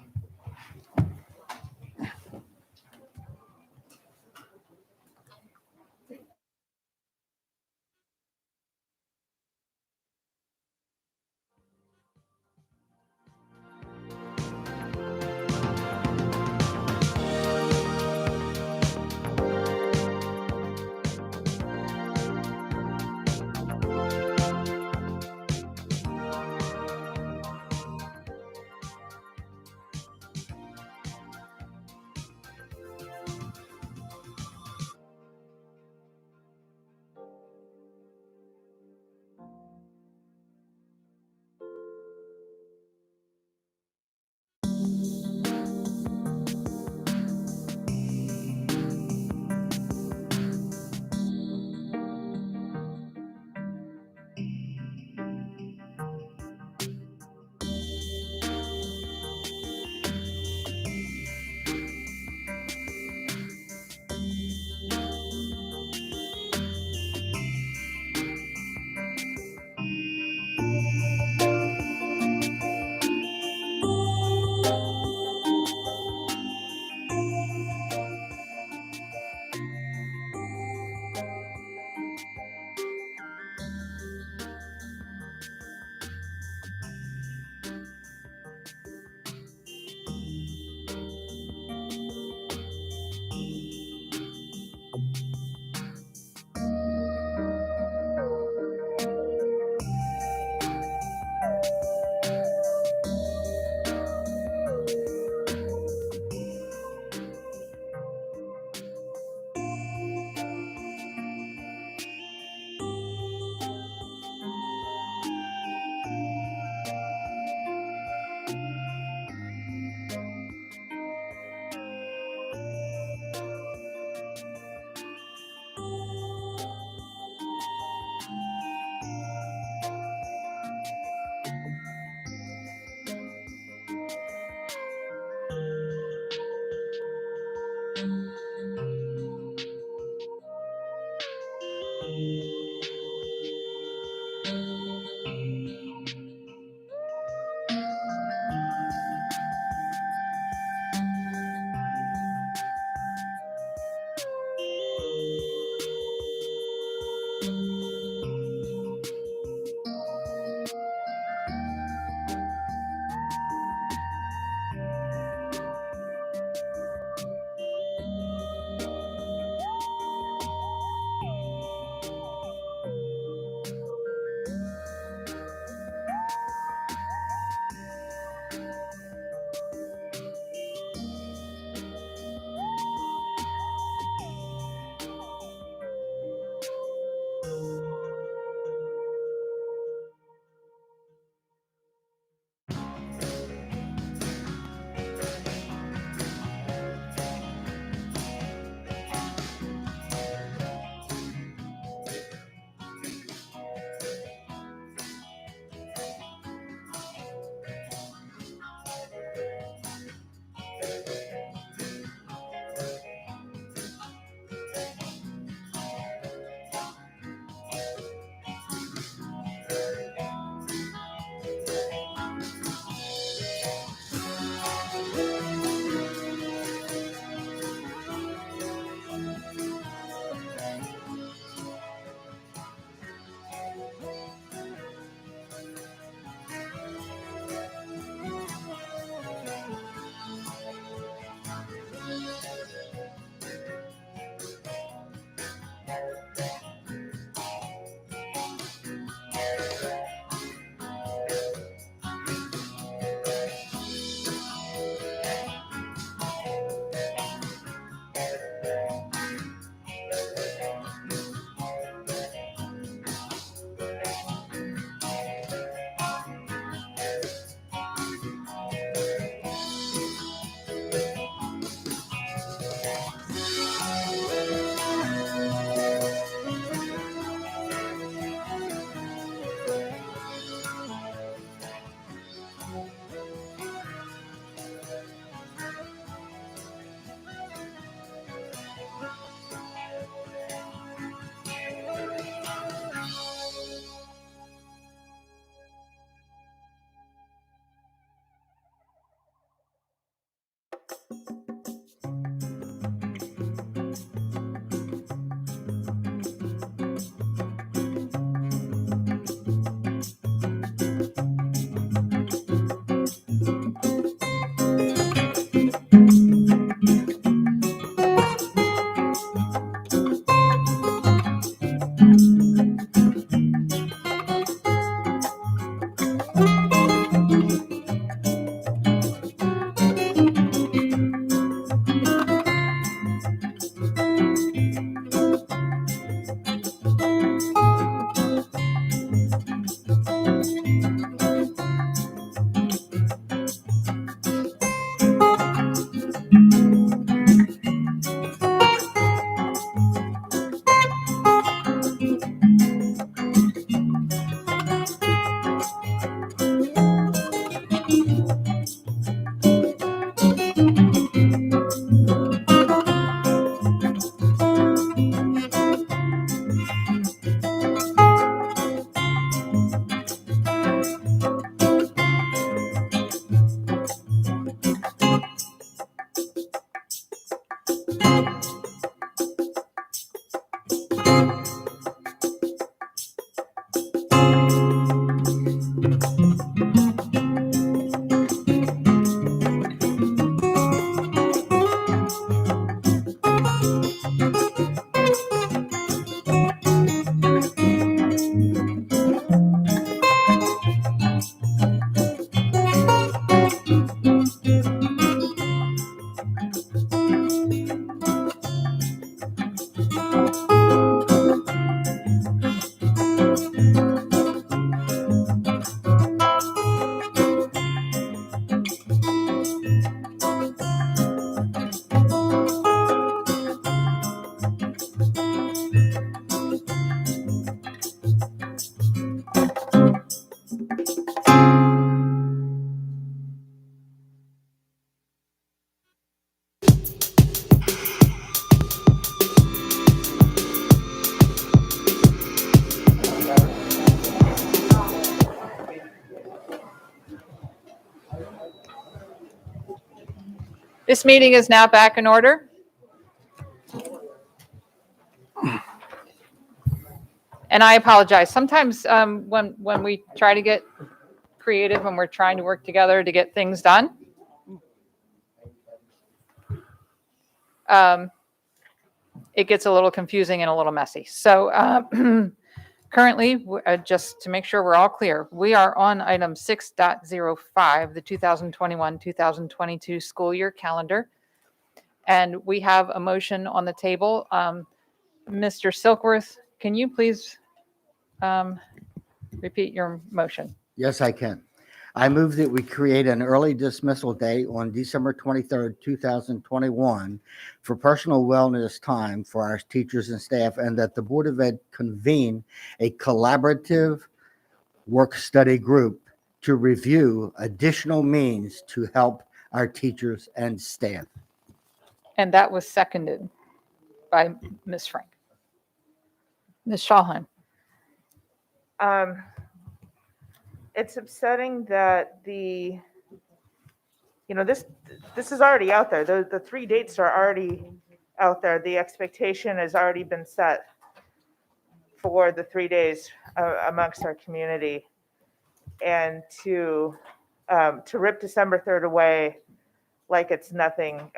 This meeting is now back in order. And I apologize. Sometimes when we try to get creative, when we're trying to work together to get things done, it gets a little confusing and a little messy. So currently, just to make sure we're all clear, we are on item 6.05, the 2021-2022 school year calendar. And we have a motion on the table. Mr. Silkworth, can you please repeat your motion? Yes, I can. I move that we create an early dismissal day on December 23rd, 2021 for personal wellness time for our teachers and staff, and that the Board of Ed convene a collaborative work-study group to review additional means to help our teachers and staff. And that was seconded by Ms. Frank. Ms. Schalheim. It's upsetting that this is already out there. The 3 dates are already out there. The expectation has already been set for the 3 days amongst our community. And to rip December 3rd away like it's nothing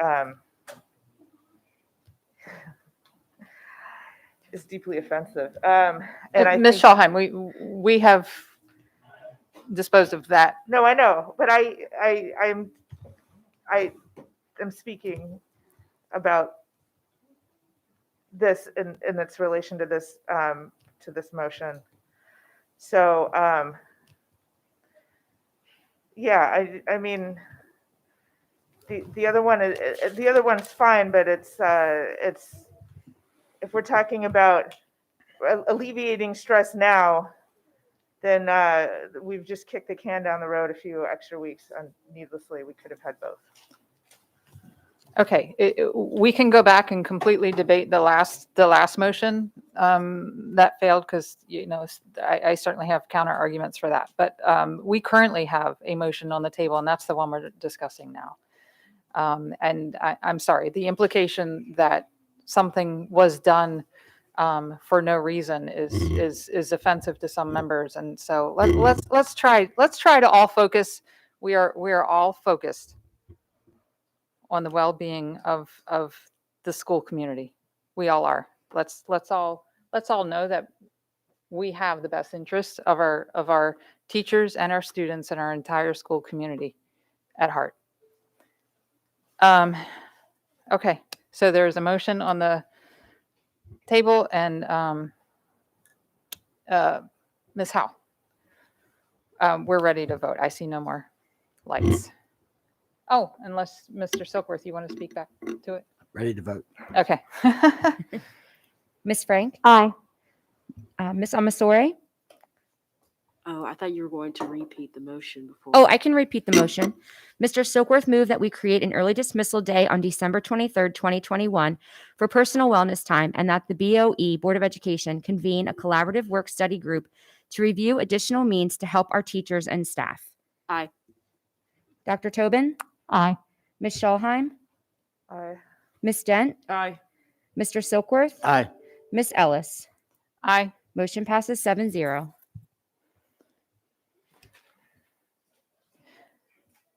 is deeply offensive. And Ms. Schalheim, we have disposed of that. No, I know, but I am speaking about this in its relation to this motion. So yeah, I mean the other one's fine, but it's if we're talking about alleviating stress now, then we've just kicked the can down the road a few extra weeks, and needlessly, we could have had both. Okay, we can go back and completely debate the last motion that failed, because I certainly have counter arguments for that. But we currently have a motion on the table, and that's the one we're discussing now. And I'm sorry, the implication that something was done for no reason is offensive to some members, and so let's try to all focus. We are all focused on the well-being of the school community. We all are. Let's all know that we have the best interests of our teachers and our students and our entire school community at heart. Okay, so there's a motion on the table, and Ms. Howe, we're ready to vote. I see no more lights. Oh, unless Mr. Silkworth, you want to speak back to it? Ready to vote. Okay. Ms. Frank? Aye. Ms. Amasore? Oh, I thought you were going to repeat the motion before. Oh, I can repeat the motion. Mr. Silkworth moved that we create an early dismissal day on December 23rd, 2021 for personal wellness time, and that the BOE Board of Education convene a collaborative work-study group to review additional means to help our teachers and staff. Aye. Dr. Tobin? Aye. Ms. Schalheim? Aye. Ms. Dent? Aye. Mr. Silkworth? Aye. Ms. Ellis? Aye. Motion passes 7-0.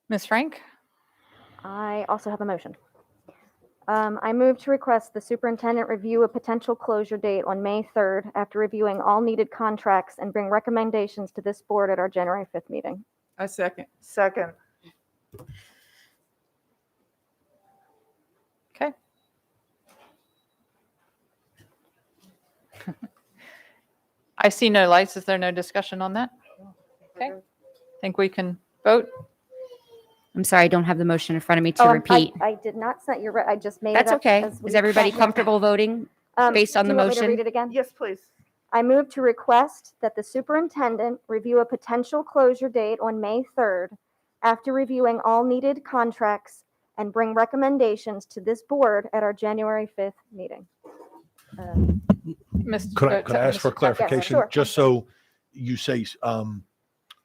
Ms. Frank? I also have a motion. I move to request the superintendent review a potential closure date on May 3rd after reviewing all needed contracts and bring recommendations to this board at our January 5th meeting. I second. Second. Okay. I see no lights. Is there no discussion on that? Okay. Think we can vote? I'm sorry, I don't have the motion in front of me to repeat. I did not set your, I just made it That's up okay. as we Is everybody talked. comfortable voting based on Do the you want me to motion? read it again? Yes, please. I move to request that the superintendent review a potential closure date on May 3rd after reviewing all needed contracts and bring recommendations to this board at our January 5th meeting. Could I ask for clarification? sure. Just so you say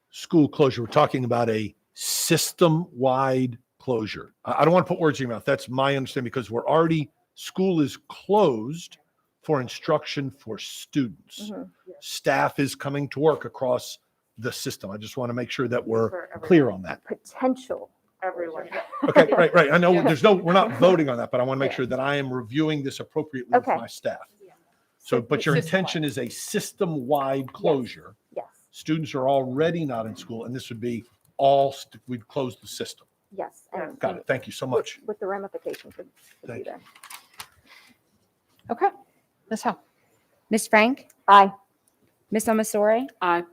school closure, we're talking about a system-wide closure. I don't want to put words in your mouth. That's my understanding because school is closed for instruction for students. Staff is coming to work across the system. I just want to make sure that we're clear on that. Potential. Everyone. Okay, right. I know we're not voting on that, but I want to make sure that I am reviewing this appropriately with my staff. So, but your intention is a system-wide closure. Yes. Students are already not in school, and this would be we'd close the system. Yes. And, Got it. Thank you so much. With the ramifications would be Thank there. Okay. Ms. Howe. Ms. Frank? Aye. Ms. Omasore? Aye.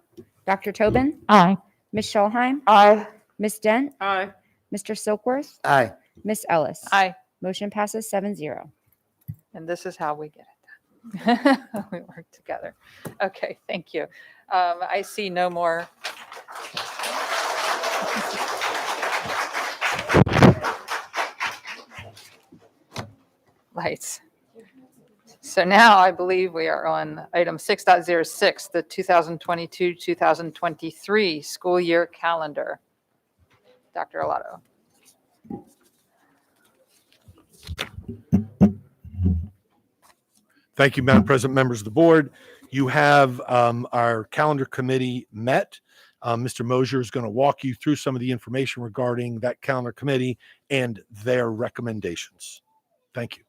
Dr. Tobin? Aye. Ms. Scholheim? Aye. Ms. Dent? Aye. Mr. Silkworth? Aye. Ms. Ellis? Aye. Motion passes 7-0. And this is how we get it done. We work together. Okay, thank you. I see no more. Lights. So now I believe we are on item 6.06, the 2022-2023 school year calendar. Dr. Alato. Thank you, Madam President, members of the board. You have our calendar committee met. Mr. Mosier is going to walk you through some of the information regarding that calendar committee and their recommendations. Thank you.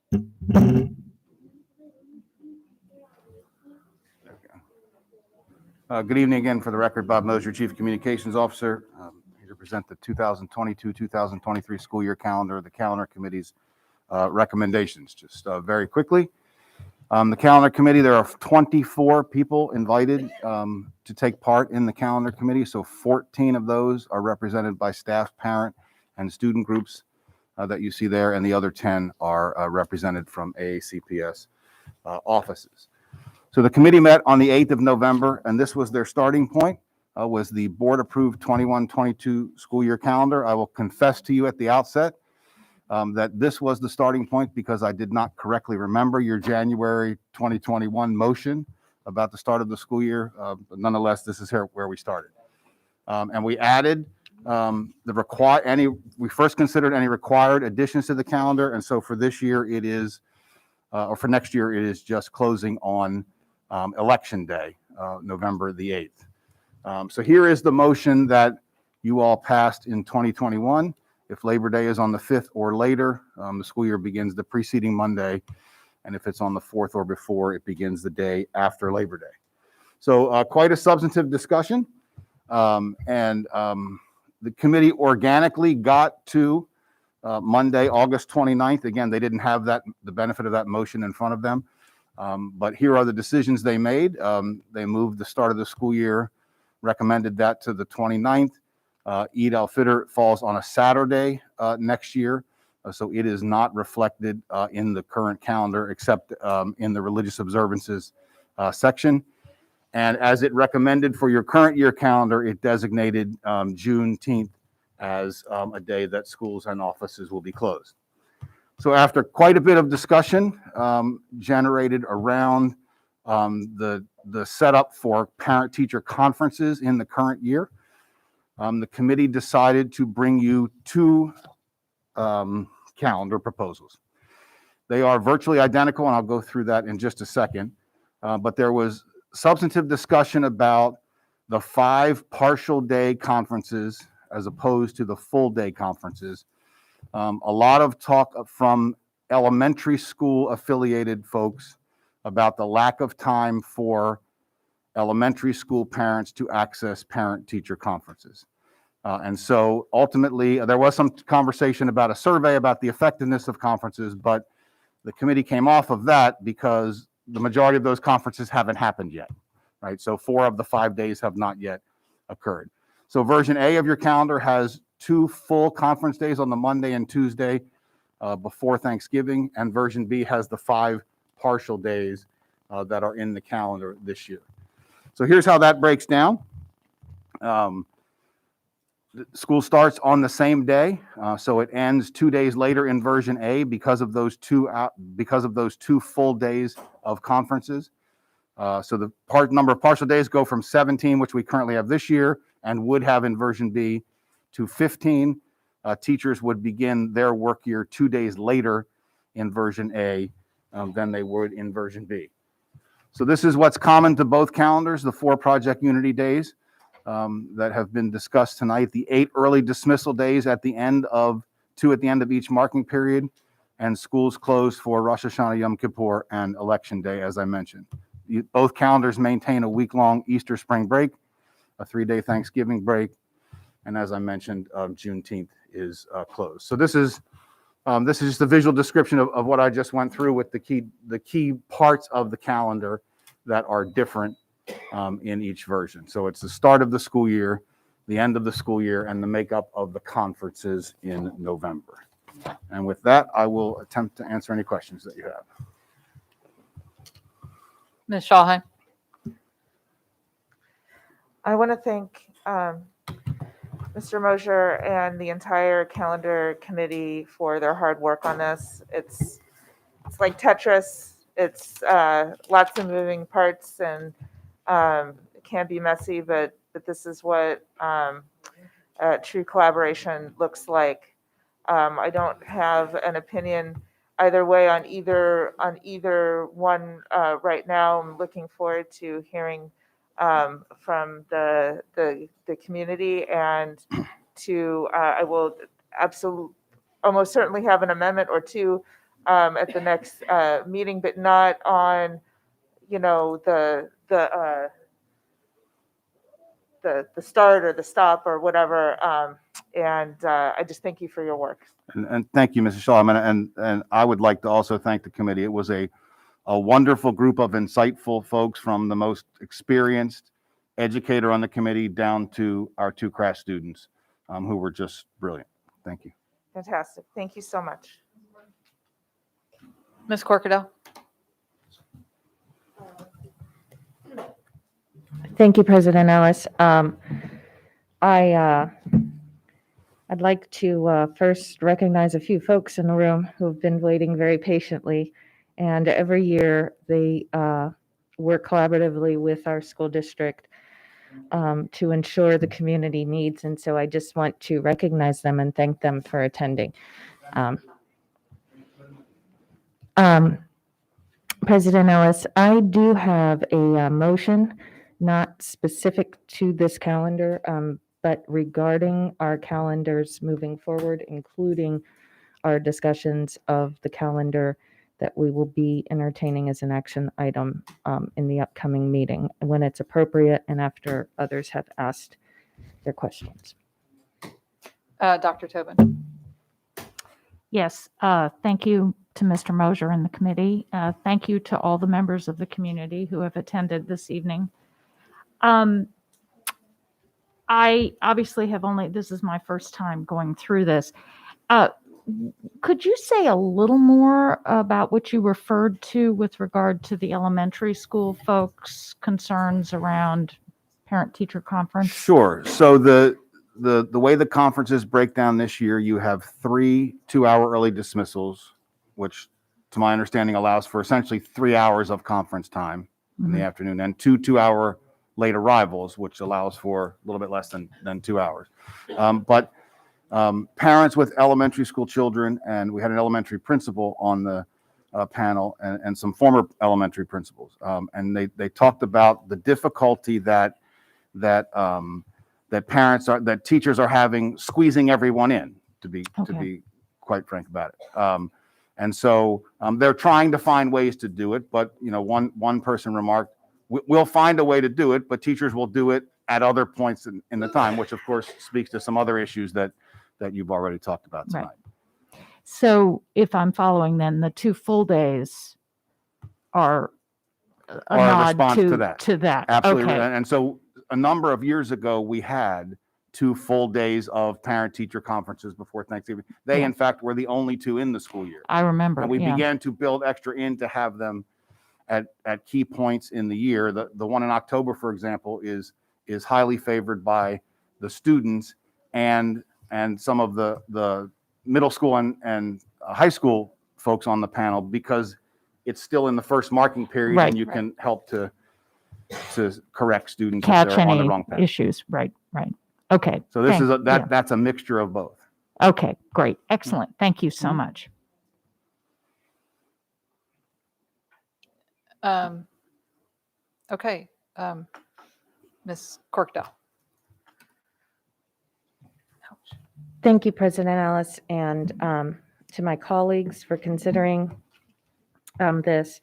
Good evening again. For the record, Bob Mosier, Chief Communications Officer. Here to present the 2022-2023 school year calendar, the calendar committee's recommendations. Just very quickly, the calendar committee, there are 24 people invited to take part in the calendar committee. So 14 of those are represented by staff, parent, and student groups that you see there, and the other 10 are represented from AACPS offices. So the committee met on the 8th of November, and this was their starting point, was the board-approved 21-22 school year calendar. I will confess to you at the outset that this was the starting point because I did not correctly remember your January 2021 motion about the start of the school year. But nonetheless, this is where we started. And we added we first considered any required additions to the calendar. And so for this year, it is, or for next year, it is just closing on Election Day, November the 8th. So here is the motion that you all passed in 2021. If Labor Day is on the 5th or later, the school year begins the preceding Monday. And if it's on the 4th or before, it begins the day after Labor Day. So quite a substantive discussion. The committee organically got to Monday, August 29th. Again, they didn't have the benefit of that motion in front of them. But here are the decisions they made. They moved the start of the school year, recommended that to the 29th. Eid al-Fitr falls on a Saturday next year, so it is not reflected in the current calendar except in the religious observances section. And as it recommended for your current year calendar, it designated Juneteenth as a day that schools and offices will be closed. So after quite a bit of discussion generated around the setup for parent-teacher conferences in the current year, the committee decided to bring you two calendar proposals. They are virtually identical, and I'll go through that in just a second. But there was substantive discussion about the 5 partial day conferences as opposed to the full day conferences. A lot of talk from elementary school affiliated folks about the lack of time for elementary school parents to access parent-teacher conferences. And so ultimately, there was some conversation about a survey about the effectiveness of conferences, but the committee came off of that because the majority of those conferences haven't happened yet, right? So 4 of the 5 days have not yet occurred. So version A of your calendar has 2 full conference days on the Monday and Tuesday before Thanksgiving, and version B has the 5 partial days that are in the calendar this year. So here's how that breaks down. School starts on the same day, so it ends 2 days later in version A because of those two full days of conferences. So the number of partial days go from 17, which we currently have this year and would have in version B, to 15. teachers would begin their work year 2 days later in version A than they would in version B. So this is what's common to both calendars, the 4 Project Unity days that have been discussed tonight, the 8 early dismissal days at the end of 2 at the end of each marking period, and schools closed for Rosh Hashanah, Yom Kippur, and Election Day, as I mentioned. Both calendars maintain a week-long Easter spring break, a 3-day Thanksgiving break, and as I mentioned, Juneteenth is closed. So this is just a visual description of what I just went through with the key parts of the calendar that are different in each version. So it's the start of the school year, the end of the school year, and the makeup of the conferences in November. And with that, I will attempt to answer any questions that you have. Ms. Schalheim? I want to thank Mr. Mosier and the entire calendar committee for their hard work on this. It's like Tetris. It's lots of moving parts, and it can be messy, but this is what true collaboration looks like. I don't have an opinion either way on either one right now. I'm looking forward to hearing from the community, and I will almost certainly have an amendment or two at the next meeting, but not on the start or the stop or whatever. I just thank you for your work. And thank you, Mrs. Schalheim. And I would like to also thank the committee. It was a wonderful group of insightful folks, from the most experienced educator on the committee down to our 2 crash students who were just brilliant. Thank you. Fantastic. Thank you so much. Ms. Corkadell? Thank you, President Ellis. I'd like to first recognize a few folks in the room who've been waiting very patiently. And every year they work collaboratively with our school district to ensure the community needs. And so I just want to recognize them and thank them for attending. President Ellis, I do have a motion, not specific to this calendar, but regarding our calendars moving forward, including our discussions of the calendar that we will be entertaining as an action item in the upcoming meeting when it's appropriate and after others have asked their questions. Dr. Tobin? Yes, thank you to Mr. Mosier and the committee. Thank you to all the members of the community who have attended this evening. I obviously this is my first time going through this. Could you say a little more about what you referred to with regard to the elementary school folks' concerns around parent-teacher conference? Sure. So the way the conferences break down this year, you have 3 2-hour early dismissals, which to my understanding allows for essentially 3 hours of conference time in the afternoon, and 2 2-hour late arrivals, which allows for a little bit less than 2 hours. But parents with elementary school children, and we had an elementary principal on the panel and some former elementary principals, and they talked about the difficulty that teachers are having squeezing everyone in, to be quite frank about it. And so they're trying to find ways to do it, but one person remarked, we'll find a way to do it, but teachers will do it at other points in the time, which of course speaks to some other issues that you've already talked about tonight. Right. So if I'm following, then the 2 full days are a nod response to that. Absolutely. Okay. And so a number of years ago, we had 2 full days of parent-teacher conferences before Thanksgiving. They, in fact, were the only 2 in the school year. I remember. And we yeah. began to build extra in to have them at key points in the year. The one in October, for example, is highly favored by the students and some of the middle school and high school folks on the panel, because it's still in the first marking period, Right. and you can help to correct students Catch if they're on the any wrong path. issues. Right. Okay. So this Thank- is yeah. that's a mixture of both. Okay, great. Excellent. Thank you so Mhm. much. Okay, Ms. Corkdale. Thank you, President Ellis, and to my colleagues for considering this.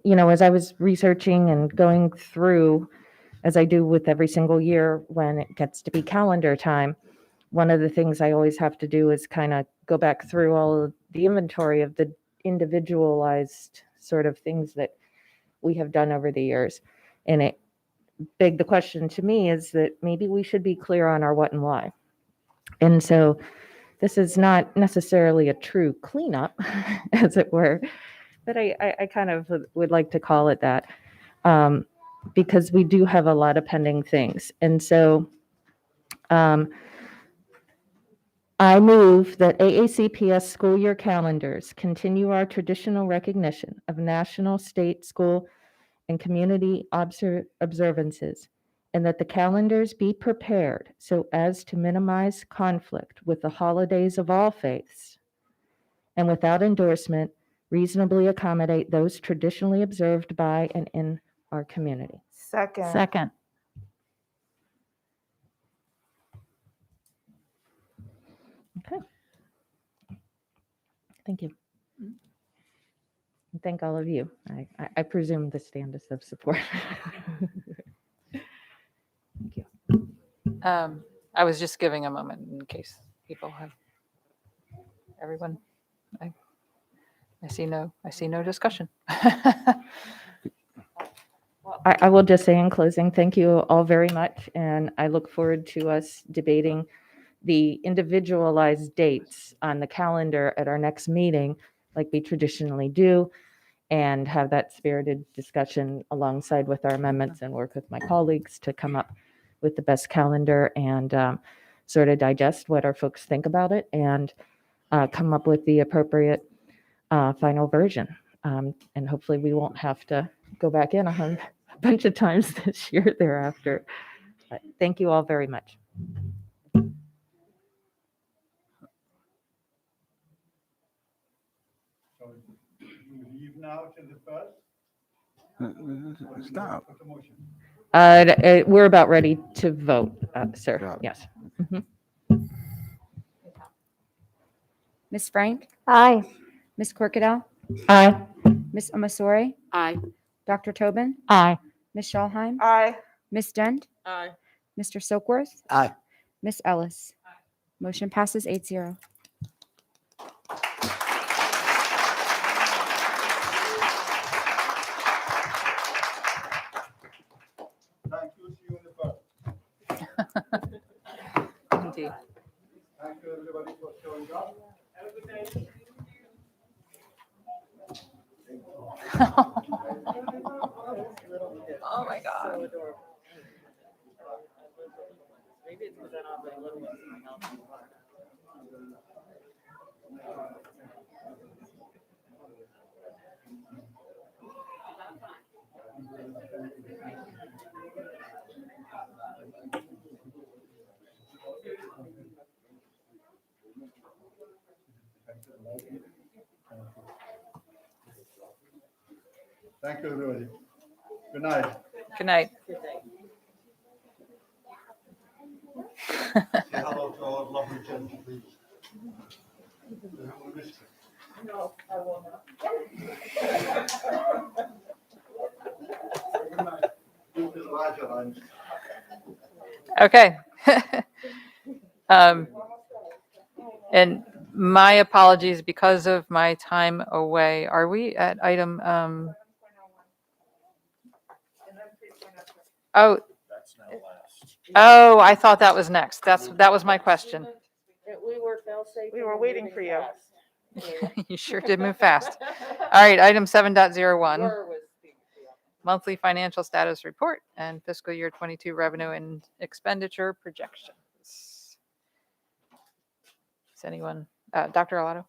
You know, as I was researching and going through, as I do with every single year when it gets to be calendar time, one of the things I always have to do is kind of go back through all of the inventory of the individualized sort of things that we have done over the years. And it begged the question to me is that maybe we should be clear on our what and why. And so this is not necessarily a true cleanup, as it were, but I kind of would like to call it that, because we do have a lot of pending things. And so I move that AACPS school year calendars continue our traditional recognition of national, state, school, and community observances, and that the calendars be prepared so as to minimize conflict with the holidays of all faiths, and without endorsement, reasonably accommodate those traditionally observed by and in our community. Second. Second. Okay. Thank you. And thank all of you. I presume the stand is of support. Thank you. I was just giving a moment in case people have, everyone, I see no discussion. I will just say in closing, thank you all very much, and I look forward to us debating the individualized dates on the calendar at our next meeting, like we traditionally do, and have that spirited discussion alongside with our amendments and work with my colleagues to come up with the best calendar and sort of digest what our folks think about it and come up with the appropriate final version. And hopefully we won't have to go back in a bunch of times this year thereafter. But thank you all very much. Leave now to the first. Stop. We're about ready to vote, sir. Yes. Mhm. Ms. Frank? Aye. Ms. Corkadell? Aye. Ms. Omasori? Aye. Dr. Tobin? Aye. Ms. Schalheim? Aye. Ms. Dent? Aye. Mr. Silkworth? Aye. Ms. Ellis? Motion passes 8-0. Thank you. See you in the first. Indeed. Thank you, everybody, for showing up. Have a good day. Oh my God. Thank you, everybody. Good night. Good night. Say hello to our lovely gentlemen, please. No, I will not. Do this larger line. Okay. And my apologies because of my time away. Are we at item, oh, I thought that was next. That was my question. We were waiting for you. You sure did move fast. All right, item 7.01. Monthly financial status report and fiscal year 22 revenue and expenditure projections. Is anyone, Dr. Alato?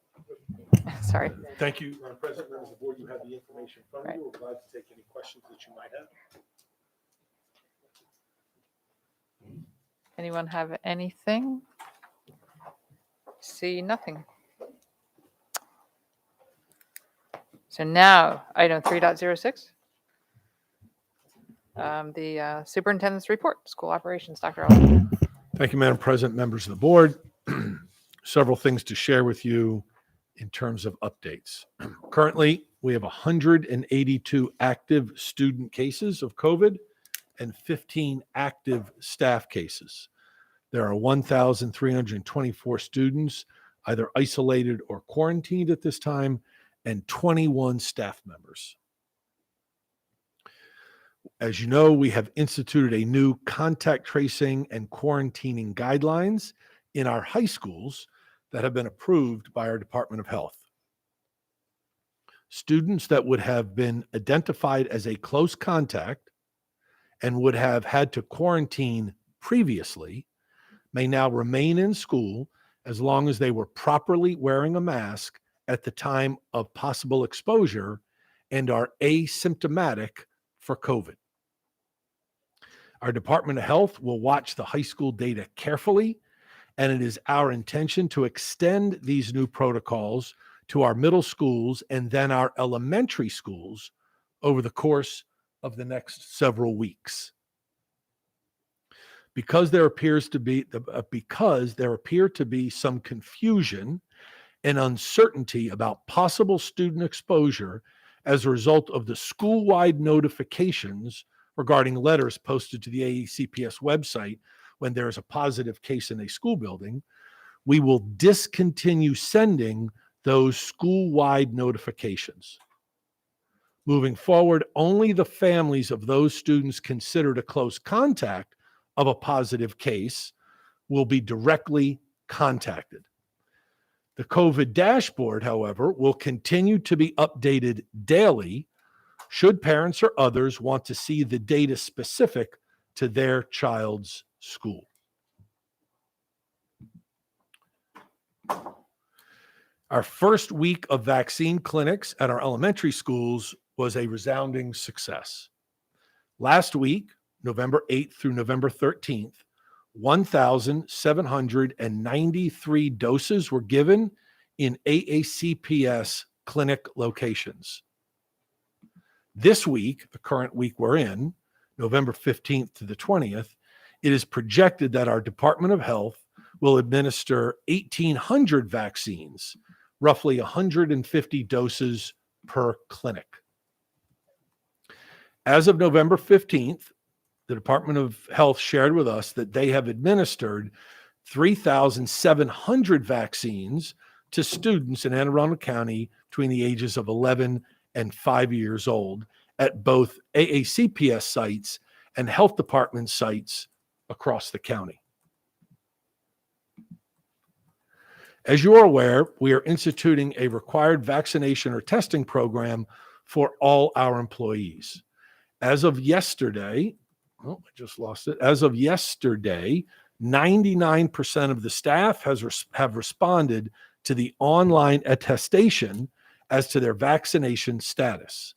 Sorry. Thank you, President, members of the board. You have the information in front of you. We're glad to take any questions that you might have. Anyone have anything? See nothing. So now, item 3.06. The Superintendent's Report, School Operations, Dr. Alato. Thank you, Madam President, members of the board. Several things to share with you in terms of updates. Currently, we have 182 active student cases of COVID and 15 active staff cases. There are 1,324 students either isolated or quarantined at this time, and 21 staff members. As you know, we have instituted a new contact tracing and quarantining guidelines in our high schools that have been approved by our Department of Health. Students that would have been identified as a close contact and would have had to quarantine previously may now remain in school as long as they were properly wearing a mask at the time of possible exposure and are asymptomatic for COVID. Our Department of Health will watch the high school data carefully, and it is our intention to extend these new protocols to our middle schools and then our elementary schools over the course of the next several weeks. Because there appear to be some confusion and uncertainty about possible student exposure as a result of the school-wide notifications regarding letters posted to the AECPS website when there is a positive case in a school building, we will discontinue sending those school-wide notifications. Moving forward, only the families of those students considered a close contact of a positive case will be directly contacted. The COVID dashboard, however, will continue to be updated daily should parents or others want to see the data specific to their child's school. Our first week of vaccine clinics at our elementary schools was a resounding success. Last week, November 8th through November 13th, 1,793 doses were given in AACPS clinic locations. This week, the current week we're in, November 15th to the 20th, it is projected that our Department of Health will administer 1,800 vaccines, roughly 150 doses per clinic. As of November 15th, the Department of Health shared with us that they have administered 3,700 vaccines to students in Anne Arundel County between the ages of 11 and 5 years old at both AACPS sites and health department sites across the county. As you are aware, we are instituting a required vaccination or testing program for all our employees. As of yesterday, I just lost it. As of yesterday, 99% of the staff have responded to the online attestation as to their vaccination status.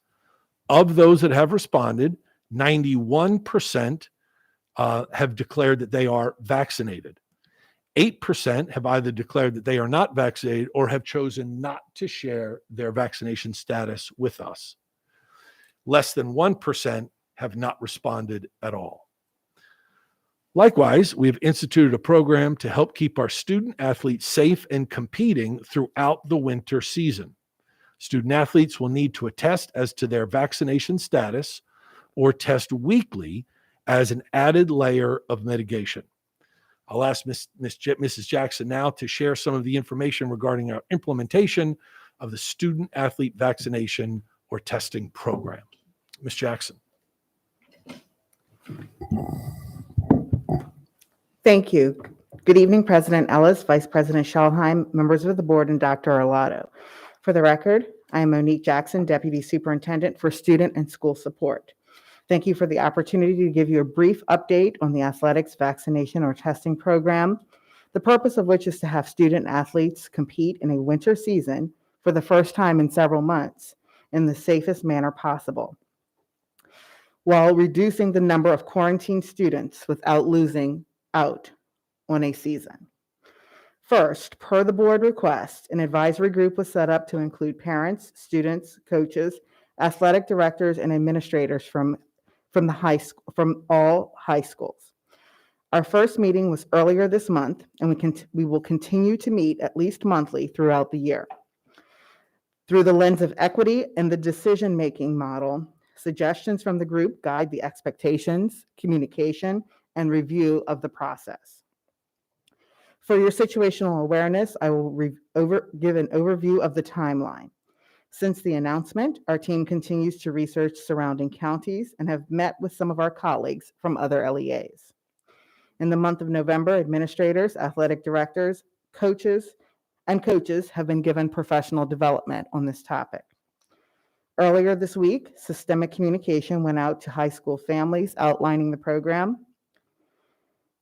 Of those that have responded, 91% have declared that they are vaccinated. 8% have either declared that they are not vaccinated or have chosen not to share their vaccination status with us. Less than 1% have not responded at all. Likewise, we have instituted a program to help keep our student athletes safe and competing throughout the winter season. Student athletes will need to attest as to their vaccination status or test weekly as an added layer of mitigation. I'll ask Mrs. Jackson now to share some of the information regarding our implementation of the student athlete vaccination or testing program. Ms. Jackson. Thank you. Good evening, President Ellis, Vice President Schalheim, members of the board, and Dr. Alato. For the record, I am Monique Jackson, Deputy Superintendent for Student and School Support. Thank you for the opportunity to give you a brief update on the athletics vaccination or testing program, the purpose of which is to have student athletes compete in a winter season for the first time in several months in the safest manner possible, while reducing the number of quarantined students without losing out on a season. First, per the board request, an advisory group was set up to include parents, students, coaches, athletic directors, and administrators from all high schools. Our first meeting was earlier this month, and we will continue to meet at least monthly throughout the year. Through the lens of equity and the decision-making model, suggestions from the group guide the expectations, communication, and review of the process. For your situational awareness, I will give an overview of the timeline. Since the announcement, our team continues to research surrounding counties and have met with some of our colleagues from other LEAs. In the month of November, administrators, athletic directors, coaches have been given professional development on this topic. Earlier this week, systemic communication went out to high school families outlining the program.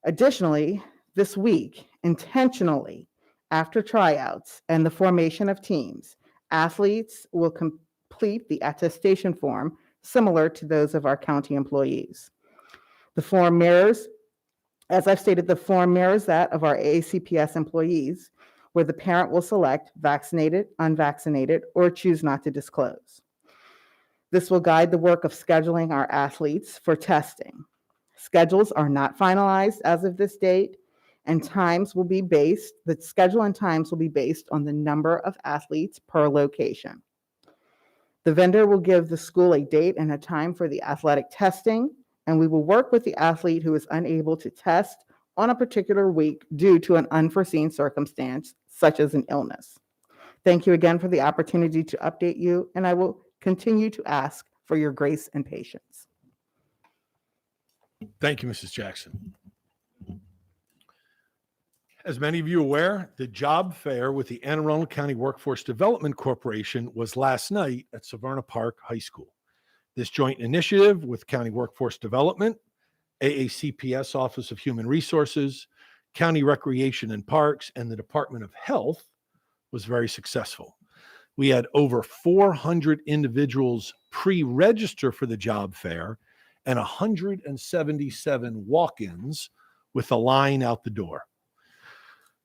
Additionally, this week, intentionally, after tryouts and the formation of teams, athletes will complete the attestation form similar to those of our county employees. The form mirrors, as I've stated, the form mirrors that of our AACPS employees, where the parent will select vaccinated, unvaccinated, or choose not to disclose. This will guide the work of scheduling our athletes for testing. Schedules are not finalized as of this date, and the schedule and times will be based on the number of athletes per location. The vendor will give the school a date and a time for the athletic testing, and we will work with the athlete who is unable to test on a particular week due to an unforeseen circumstance, such as an illness. Thank you again for the opportunity to update you, and I will continue to ask for your grace and patience. Thank you, Mrs. Jackson. As many of you are aware, the job fair with the Anne Arundel County Workforce Development Corporation was last night at Severna Park High School. This joint initiative with County Workforce Development, AACPS Office of Human Resources, County Recreation and Parks, and the Department of Health was very successful. We had over 400 individuals pre-register for the job fair and 177 walk-ins with a line out the door.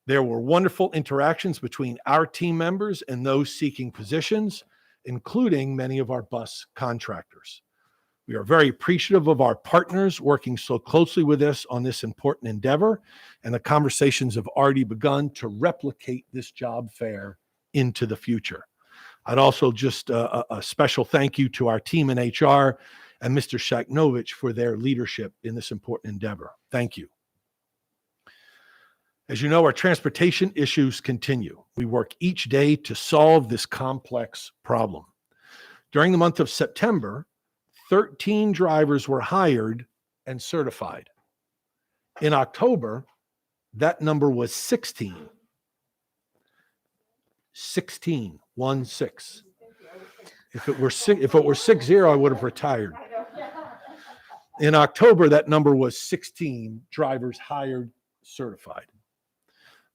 There were wonderful interactions between our team members and those seeking positions, including many of our bus contractors. We are very appreciative of our partners working so closely with us on this important endeavor, and the conversations have already begun to replicate this job fair into the future. I'd also just a special thank you to our team in HR and Mr. Shaknovich for their leadership in this important endeavor. Thank you. As you know, our transportation issues continue. We work each day to solve this complex problem. During the month of September, 13 drivers were hired and certified. In October, that number was 16. 16, 1-6. If it were 60, I would have retired. In October, that number was 16 drivers hired, certified.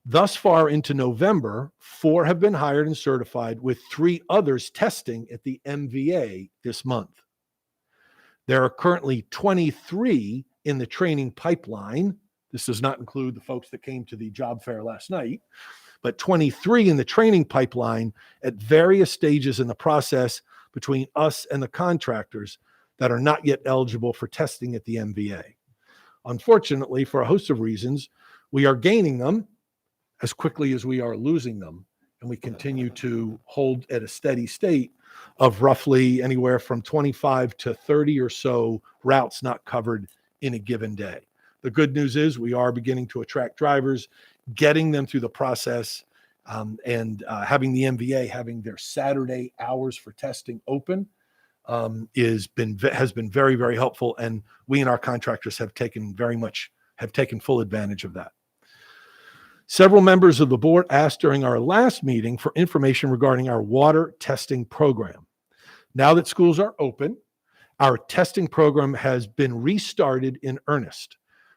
Thus far into November, 4 have been hired and certified, with 3 others testing at the MVA this month. There are currently 23 in the training pipeline. This does not include the folks that came to the job fair last night, but 23 in the training pipeline at various stages in the process between us and the contractors that are not yet eligible for testing at the MVA. Unfortunately, for a host of reasons, we are gaining them as quickly as we are losing them, and we continue to hold at a steady state of roughly anywhere from 25 to 30 or so routes not covered in a given day. The good news is we are beginning to attract drivers, getting them through the process, and having the MVA having their Saturday hours for testing open has been very, very helpful, and we and our contractors have taken full advantage of that. Several members of the board asked during our last meeting for information regarding our water testing program. Now that schools are open, our testing program has been restarted in earnest.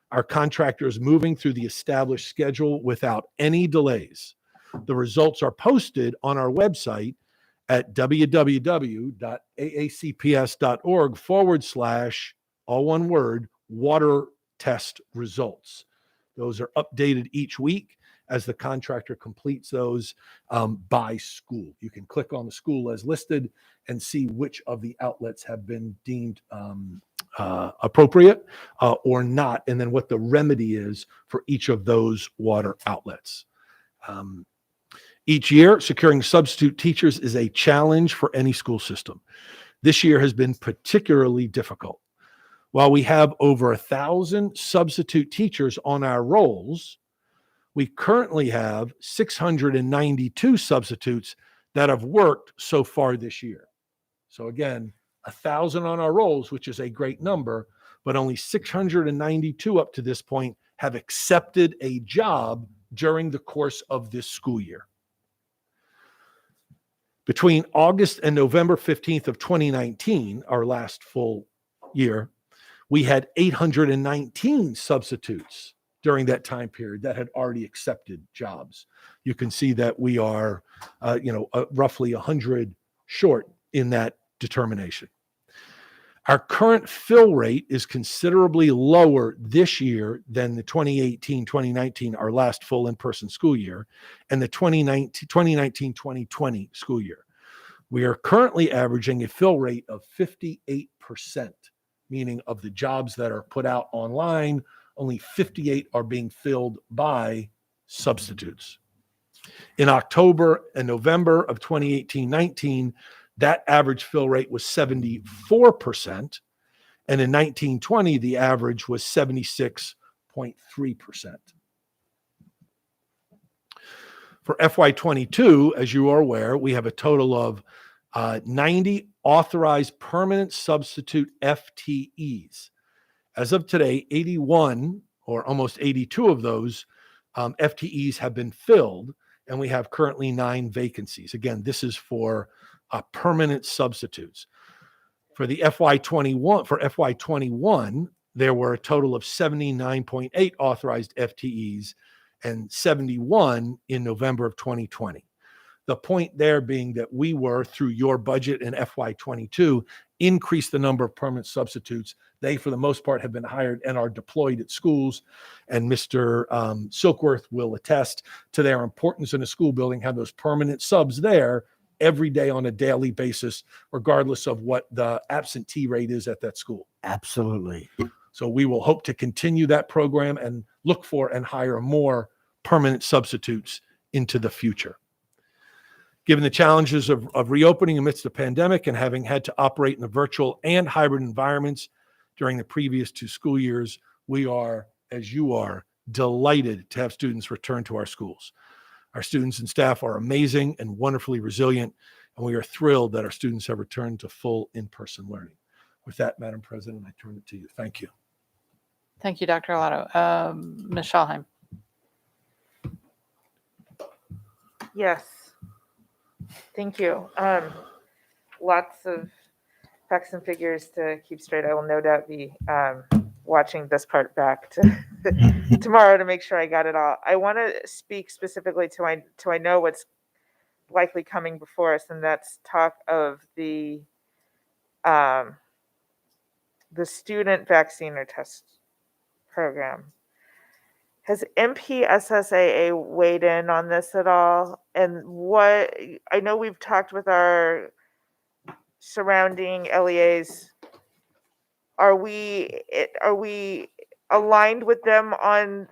Our contractor is moving through the established schedule without any delays. The results are posted on our website at www.aacps.org/ all one word, water test results. Those are updated each week, as the contractor completes those by school. You can click on the school as listed and see which of the outlets have been deemed appropriate or not, and then what the remedy is for each of those water outlets. Each year, securing substitute teachers is a challenge for any school system. This year has been particularly difficult. While we have over 1,000 substitute teachers on our rolls, we currently have 692 substitutes that have worked so far this year. So again, 1,000 on our rolls, which is a great number, but only 692 up to this point have accepted a job during the course of this school year. Between August and November 15th of 2019, our last full year, we had 819 substitutes during that time period that had already accepted jobs. You can see that we are, roughly 100 short in that determination. Our current fill rate is considerably lower this year than the 2018-2019, our last full in-person school year, and the 2019-2020 school year. We are currently averaging a fill rate of 58%, meaning of the jobs that are put out online, only 58 are being filled by substitutes. In October and November of 2018-19, that average fill rate was 74%. And in 1920, the average was 76.3%. For FY22, as you are aware, we have a total of 90 authorized permanent substitute FTEs. As of today, 81 or almost 82 of those FTEs have been filled, and we have currently 9 vacancies. Again, this is for permanent substitutes. For the FY21, there were a total of 79.8 authorized FTEs and 71 in November of 2020. The point there being that we were, through your budget in FY22, increase the number of permanent substitutes. They, for the most part, have been hired and are deployed at schools. And Mr. Silkworth will attest to their importance in a school building, have those permanent subs there every day on a daily basis, regardless of what the absentee rate is at that school. Absolutely. So we will hope to continue that program and look for and hire more permanent substitutes into the future. Given the challenges of reopening amidst the pandemic and having had to operate in the virtual and hybrid environments during the previous 2 school years, we are, as you are, delighted to have students return to our schools. Our students and staff are amazing and wonderfully resilient, and we are thrilled that our students have returned to full in-person learning. With that, Madam President, I turn it to you. Thank you. Thank you, Dr. Alato. Ms. Schalheim. Yes. Thank you. Lots of facts and figures to keep straight. I will no doubt be watching this part back to tomorrow to make sure I got it all. I want to speak specifically to I know what's likely coming before us, and that's talk of the student vaccine or test program. Has MPSSAA weighed in on this at all? And what, I know we've talked with our surrounding LEAs. Are we aligned with them on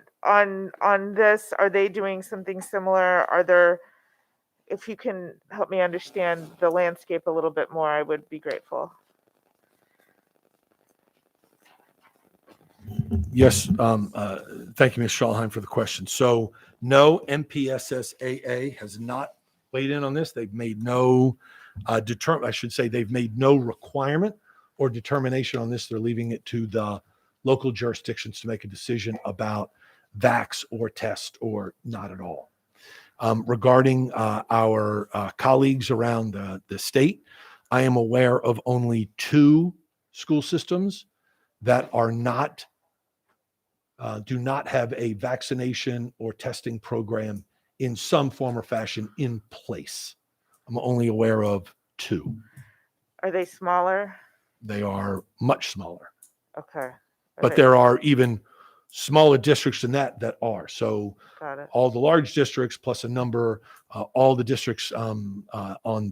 this? Are they doing something similar? Are there, if you can help me understand the landscape a little bit more, I would be grateful. Yes, thank you, Ms. Schalheim, for the question. So no, MPSSAA has not weighed in on this. They've made no they've made no requirement or determination on this. They're leaving it to the local jurisdictions to make a decision about vax or test or not at all. Regarding our colleagues around the state, I am aware of only 2 school systems that are not do not have a vaccination or testing program in some form or fashion in place. I'm only aware of 2. Are they smaller? They are much smaller. Okay. But there are even smaller districts than that are. So Got it. all the large districts plus a number, all the districts on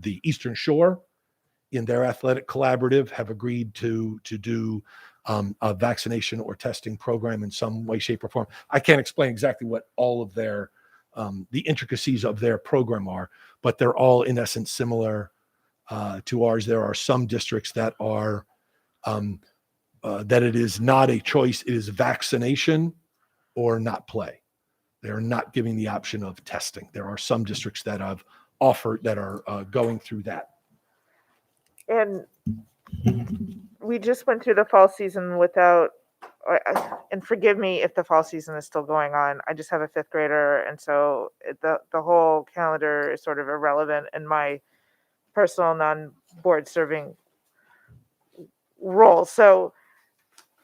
the Eastern Shore in their athletic collaborative have agreed to do a vaccination or testing program in some way, shape, or form. I can't explain exactly what all of their the intricacies of their program are, but they're all in essence similar to ours. There are some districts that are that it is not a choice; it is vaccination or not play. They are not giving the option of testing. There are some districts that have offered that are going through that. And we just went through the fall season without, and forgive me if the fall season is still going on. I just have a fifth grader, and so the whole calendar is sort of irrelevant in my personal non-board serving role. So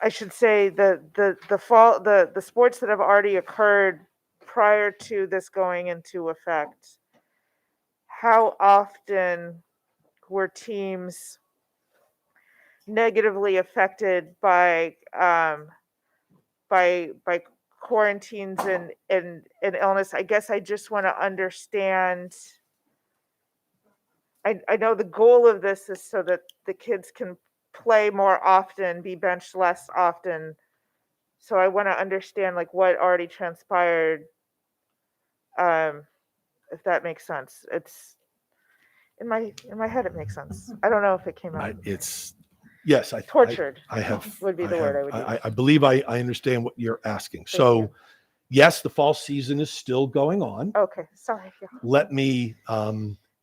I should say the fall, the sports that have already occurred prior to this going into effect, how often were teams negatively affected by quarantines and illness? I guess I just want to understand. I know the goal of this is so that the kids can play more often, be benched less often. So I want to understand like what already transpired, if that makes sense. It's in my head, it makes sense. I don't know if it came out. Yes, Tortured I have would be the word I would use. I believe I understand what you're asking. So, yes, the fall season is still going on. Okay, sorry. Yeah. Let me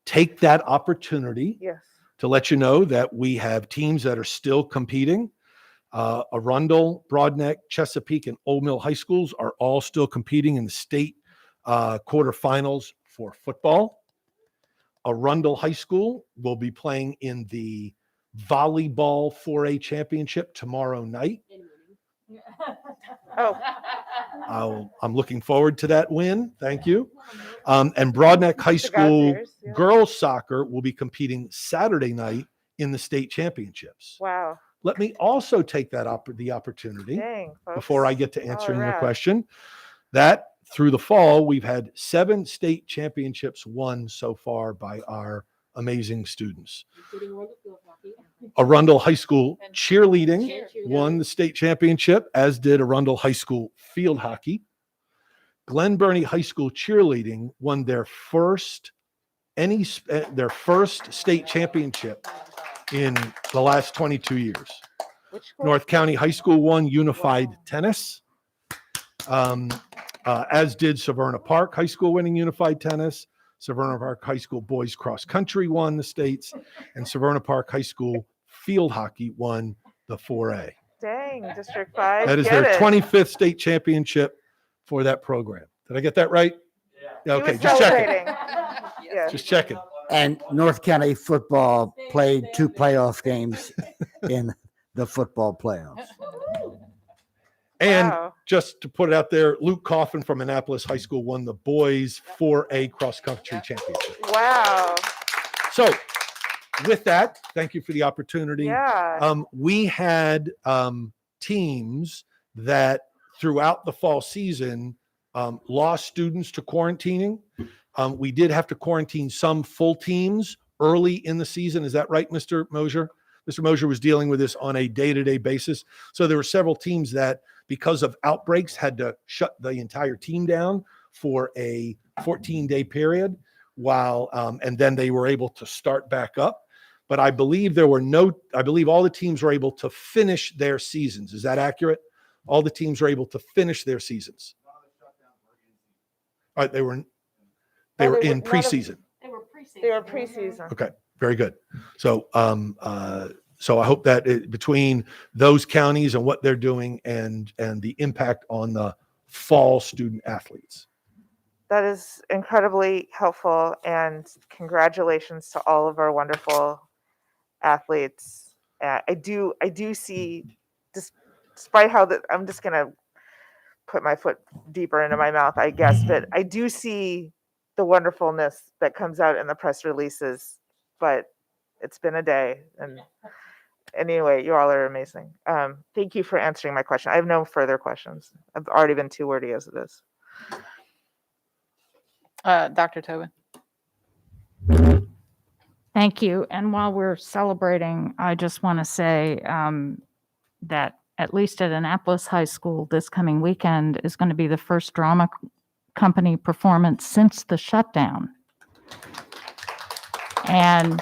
take that opportunity Yes. to let you know that we have teams that are still competing. Arundel, Broadneck, Chesapeake, and Old Mill High Schools are all still competing in the state quarterfinals for football. Arundel High School will be playing in the volleyball 4A championship tomorrow night. I'm looking forward to that win. Thank you. And Broadneck High School girls soccer will be competing Saturday night in the state championships. Wow. Let me also take that the opportunity Dang, folks. before I get to answering your rad. question that through the fall, we've had 7 state championships won so far by our amazing students. Arundel High School cheerleading won the state championship, as did Arundel High School field hockey. Glen Burnie High School cheerleading won their first state championship in the last 22 years. North County High School won unified tennis, as did Severna Park High School winning unified tennis. Severna Park High School boys cross country won the states, and Severna Park High School field hockey won the 4A. Dang, District 5. That is their 25th state championship for that program. Did I get that right? Yeah. Okay, just checking. Yeah. Just checking. And North County football played 2 playoff games in the football playoffs. And just to put it out there, Luke Coffin from Annapolis High School won the boys 4A cross country championship. Wow. So with that, thank you for the opportunity. Yeah. We had teams that throughout the fall season lost students to quarantining. We did have to quarantine some full teams early in the season. Is that right, Mr. Mosier? Mr. Mosier was dealing with this on a day-to-day basis. So there were several teams that, because of outbreaks, had to shut the entire team down for a 14-day period while, and then they were able to start back up. But I believe I believe all the teams were able to finish their seasons. Is that accurate? All the teams were able to finish their seasons. All right, they were in preseason. They were preseason. Okay, very good. So, so I hope that between those counties and what they're doing and the impact on the fall student athletes. That is incredibly helpful, and congratulations to all of our wonderful athletes. I do see, despite how I'm just gonna put my foot deeper into my mouth, I guess, but I do see the wonderfulness that comes out in the press releases. But it's been a day, Anyway, you all are amazing. Thank you for answering my question. I have no further questions. I've already been too wordy as it is. Dr. Tobin. Thank you. And while we're celebrating, I just want to say that at least at Annapolis High School this coming weekend is going to be the first drama company performance since the shutdown. And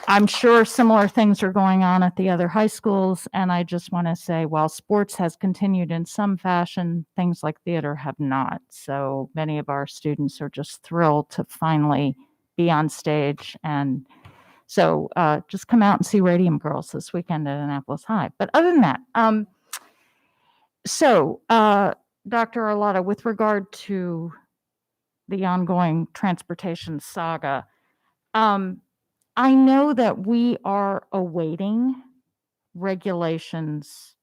I'm sure similar things are going on at the other high schools. And I just want to say, while sports has continued in some fashion, things like theater have not. So many of our students are just thrilled to finally be on stage. And so just come out and see Radium Girls this weekend at Annapolis High. But other than that, Dr. Alato, with regard to the ongoing transportation saga, I know that we are awaiting regulations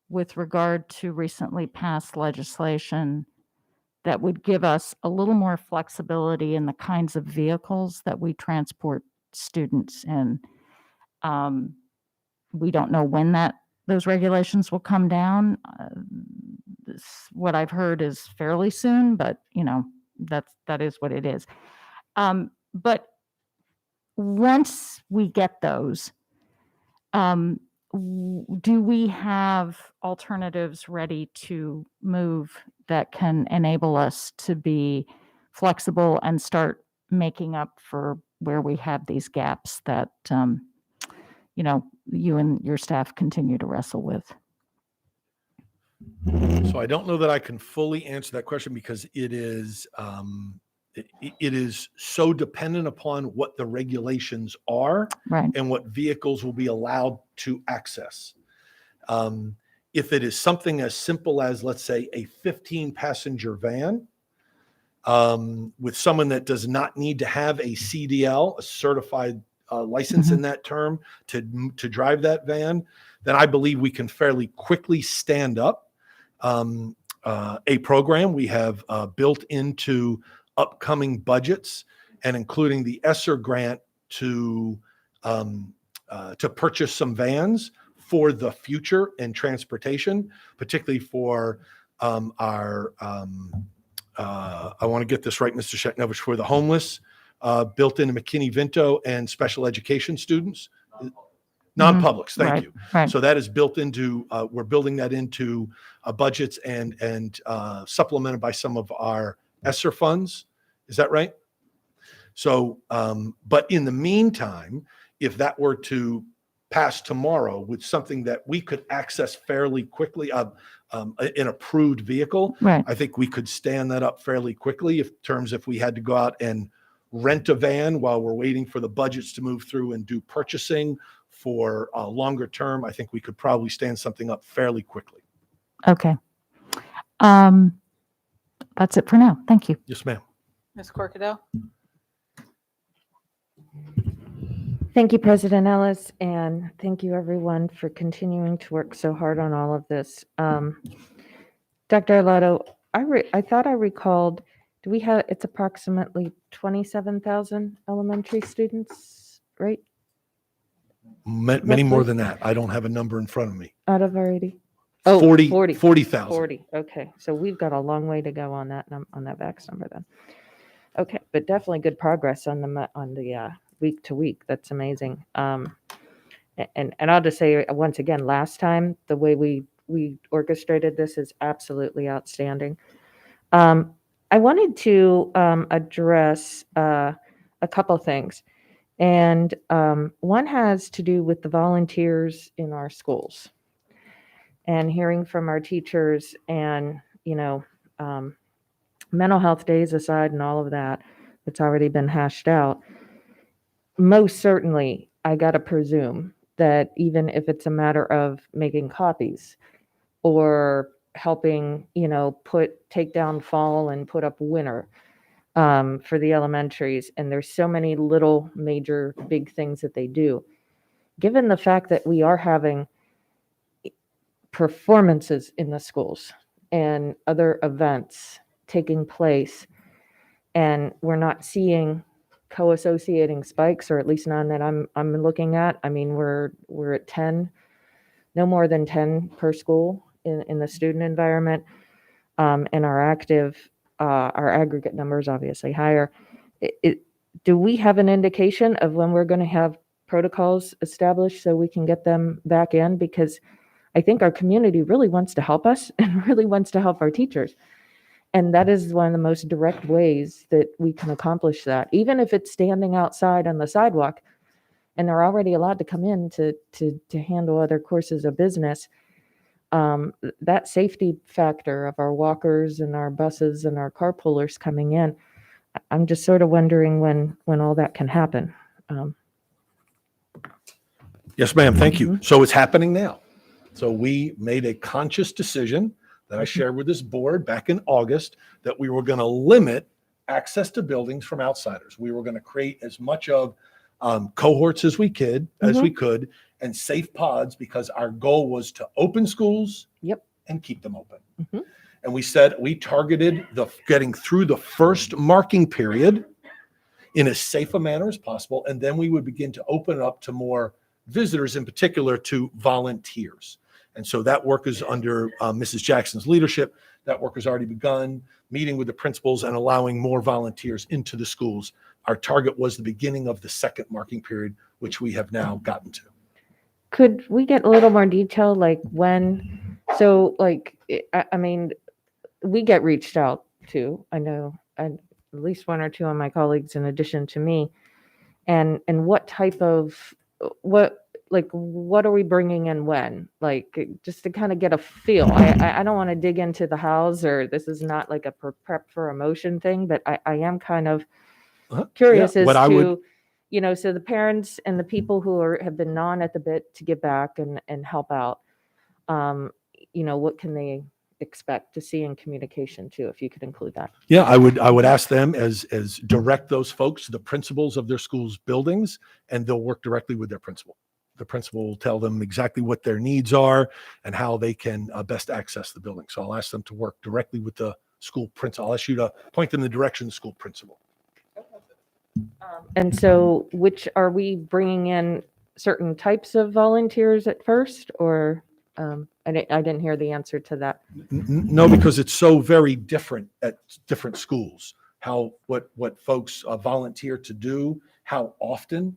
with regard to recently passed legislation that would give us a little more flexibility in the kinds of vehicles that we transport students in. We don't know when those regulations will come down. What I've heard is fairly soon, but that is what it is. But once we get those, do we have alternatives ready to move that can enable us to be flexible and start making up for where we have these gaps that you and your staff continue to wrestle with? So I don't know that I can fully answer that question because it is so dependent upon what the regulations are, right, and what vehicles will be allowed to access. If it is something as simple as, let's say, a 15-passenger van with someone that does not need to have a CDL, a certified license in that term, to drive that van, then I believe we can fairly quickly stand up a program we have built into upcoming budgets, and including the ESSER grant to purchase some vans for the future in transportation, particularly for our I want to get this right, Mr. Sheknovich, for the homeless, built into McKinney-Vento and special education students. Non-publics, thank you. Right. So that is built into, we're building that into budgets and supplemented by some of our ESSER funds. Is that right? So, but in the meantime, if that were to pass tomorrow with something that we could access fairly quickly, an approved vehicle, Right. I think we could stand that up fairly quickly if we had to go out and rent a van while we're waiting for the budgets to move through and do purchasing for a longer term. I think we could probably stand something up fairly quickly. Okay. That's it for now. Thank you. Yes, ma'am. Ms. Corkadell? Thank you, President Ellis, and thank you everyone for continuing to work so hard on all of this. Dr. Alato, I thought I recalled, it's approximately 27,000 elementary students, right? Many more than that. I don't have a number in front of me. Out of our 80? 40,000. 40. Okay, so we've got a long way to go on that VAX number then. Okay, but definitely good progress on the week to week. That's amazing. And I'll just say once again, last time the way we orchestrated this is absolutely outstanding. I wanted to address a couple things, and one has to do with the volunteers in our schools, and hearing from our teachers, and mental health days aside and all of that that's already been hashed out. Most certainly, I got to presume that even if it's a matter of making copies or helping, take down fall and put up winter for the elementaries, and there's so many little, major, big things that they do. Given the fact that we are having performances in the schools and other events taking place, and we're not seeing co-associating spikes, or at least none that I'm looking at. I mean, we're at 10, no more than 10 per school in the student environment. And our aggregate numbers obviously higher. Do we have an indication of when we're going to have protocols established so we can get them back in? Because I think our community really wants to help us and really wants to help our teachers. And that is one of the most direct ways that we can accomplish that, even if it's standing outside on the sidewalk and they're already allowed to come in to handle other courses of business. That safety factor of our walkers and our buses and our carpoolers coming in, I'm just sort of wondering when all that can happen. Yes, ma'am. Thank you. So it's happening now. So we made a conscious decision that I shared with this board back in August that we were going to limit access to buildings from outsiders. We were going to create as much of cohorts as we could, and safe pods, because our goal was to open schools and keep them open. And we said we targeted getting through the first marking period in as safe a manner as possible, and then we would begin to open it up to more visitors, in particular to volunteers. And so that work is under Mrs. Jackson's leadership. That work has already begun, meeting with the principals and allowing more volunteers into the schools. Our target was the beginning of the second marking period, which we have now gotten to. Could we get a little more detail, like when? So, like, I mean, we get reached out to. I know at least one or two of my colleagues, in addition to me. And what type of what are we bringing in when? Like, just to kind of get a feel. I don't want to dig into the hows, or this is not like a prep for emotion thing, but I am kind of curious as to, you know, so the parents and the people who have been gnawing at the bit to get back and help out, you know, what can they expect to see in communication too, if you could include that? Yeah, I would ask them as direct those folks to the principals of their schools' buildings, and they'll work directly with their principal. The principal will tell them exactly what their needs are and how they can best access the building. So I'll ask them to work directly with the school principal. I'll ask you to point them in the direction of the school principal. And so, which are we bringing in certain types of volunteers at first, or I didn't hear the answer to that. No, because it's so very different at different schools. What folks volunteer to do, how often.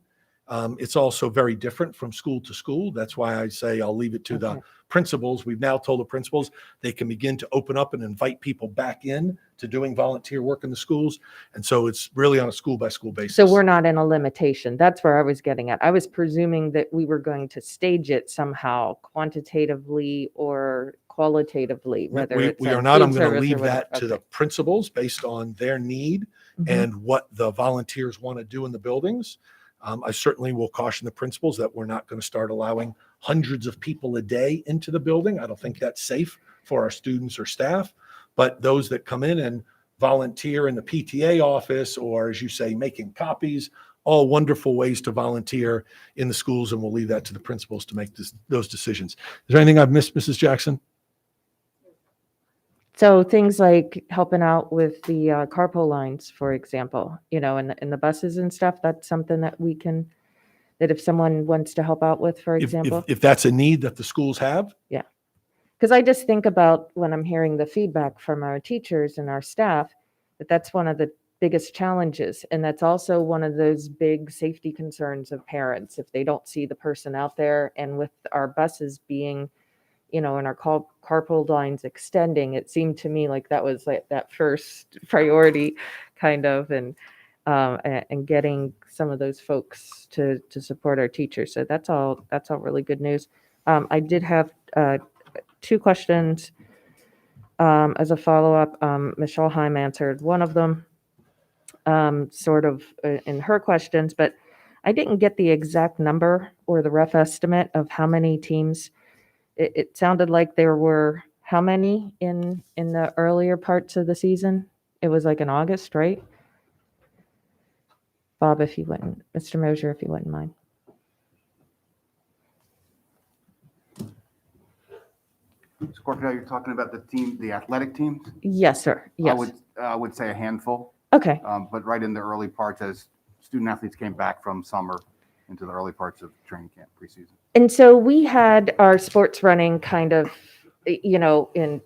It's also very different from school to school. That's why I say I'll leave it to the principals. We've now told the principals they can begin to open up and invite people back in to doing volunteer work in the schools. And so it's really on a school by school basis. So we're not in a limitation. That's where I was getting at. I was presuming that we were going to stage it somehow quantitatively or qualitatively, whether we are not. I'm going to leave that to the principals based on their need and what the volunteers want to do in the buildings. I certainly will caution the principals that we're not going to start allowing hundreds of people a day into the building. I don't think that's safe for our students or staff, but those that come in and volunteer in the PTA office, or as you say, making copies, all wonderful ways to volunteer in the schools, and we'll leave that to the principals to make those decisions. Is there anything I've missed, Mrs. Jackson? So things like helping out with the carpool lines, for example, you know, and the buses and stuff, that's something that we can, that if someone wants to help out with, for example. If that's a need that the schools have. Yeah. Because I just think about when I'm hearing the feedback from our teachers and our staff, that's one of the biggest challenges. And that's also one of those big safety concerns of parents, if they don't see the person out there. And with our buses being, you know, and our carpool lines extending, it seemed to me like that was like that first priority kind of, and getting some of those folks to support our teachers. So that's all really good news. I did have two questions as a follow-up. Ms. Schalheim answered one of them sort of in her questions, but I didn't get the exact number or the rough estimate of how many teams. It sounded like there were how many in the earlier parts of the season? It was like in August, right? Bob, if you wouldn't, Mr. Mosier, if you wouldn't mind. Ms. Corkadell, you're talking about the athletic teams? Yes, sir. Yes. I would say a handful. Okay. But right in the early parts, as student athletes came back from summer into the early parts of training camp preseason. And so we had our sports running kind of, in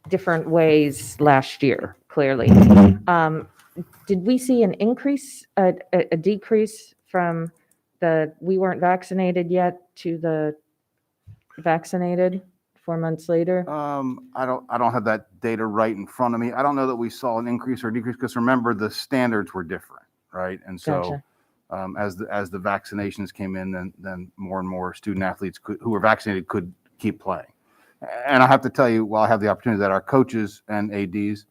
different ways last year, clearly. Did we see an increase, a decrease from the we weren't vaccinated yet to the vaccinated 4 months later? I don't have that data right in front of me. I don't know that we saw an increase or decrease because remember the standards were different, right? And so Gotcha. as the vaccinations came in, then more and more student athletes who were vaccinated could keep playing. And I have to tell you, while I have the opportunity, that our coaches and ADs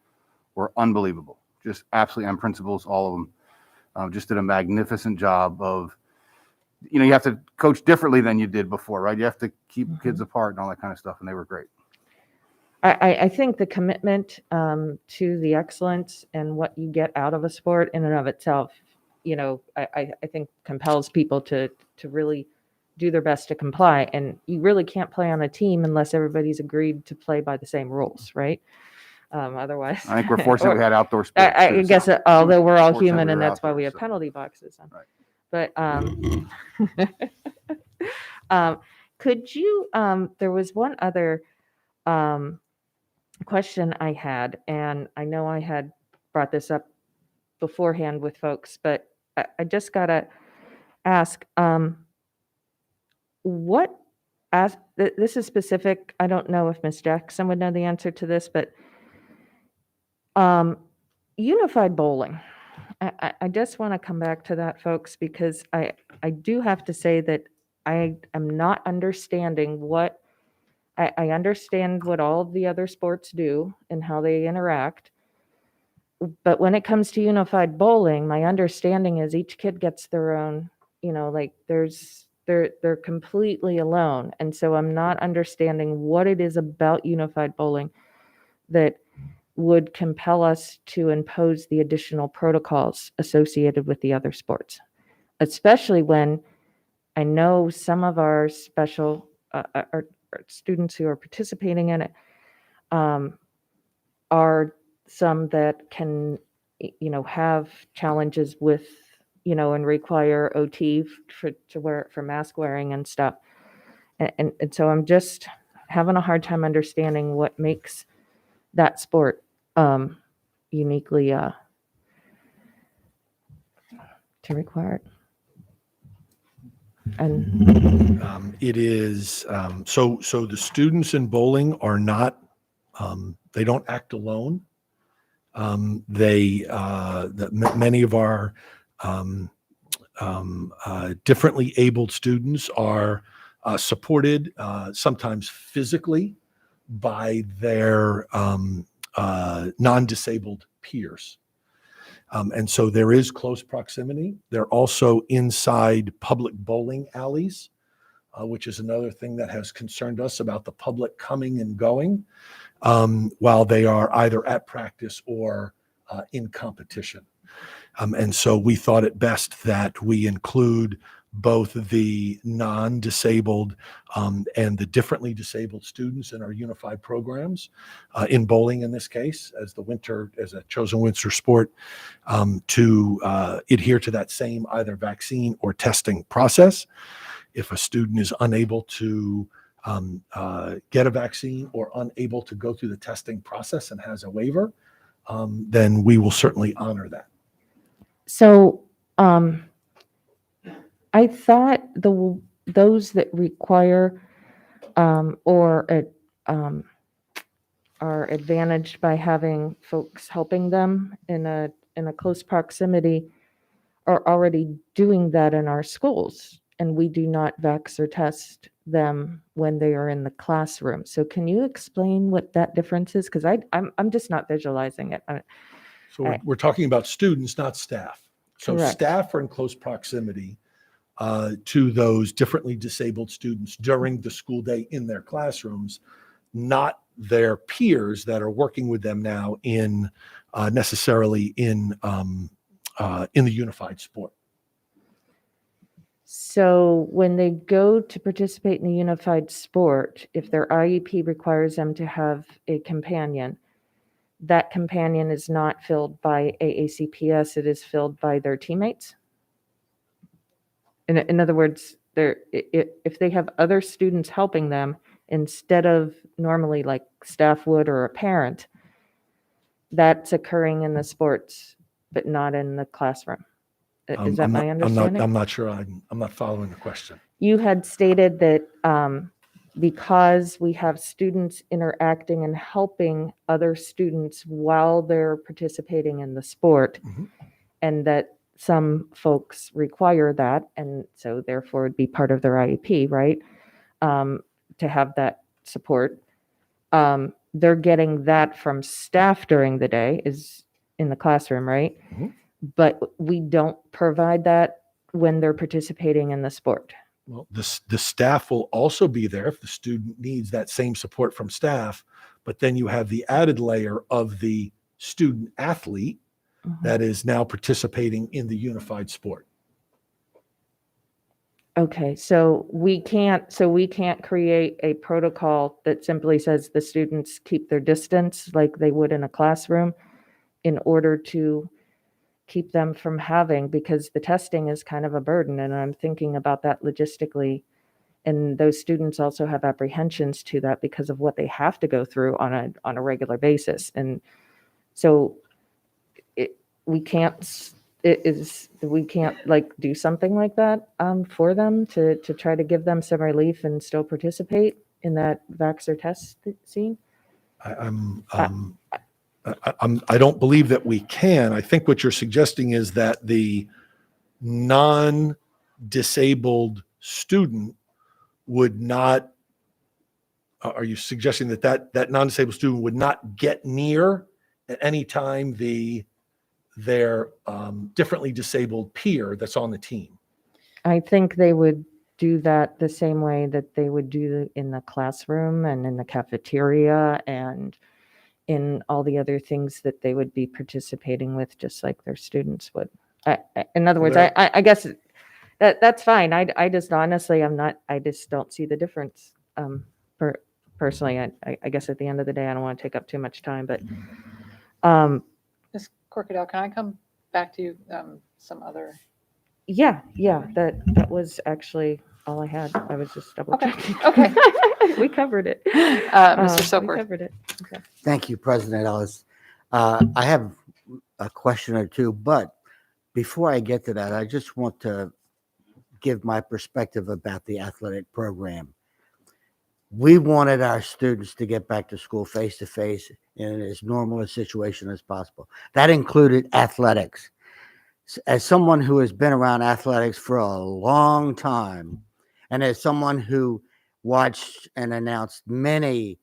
were unbelievable, just absolutely, and principals, all of them, just did a magnificent job of, you have to coach differently than you did before, right? You have to keep kids apart and all that kind of stuff, and they were great. I think the commitment to the excellence and what you get out of a sport in and of itself, I think compels people to really do their best to comply. And you really can't play on a team unless everybody's agreed to play by the same rules, right? Otherwise, I think we're fortunate we had outdoor sports. I guess, although we're all Fortunately, human, we and were that's why outdoors, we have so. penalty boxes. Right. But could you? There was one other question I had, and I know I had brought this up beforehand with folks, but I just gotta ask, what this is specific. I don't know if Ms. Jackson would know the answer to this, but unified bowling. I just want to come back to that, folks, because I do have to say that I am not understanding what I understand what all of the other sports do and how they interact. But when it comes to unified bowling, my understanding is each kid gets their own, they're completely alone. And so I'm not understanding what it is about unified bowling that would compel us to impose the additional protocols associated with the other sports, especially when I know some of our special our students who are participating in it are some that can, have challenges with, and require OT for mask wearing and stuff. And so I'm just having a hard time understanding what makes that sport uniquely to require it. And It is, so the students in bowling are not, they don't act alone. Many of our differently abled students are supported, sometimes physically, by their non-disabled peers. And so there is close proximity. They're also inside public bowling alleys, which is another thing that has concerned us about the public coming and going while they are either at practice or in competition. And so we thought it best that we include both the non-disabled and the differently disabled students in our unified programs, in bowling in this case, as a chosen winter sport, to adhere to that same either vaccine or testing process. If a student is unable to get a vaccine or unable to go through the testing process and has a waiver, then we will certainly honor that. so I thought those that require or are advantaged by having folks helping them in a close proximity are already doing that in our schools, and we do not vax or test them when they are in the classroom. So can you explain what that difference is? Because I'm just not visualizing it. So we're talking about students, not staff. So Correct. staff are in close proximity to those differently disabled students during the school day in their classrooms, not their peers that are working with them now in necessarily in the unified sport. So when they go to participate in the unified sport, if their IEP requires them to have a companion, that companion is not filled by AACPS, it is filled by their teammates. In other words, if they have other students helping them, instead of normally like staff would or a parent, that's occurring in the sports, but not in the classroom. Is that my understanding? I'm not sure. I'm not following the question. You had stated that because we have students interacting and helping other students while they're participating in the sport, and that some folks require that, and so therefore it'd be part of their IEP, right? To have that support. They're getting that from staff during the day, is in the classroom, right? But we don't provide that when they're participating in the sport. Well, the staff will also be there if the student needs that same support from staff, but then you have the added layer of the student athlete that is now participating in the unified sport. Okay, so we can't create a protocol that simply says the students keep their distance like they would in a classroom in order to keep them from having, because the testing is kind of a burden, and I'm thinking about that logistically, and those students also have apprehensions to that because of what they have to go through on a regular basis. And so we can't like do something like that for them to try to give them some relief and still participate in that vax or test scene. I don't believe that we can. I think what you're suggesting is that the non-disabled student would not, are you suggesting that non-disabled student would not get near at any time their differently disabled peer that's on the team? I think they would do that the same way that they would do in the classroom and in the cafeteria and in all the other things that they would be participating with, just like their students would. In other words, I guess that's fine. I just honestly, I just don't see the difference. Personally, I guess at the end of the day, I don't want to take up too much time, but. Ms. Corkadell, can I come back to you, some other? Yeah, that was actually all I had. I was just double checking. Okay. We covered it. Mr. Silkworth. We covered it. Okay. Thank you, President Ellis. I have a question or two, but before I get to that, I just want to give my perspective about the athletic program. We wanted our students to get back to school face to face in as normal a situation as possible. That included athletics. As someone who has been around athletics for a long time, and as someone who watched and announced many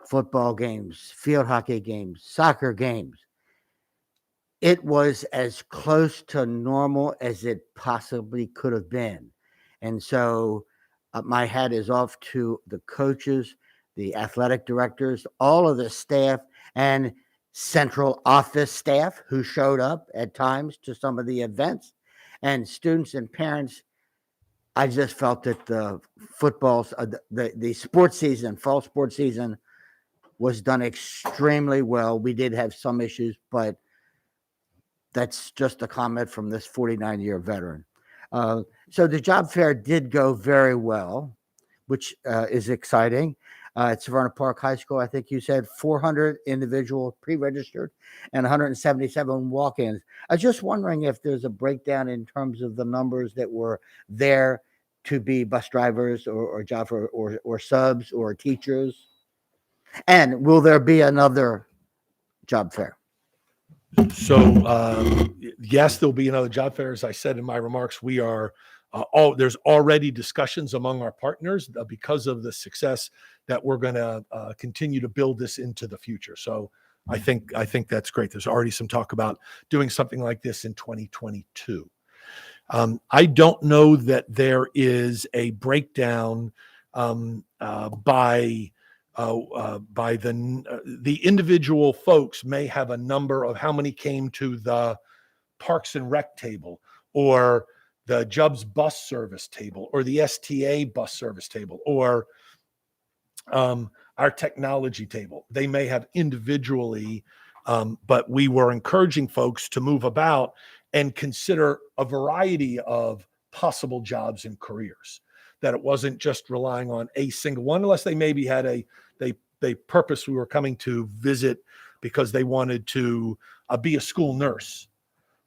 football games, field hockey games, soccer games, it was as close to normal as it possibly could have been. And so my hat is off to the coaches, the athletic directors, all of the staff, and central office staff who showed up at times to some of the events, and students and parents. I just felt that the sports season, fall sports season, was done extremely well. We did have some issues, but that's just a comment from this 49-year veteran. So the job fair did go very well, which is exciting. At Savannah Park High School, I think you said 400 individual pre-registered and 177 walk-ins. I was just wondering if there's a breakdown in terms of the numbers that were there to be bus drivers or job or subs or teachers. And will there be another job fair? So yes, there'll be another job fair. As I said in my remarks, we are there's already discussions among our partners because of the success that we're going to continue to build this into the future. So I think that's great. There's already some talk about doing something like this in 2022. I don't know that there is a breakdown by the individual folks may have a number of how many came to the Parks and Rec table or the Jubs bus service table or the STA bus service table or our technology table. They may have individually But we were encouraging folks to move about and consider a variety of possible jobs and careers, that it wasn't just relying on a single one, unless they maybe had they purposely were coming to visit because they wanted to be a school nurse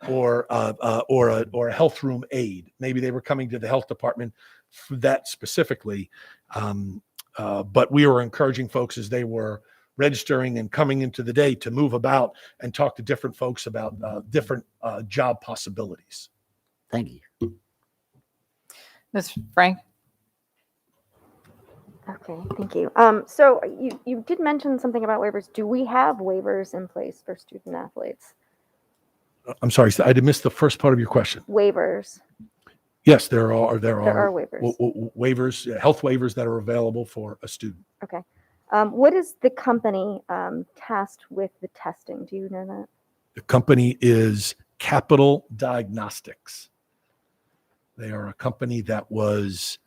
or a health room aide. Maybe they were coming to the health department for that specifically. But we were encouraging folks as they were registering and coming into the day to move about and talk to different folks about different job possibilities. Thank you. Ms. Frank? Okay, thank you. So you did mention something about waivers. Do we have waivers in place for student athletes? I'm sorry, I did miss the first part of your question. Waivers. Yes, there are waivers. Waivers, health waivers that are available for a student. Okay. What is the company tasked with the testing? Do you know that? The company is Capital Diagnostics. They are a company that was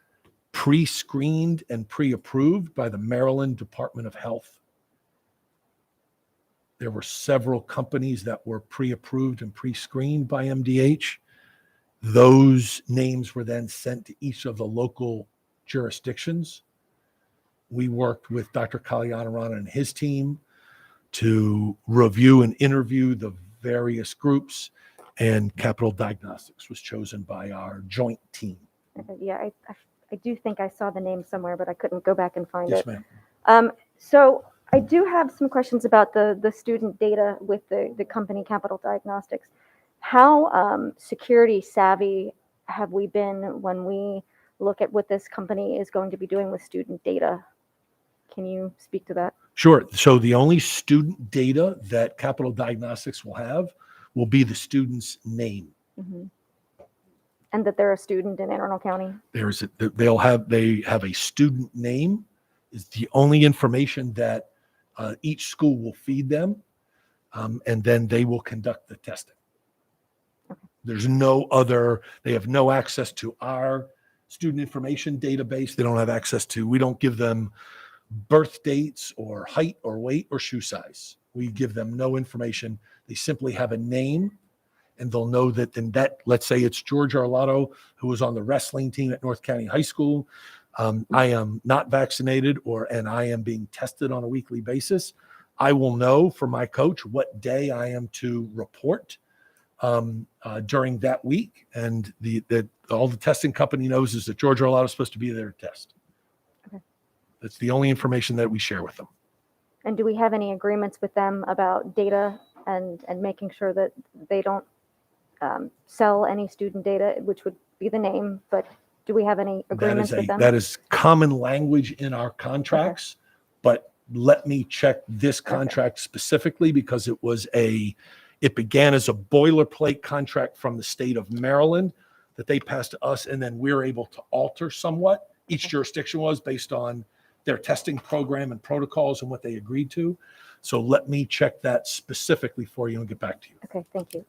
pre-screened and pre-approved by the Maryland Department of Health. There were several companies that were pre-approved and pre-screened by MDH. Those names were then sent to each of the local jurisdictions. We worked with Dr. Kalyanarana and his team to review and interview the various groups, and Capital Diagnostics was chosen by our joint team. Okay, yeah, I do think I saw the name somewhere, but I couldn't go back and find Yes, it. ma'am. So I do have some questions about the student data with the company Capital Diagnostics. How security savvy have we been when we look at what this company is going to be doing with student data? Can you speak to that? Sure. So the only student data that Capital Diagnostics will have will be the student's name. Mm-hmm. And that they're a student in Anne Arundel County? They have a student name is the only information that each school will feed them, and then they will conduct the testing. Okay. There's they have no access to our student information database. They don't have access to, we don't give them birth dates or height or weight or shoe size. We give them no information. They simply have a name, and they'll know that let's say it's George Alato, who was on the wrestling team at North County High School. I am not vaccinated and I am being tested on a weekly basis. I will know from my coach what day I am to report during that week. And all the testing company knows is that George Alato is supposed to be there to test. Okay. That's the only information that we share with them. And do we have any agreements with them about data and making sure that they don't sell any student data, which would be the name, but do we have any agreements with them? That is common language in our contracts, but let me check this contract specifically because it began as a boilerplate contract from the state of Maryland that they passed to us, and then we're able to alter somewhat. Each jurisdiction was based on their testing program and protocols and what they agreed to. So let me check that specifically for you and get back to you. Okay, thank you.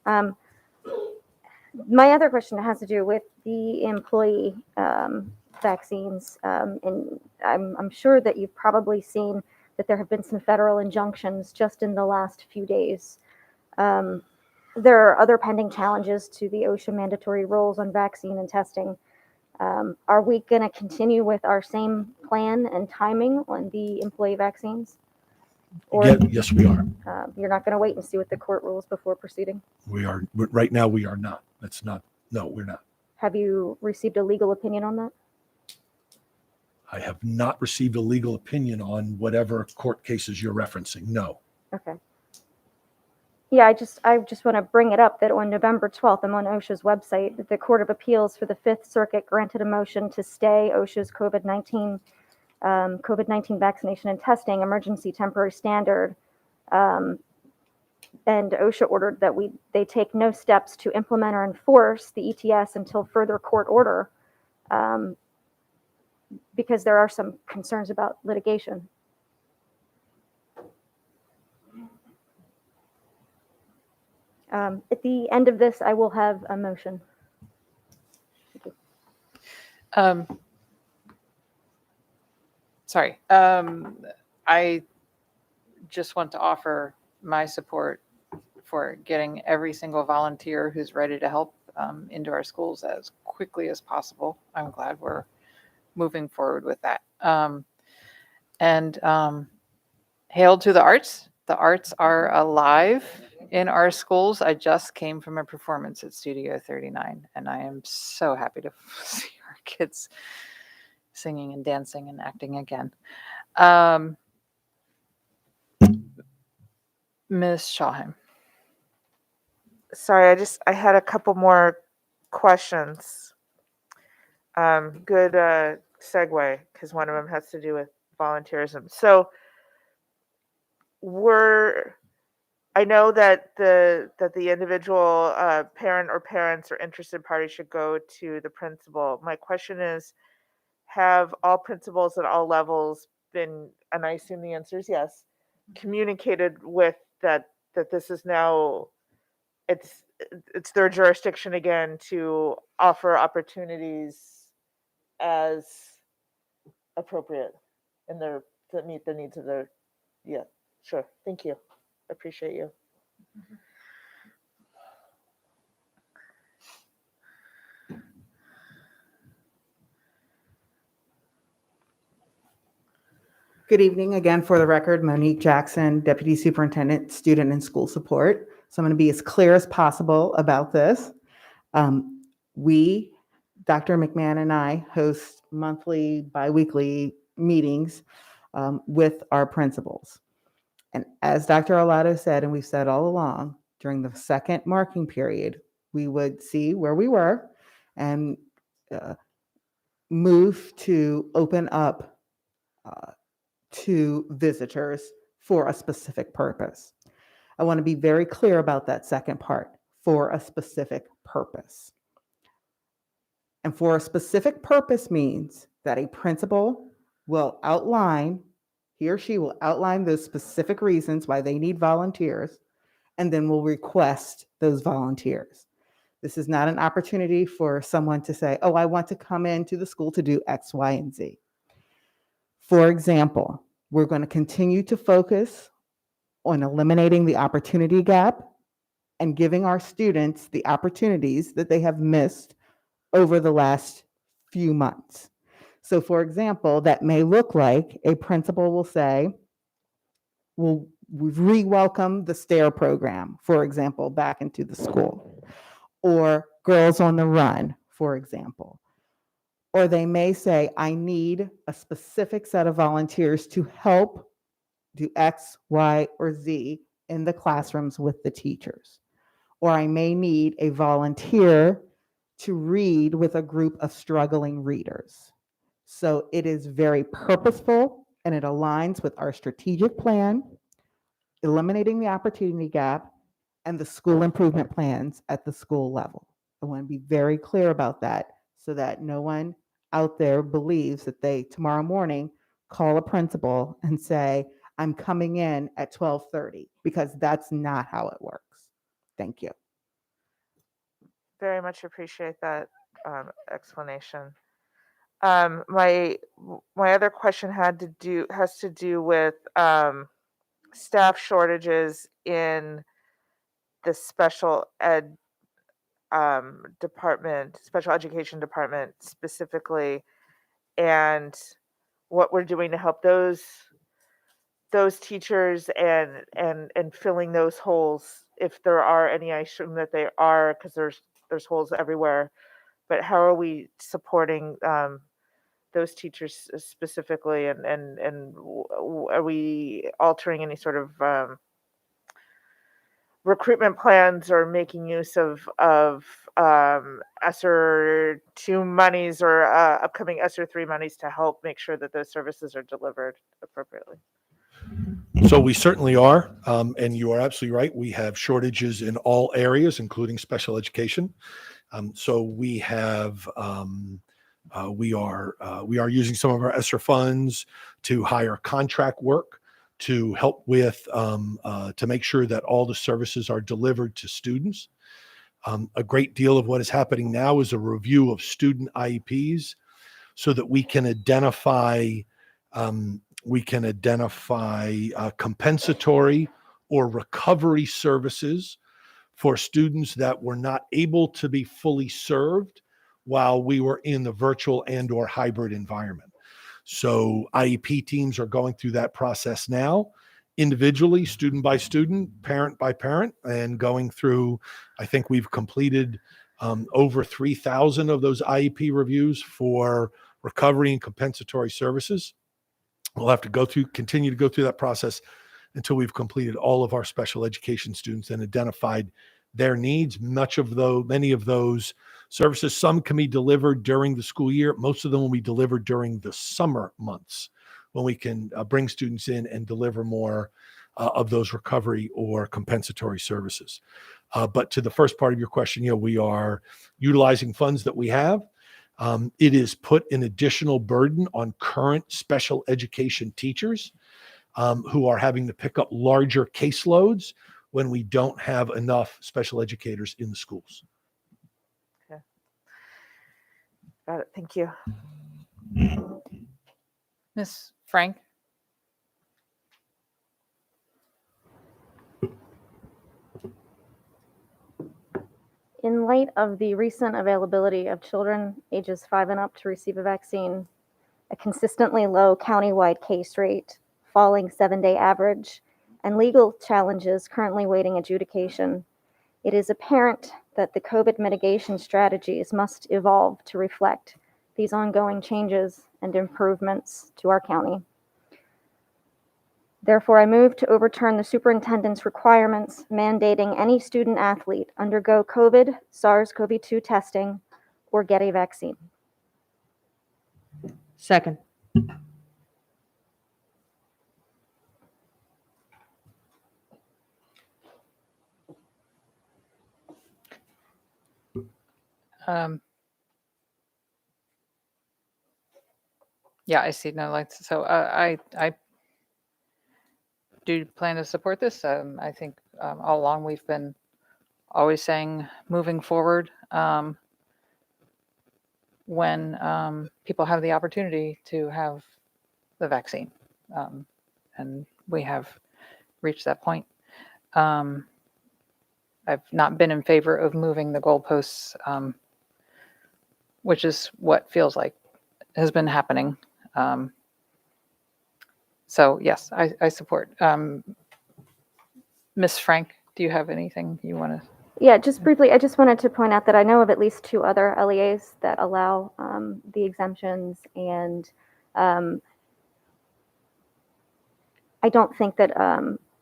My other question has to do with the employee vaccines. And I'm sure that you've probably seen that there have been some federal injunctions just in the last few days. There are other pending challenges to the OSHA mandatory rules on vaccine and testing. Are we going to continue with our same plan and timing on the employee vaccines? Or Yes, we are. you're not going to wait and see what the court rules before proceeding? We are. Right now, we are not. No, we're not. Have you received a legal opinion on that? I have not received a legal opinion on whatever court cases you're referencing. No. Okay. Yeah, I just want to bring it up that on November 12th, I'm on OSHA's website, that the Court of Appeals for the Fifth Circuit granted a motion to stay OSHA's COVID-19 vaccination and testing emergency temporary standard. And OSHA ordered that they take no steps to implement or enforce the ETS until further court order, because there are some concerns about litigation. At the end of this, I will have a motion. Thank you. Sorry. I just want to offer my support for getting every single volunteer who's ready to help into our schools as quickly as possible. I'm glad we're moving forward with that. Hail to the arts. The arts are alive in our schools. I just came from a performance at Studio 39, and I am so happy to see our kids singing and dancing and acting again. Ms. Shawheim. Sorry, I had a couple more questions. Good segue, because one of them has to do with volunteerism. So I know that the individual parent or parents or interested parties should go to the principal. My question is, have all principals at all levels been, and I assume the answer is yes, communicated with that this is now, it's their jurisdiction again to offer opportunities as appropriate in their, to meet the needs of their, yeah, sure. Thank you. Appreciate you. Good evening. Again, for the record, Monique Jackson, Deputy Superintendent, Student and School Support. So I'm going to be as clear as possible about this. We, Dr. McMahon and I, host monthly, biweekly meetings with our principals. And as Dr. Alato said, and we've said all along, during the second marking period, we would see where we were and move to open up to visitors for a specific purpose. I want to be very clear about that second part, for a specific purpose. And for a specific purpose means that a principal will outline, he or she will outline those specific reasons why they need volunteers, and then will request those volunteers. This is not an opportunity for someone to say, oh, I want to come into the school to do X, Y, and Z. For example, we're going to continue to focus on eliminating the opportunity gap and giving our students the opportunities that they have missed over the last few months. So for example, that may look like a principal will say, well, we've re-welcomed the STAIR program, for example, back into the school, or Girls on the Run, for example. Or they may say, I need a specific set of volunteers to help do X, Y, or Z in the classrooms with the teachers. Or I may need a volunteer to read with a group of struggling readers. So it is very purposeful and it aligns with our strategic plan, eliminating the opportunity gap, and the school improvement plans at the school level. I want to be very clear about that so that no one out there believes that they tomorrow morning call a principal and say, I'm coming in at 12:30, because that's not how it works. Thank you. Very much appreciate that explanation. My other question has to do with staff shortages in the special ed department, special education department specifically, and what we're doing to help those teachers and filling those holes, if there are any. I assume that they are, because there's holes everywhere. But how are we supporting those teachers specifically, and are we altering any sort of recruitment plans or making use of ESSER 2 monies or upcoming ESSER 3 monies to help make sure that those services are delivered appropriately? So we certainly are, and you are absolutely right. We have shortages in all areas, including special education. So we have, we are using some of our ESSER funds to hire contract work to help with, to make sure that all the services are delivered to students. A great deal of what is happening now is a review of student IEPs so that we can identify compensatory or recovery services for students that were not able to be fully served while we were in the virtual and or hybrid environment. So IEP teams are going through that process now, individually, student by student, parent by parent, and going through, I think we've completed over 3,000 of those IEP reviews for recovery and compensatory services. We'll have to continue to go through that process until we've completed all of our special education students and identified their needs. Many of those services, some can be delivered during the school year. Most of them will be delivered during the summer months when we can bring students in and deliver more of those recovery or compensatory services. But to the first part of your question, we are utilizing funds that we have. It is put an additional burden on current special education teachers who are having to pick up larger caseloads when we don't have enough special educators in the schools. Okay. Got it. Thank you. Ms. Frank? In light of the recent availability of children ages 5 and up to receive a vaccine, a consistently low countywide case rate, falling 7-day average, and legal challenges currently waiting adjudication, it is apparent that the COVID mitigation strategies must evolve to reflect these ongoing changes and improvements to our county. Therefore, I move to overturn the superintendent's requirements mandating any student athlete undergo COVID, SARS-CoV-2 testing, or get a vaccine. Second. Yeah, I see no lights. So I do plan to support this. I think all along we've been always saying moving forward when people have the opportunity to have the vaccine. And we have reached that point. I've not been in favor of moving the goalposts, which is what feels like has been happening. So yes, I support. Ms. Frank, do you have anything you want to? Yeah, just briefly, I just wanted to point out that I know of at least 2 other LEAs that allow the exemptions, and I don't think that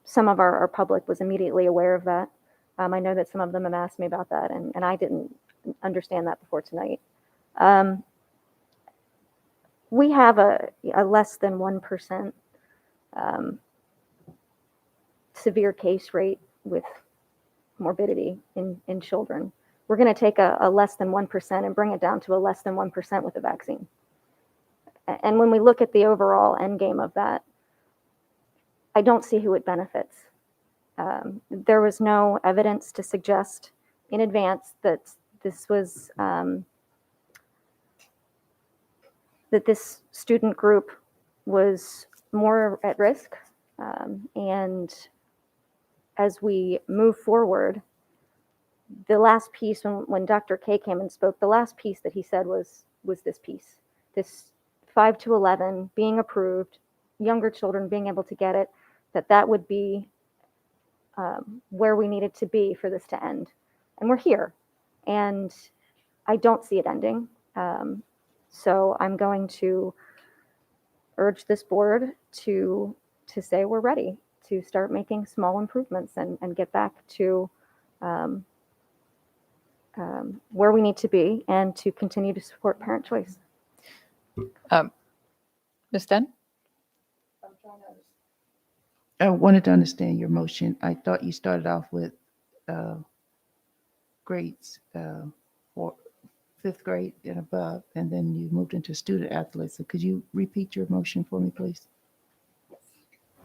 some of our public was immediately aware of that. I know that some of them have asked me about that, and I didn't understand that before tonight. We have a less than 1% severe case rate with morbidity in children. We're going to take a less than 1% and bring it down to a less than 1% with the vaccine. And when we look at the overall end game of that, I don't see who it benefits. There was no evidence to suggest in advance that this was that this student group was more at risk. And as we move forward, the last piece when Dr. K came and spoke, the last piece that he said was this piece, this 5 to 11 being approved, younger children being able to get it, that would be where we needed to be for this to end. And we're here, and I don't see it ending. So I'm going to urge this board to say we're ready to start making small improvements and get back to where we need to be and to continue to support parent choice. Ms. Den? I wanted to understand your motion. I thought you started off with grades for 5th grade and above, and then you moved into student athletes. So could you repeat your motion for me, please?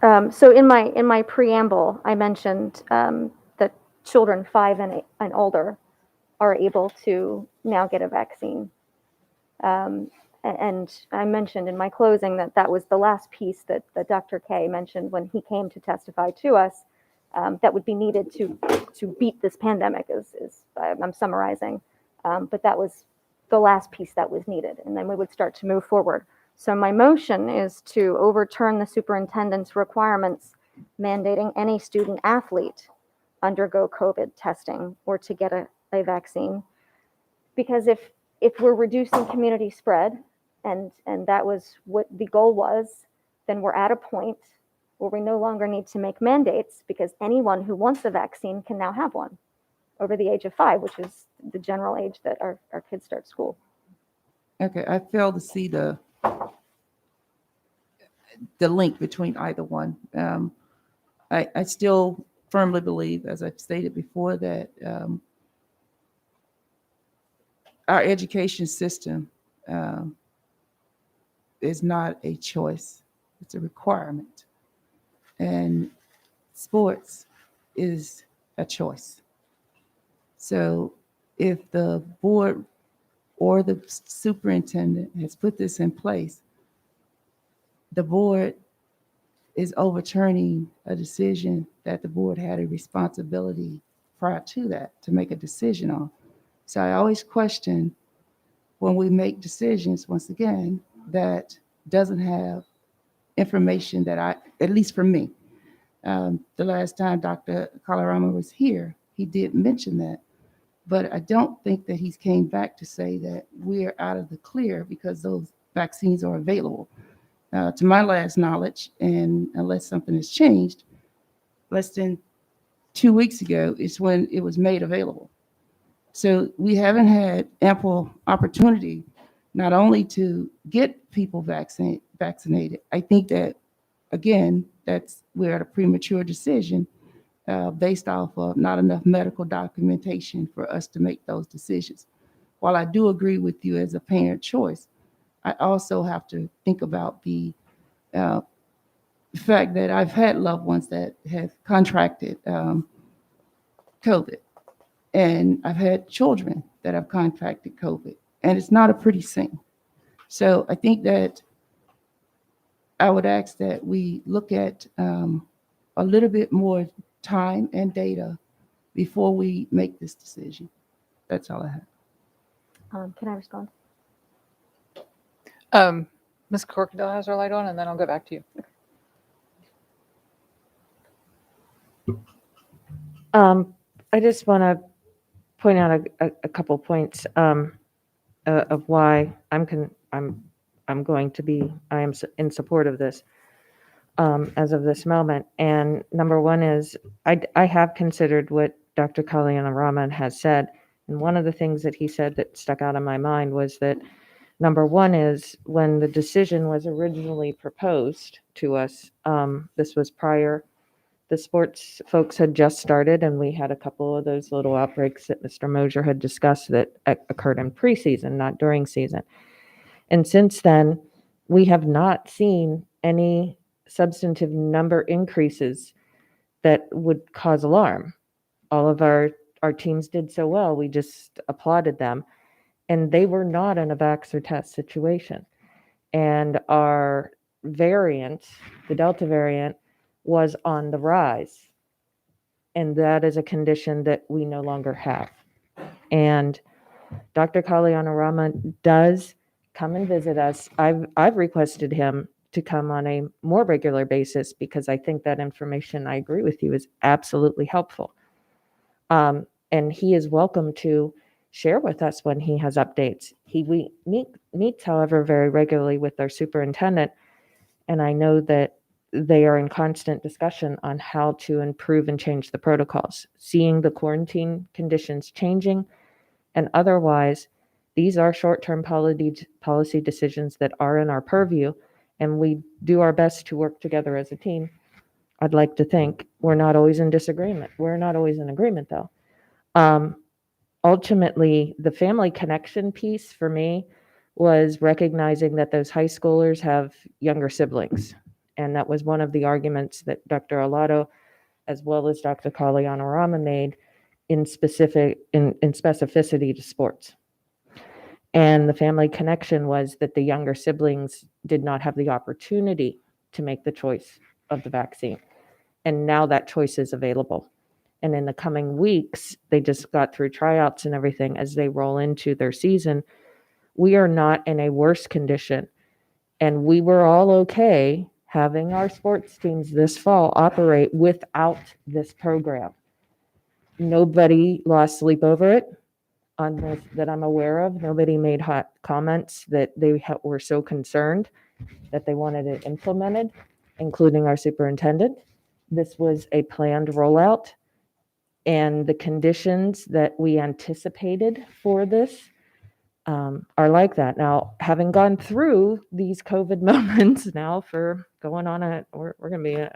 So in my preamble, I mentioned that children 5 and older are able to now get a vaccine. And I mentioned in my closing that was the last piece that Dr. K mentioned when he came to testify to us, that would be needed to beat this pandemic. I'm summarizing, but that was the last piece that was needed, and then we would start to move forward. So my motion is to overturn the superintendent's requirements mandating any student athlete undergo COVID testing or to get a vaccine. Because if we're reducing community spread, and that was what the goal was, then we're at a point where we no longer need to make mandates, because anyone who wants a vaccine can now have one over the age of 5, which is the general age that our kids start school. Okay, I fail to see the link between either one. I still firmly believe, as I've stated before, that our education system is not a choice, it's a requirement. And sports is a choice. So if the board or the superintendent has put this in place, the board is overturning a decision that the board had a responsibility prior to that to make a decision on. So I always question when we make decisions, once again, that doesn't have information that at least for me, the last time Dr. Kalarama was here, he did mention that. But I don't think that he's came back to say that we're out of the clear because those vaccines are available. To my last knowledge, and unless something has changed, less than 2 weeks ago is when it was made available. So we haven't had ample opportunity not only to get people vaccinated. I think that, again, we're at a premature decision based off of not enough medical documentation for us to make those decisions. While I do agree with you as a parent choice, I also have to think about the fact that I've had loved ones that have contracted COVID, and I've had children that have contracted COVID, and it's not a pretty thing. So I think that I would ask that we look at a little bit more time and data before we make this decision. That's all I have. Can I respond? Ms. Corkadell has her light on, and then I'll go back to you. I just want to point out a couple points of why I am in support of this as of this moment. And number one is I have considered what Dr. Kalyana Raman has said. And one of the things that he said that stuck out in my mind was that number one is when the decision was originally proposed to us, this was prior, the sports folks had just started, and we had a couple of those little outbreaks that Mr. Mosier had discussed that occurred in preseason, not during season. And since then, we have not seen any substantive number increases that would cause alarm. All of our teams did so well. We just applauded them. And they were not in a vax or test situation. And our variant, the Delta variant, was on the rise. And that is a condition that we no longer have. And Dr. Kalyana Raman does come and visit us. I've requested him to come on a more regular basis because I think that information, I agree with you, is absolutely helpful. And he is welcome to share with us when he has updates. We meets, however, very regularly with our superintendent, and I know that they are in constant discussion on how to improve and change the protocols, seeing the quarantine conditions changing, and otherwise, these are short-term policy decisions that are in our purview, and we do our best to work together as a team. I'd like to think we're not always in disagreement. We're not always in agreement, though. Ultimately, the family connection piece for me was recognizing that those high schoolers have younger siblings. And that was one of the arguments that Dr. Alato, as well as Dr. Kalyana Rama, made in specificity to sports. And the family connection was that the younger siblings did not have the opportunity to make the choice of the vaccine. And now that choice is available. And in the coming weeks, they just got through tryouts and everything as they roll into their season. We are not in a worse condition. And we were all okay having our sports teams this fall operate without this program. Nobody lost sleep over it on this that I'm aware of. Nobody made hot comments that they were so concerned that they wanted it implemented, including our superintendent. This was a planned rollout, and the conditions that we anticipated for this are like that. Now, having gone through these COVID moments now for going on we're going to be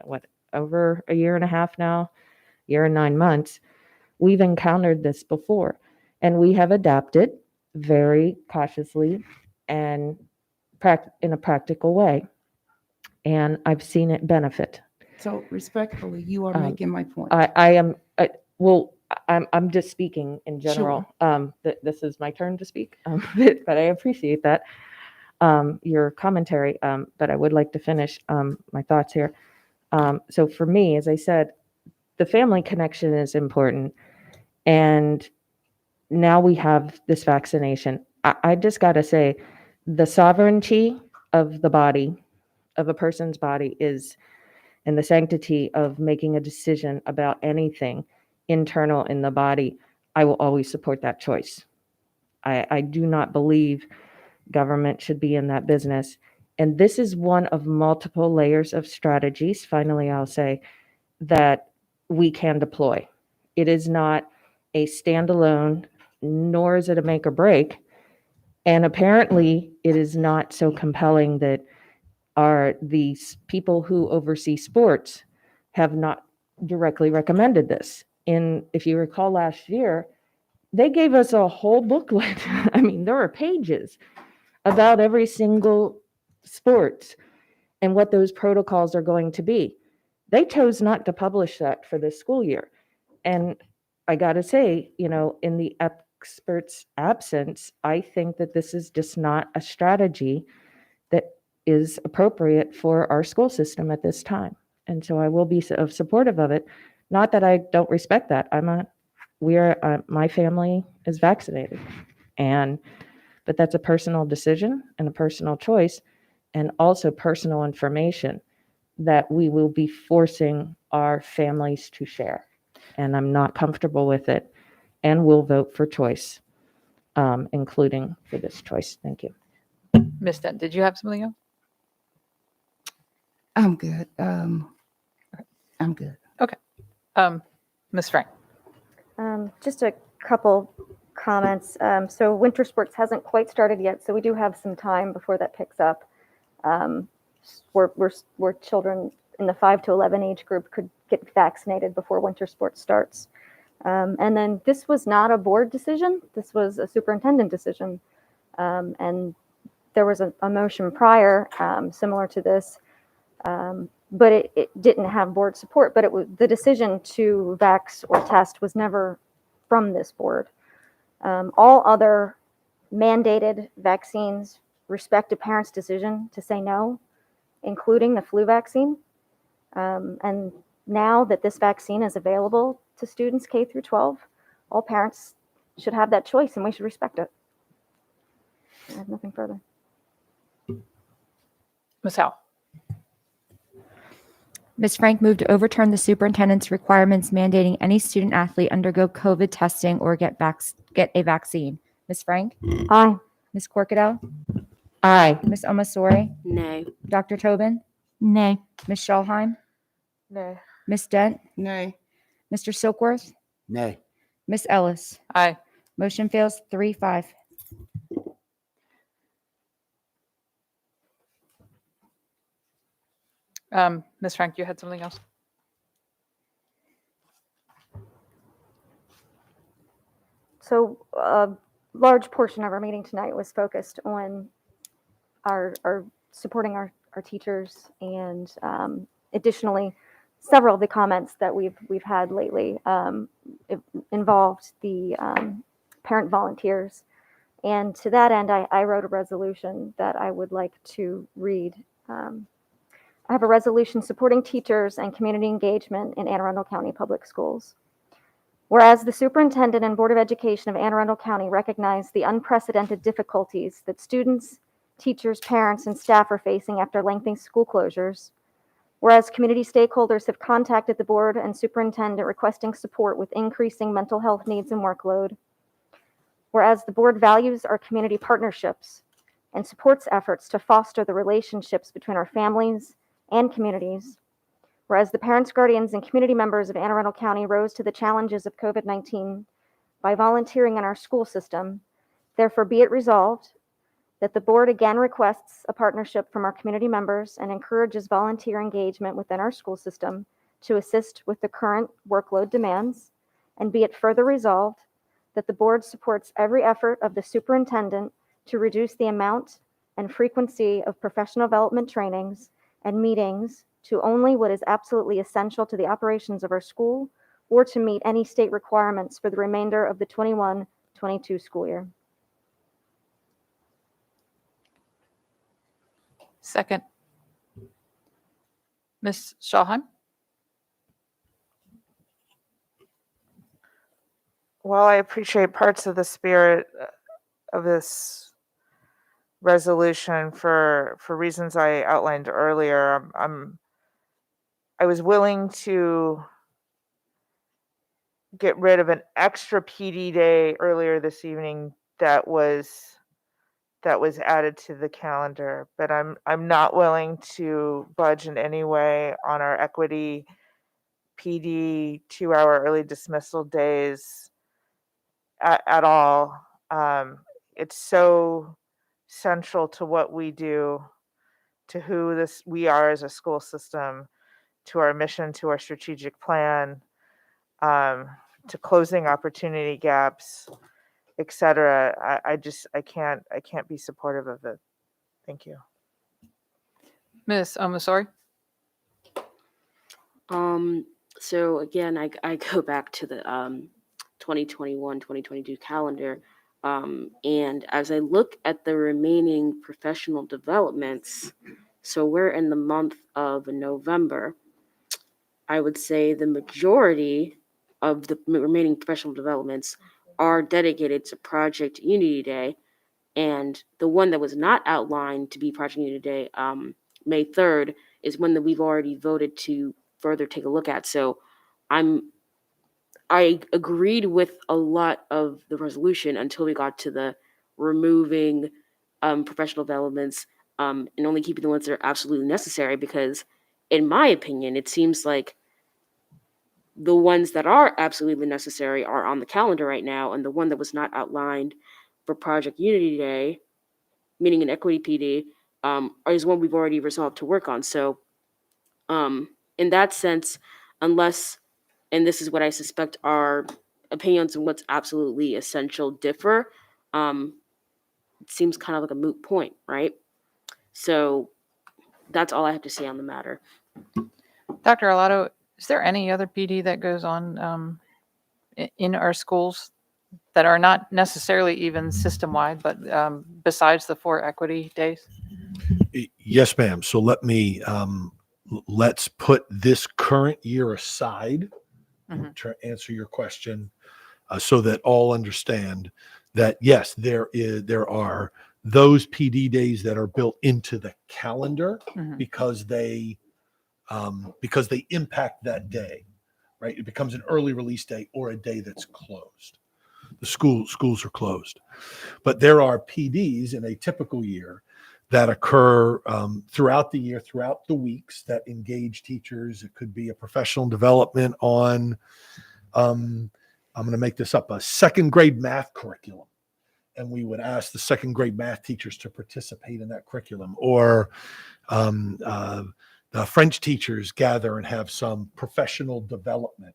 over a year and a half now, year and 9 months, we've encountered this before, and we have adapted very cautiously and in a practical way. And I've seen it benefit. So respectfully, you are making my point. I'm just speaking in general. This is my turn to speak, but I appreciate that, your commentary, but I would like to finish my thoughts here. So for me, as I said, the family connection is important, and now we have this vaccination. I just got to say, the sovereignty of the body, of a person's body, is, and the sanctity of making a decision about anything internal in the body, I will always support that choice. I do not believe government should be in that business. And this is one of multiple layers of strategies, finally, I'll say, that we can deploy. It is not a standalone, nor is it a make or break. And apparently, it is not so compelling that these people who oversee sports have not directly recommended this. If you recall last year, they gave us a whole booklet. I mean, there are pages about every single sport and what those protocols are going to be. They chose not to publish that for this school year. And I got to say, in the experts' absence, I think that this is just not a strategy that is appropriate for our school system at this time. And so I will be supportive of it. Not that I don't respect that. My family is vaccinated, but that's a personal decision and a personal choice, and also personal information that we will be forcing our families to share. And I'm not comfortable with it, and will vote for choice, including for this choice. Thank you. Ms. Dent, did you have something else? I'm good. I'm good. Okay. Ms. Frank. Just a couple comments. So winter sports hasn't quite started yet, so we do have some time before that picks up. Where children in the 5 to 11 age group could get vaccinated before winter sports starts. And then this was not a board decision. This was a superintendent decision. And there was a motion prior similar to this, but it didn't have board support. But the decision to vax or test was never from this board. All other mandated vaccines respect a parent's decision to say no, including the flu vaccine. And now that this vaccine is available to students K through 12, all parents should have that choice, and we should respect it. I have nothing further. Ms. Howe. Ms. Frank moved to overturn the superintendent's requirements mandating any student athlete undergo COVID testing or get a vaccine. Ms. Frank? Aye. Ms. Corkadell? Aye. Ms. Omasori? Nay. Dr. Tobin? Nay. Ms. Schalheim? Nay. Ms. Dent? Nay. Mr. Silkworth? Nay. Ms. Ellis? Aye. Motion fails 3-5. Ms. Frank, you had something else? So a large portion of our meeting tonight was focused on our supporting our teachers, and additionally, several of the comments that we've had lately involved the parent volunteers. And to that end, I wrote a resolution that I would like to read. I have a resolution supporting teachers and community engagement in Anne Arundel County Public Schools. Whereas the Superintendent and Board of Education of Anne Arundel County recognize the unprecedented difficulties that students, teachers, parents, and staff are facing after lengthy school closures. Whereas community stakeholders have contacted the board and superintendent requesting support with increasing mental health needs and workload. Whereas the board values our community partnerships and supports efforts to foster the relationships between our families and communities. Whereas the parents, guardians, and community members of Anne Arundel County rose to the challenges of COVID-19 by volunteering in our school system, therefore be it resolved that the board again requests a partnership from our community members and encourages volunteer engagement within our school system to assist with the current workload demands, and be it further resolved that the board supports every effort of the superintendent to reduce the amount and frequency of professional development trainings and meetings to only what is absolutely essential to the operations of our school or to meet any state requirements for the remainder of the 21-22 school year. Second. Ms. Schalheim? While I appreciate parts of the spirit of this resolution for reasons I outlined earlier, I was willing to get rid of an extra PD day earlier this evening that was added to the calendar, but I'm not willing to budge in any way on our equity PD 2-hour early dismissal days at all. It's so central to what we do, to who we are as a school system, to our mission, to our strategic plan, to closing opportunity gaps, etc. I can't be supportive of it. Thank you. Ms. Omasori? So again, I go back to the 2021-2022 calendar. And as I look at the remaining professional developments, so we're in the month of November, I would say the majority of the remaining professional developments are dedicated to Project Unity Day. And the one that was not outlined to be Project Unity Day, May 3rd, is one that we've already voted to further take a look at. So I agreed with a lot of the resolution until we got to the removing professional developments and only keeping the ones that are absolutely necessary, because in my opinion, it seems like the ones that are absolutely necessary are on the calendar right now, and the one that was not outlined for Project Unity Day, meaning an equity PD, is one we've already resolved to work on. So in that sense, unless, and this is what I suspect our opinions on what's absolutely essential differ, it seems kind of like a moot point, right? So that's all I have to say on the matter. Dr. Alato, is there any other PD that goes on in our schools that are not necessarily even system-wide, but besides the 4 equity days? Yes, ma'am. So let's put this current year aside to answer your question, so that all understand that yes, there are those PD days that are built into the calendar because they impact that day, right? It becomes an early release day or a day that's closed. The schools are closed, but there are PDs in a typical year that occur throughout the year, throughout the weeks, that engage teachers. It could be a professional development on, I'm going to make this up, a second grade math curriculum. And we would ask the second grade math teachers to participate in that curriculum. Or the French teachers gather and have some professional development.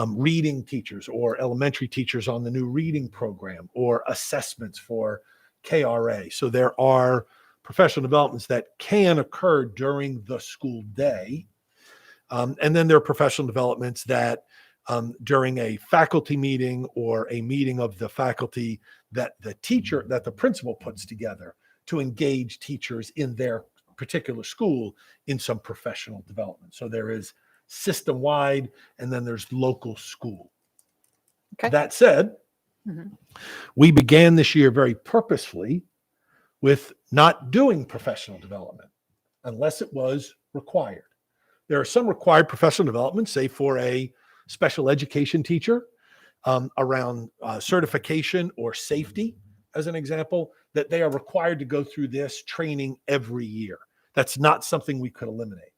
Reading teachers or elementary teachers on the new reading program, or assessments for KRA. So there are professional developments that can occur during the school day. And then there are professional developments that during a faculty meeting or a meeting of the faculty that the principal puts together to engage teachers in their particular school in some professional development. So there is system-wide, and then there's local school. Okay. That said, we began this year very purposefully with not doing professional development unless it was required. There are some required professional development, say for a special education teacher, around certification or safety, as an example, that they are required to go through this training every year. That's not something we could eliminate.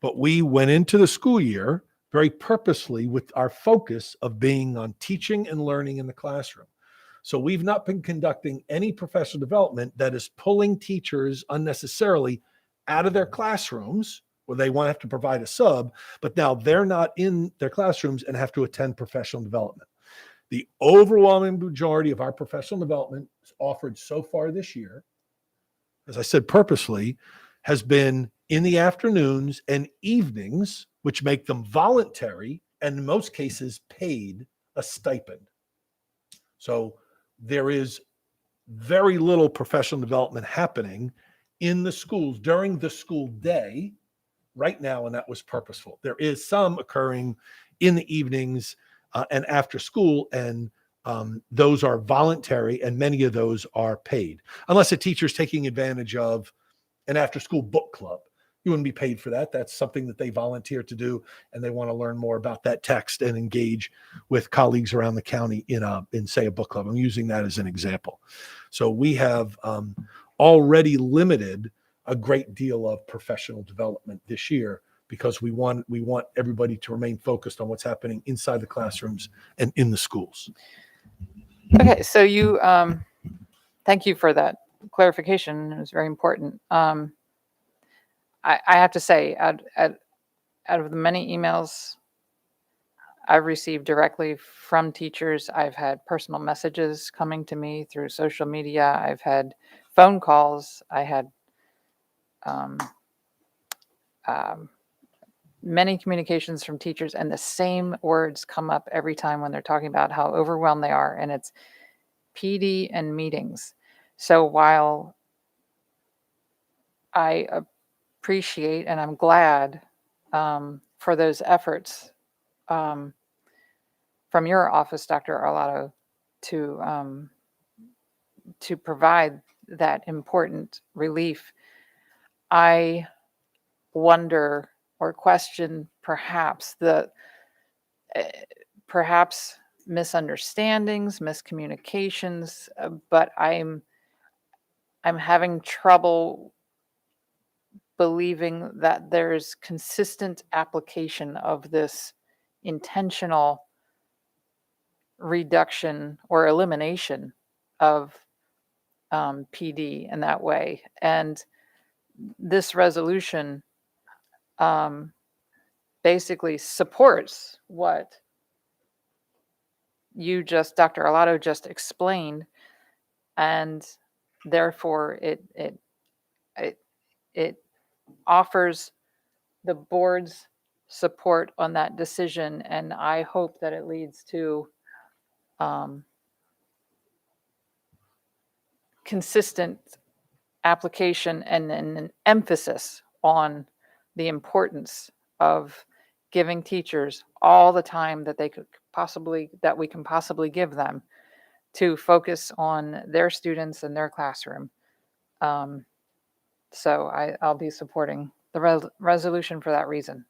But we went into the school year very purposely with our focus of being on teaching and learning in the classroom. So we've not been conducting any professional development that is pulling teachers unnecessarily out of their classrooms where they want to have to provide a sub, but now they're not in their classrooms and have to attend professional development. The overwhelming majority of our professional development offered so far this year, as I said purposely, has been in the afternoons and evenings, which make them voluntary and in most cases paid a stipend. So there is very little professional development happening in the schools during the school day right now, and that was purposeful. There is some occurring in the evenings and after school, and those are voluntary, and many of those are paid. Unless a teacher's taking advantage of an after-school book club, you wouldn't be paid for that. That's something that they volunteer to do, and they want to learn more about that text and engage with colleagues around the county in say a book club. I'm using that as an example. So we have already limited a great deal of professional development this year because we want everybody to remain focused on what's happening inside the classrooms and in the schools. Okay, so you, thank you for that clarification. It was very important. I have to say, out of the many emails I've received directly from teachers, I've had personal messages coming to me through social media. I've had phone calls. I had many communications from teachers, and the same words come up every time when they're talking about how overwhelmed they are, and it's PD and meetings. So while I appreciate and I'm glad for those efforts from your office, Dr. Alato, to provide that important relief, I wonder or question perhaps perhaps misunderstandings, miscommunications, but I'm having trouble believing that there's consistent application of this intentional reduction or elimination of PD in that way. And this resolution basically supports what you just, Dr. Alato, just explained, and therefore it offers the board's support on that decision, and I hope that it leads to consistent application and an emphasis on the importance of giving teachers all the time that we can possibly give them to focus on their students and their classroom. So I'll be supporting the resolution for that reason.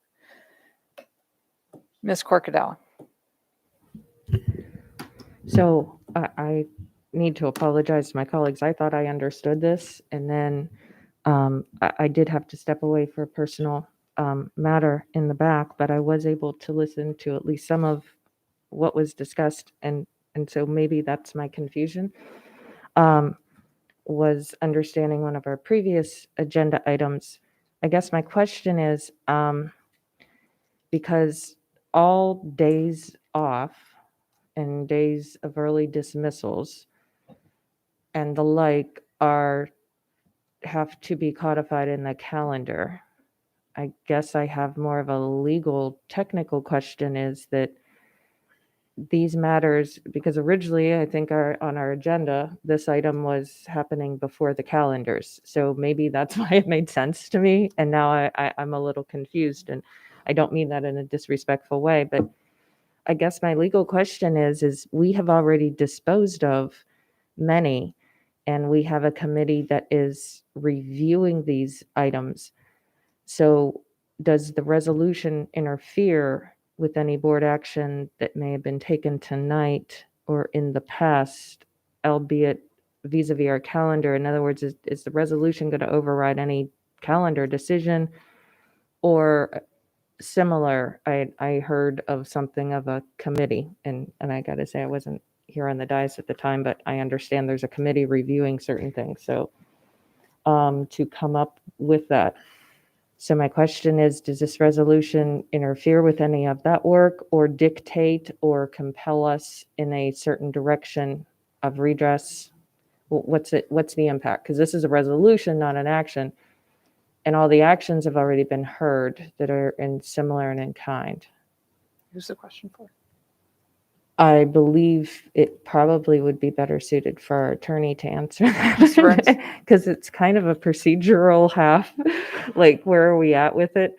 Ms. Corkadell. So I need to apologize to my colleagues. I thought I understood this, and then I did have to step away for a personal matter in the back, but I was able to listen to at least some of what was discussed, and so maybe that's my confusion. Was understanding one of our previous agenda items. I guess my question is, because all days off and days of early dismissals and the like have to be codified in the calendar. I guess I have more of a legal technical question, is that these matters, because originally I think on our agenda, this item was happening before the calendars. So maybe that's why it made sense to me. And now I'm a little confused, and I don't mean that in a disrespectful way, but I guess my legal question is we have already disposed of many, and we have a committee that is reviewing these items. So does the resolution interfere with any board action that may have been taken tonight or in the past, albeit vis-a-vis our calendar? In other words, is the resolution going to override any calendar decision? Or similar, I heard of something of a committee, and I got to say, I wasn't here on the dais at the time, but I understand there's a committee reviewing certain things. So to come up with that. So my question is, does this resolution interfere with any of that work or dictate or compel us in a certain direction of redress? What's the impact? Because this is a resolution, not an action. And all the actions have already been heard that are similar and in kind. Who's the question for? I believe it probably would be better suited for our attorney to answer that, because it's kind of a procedural half, like where are we at with it?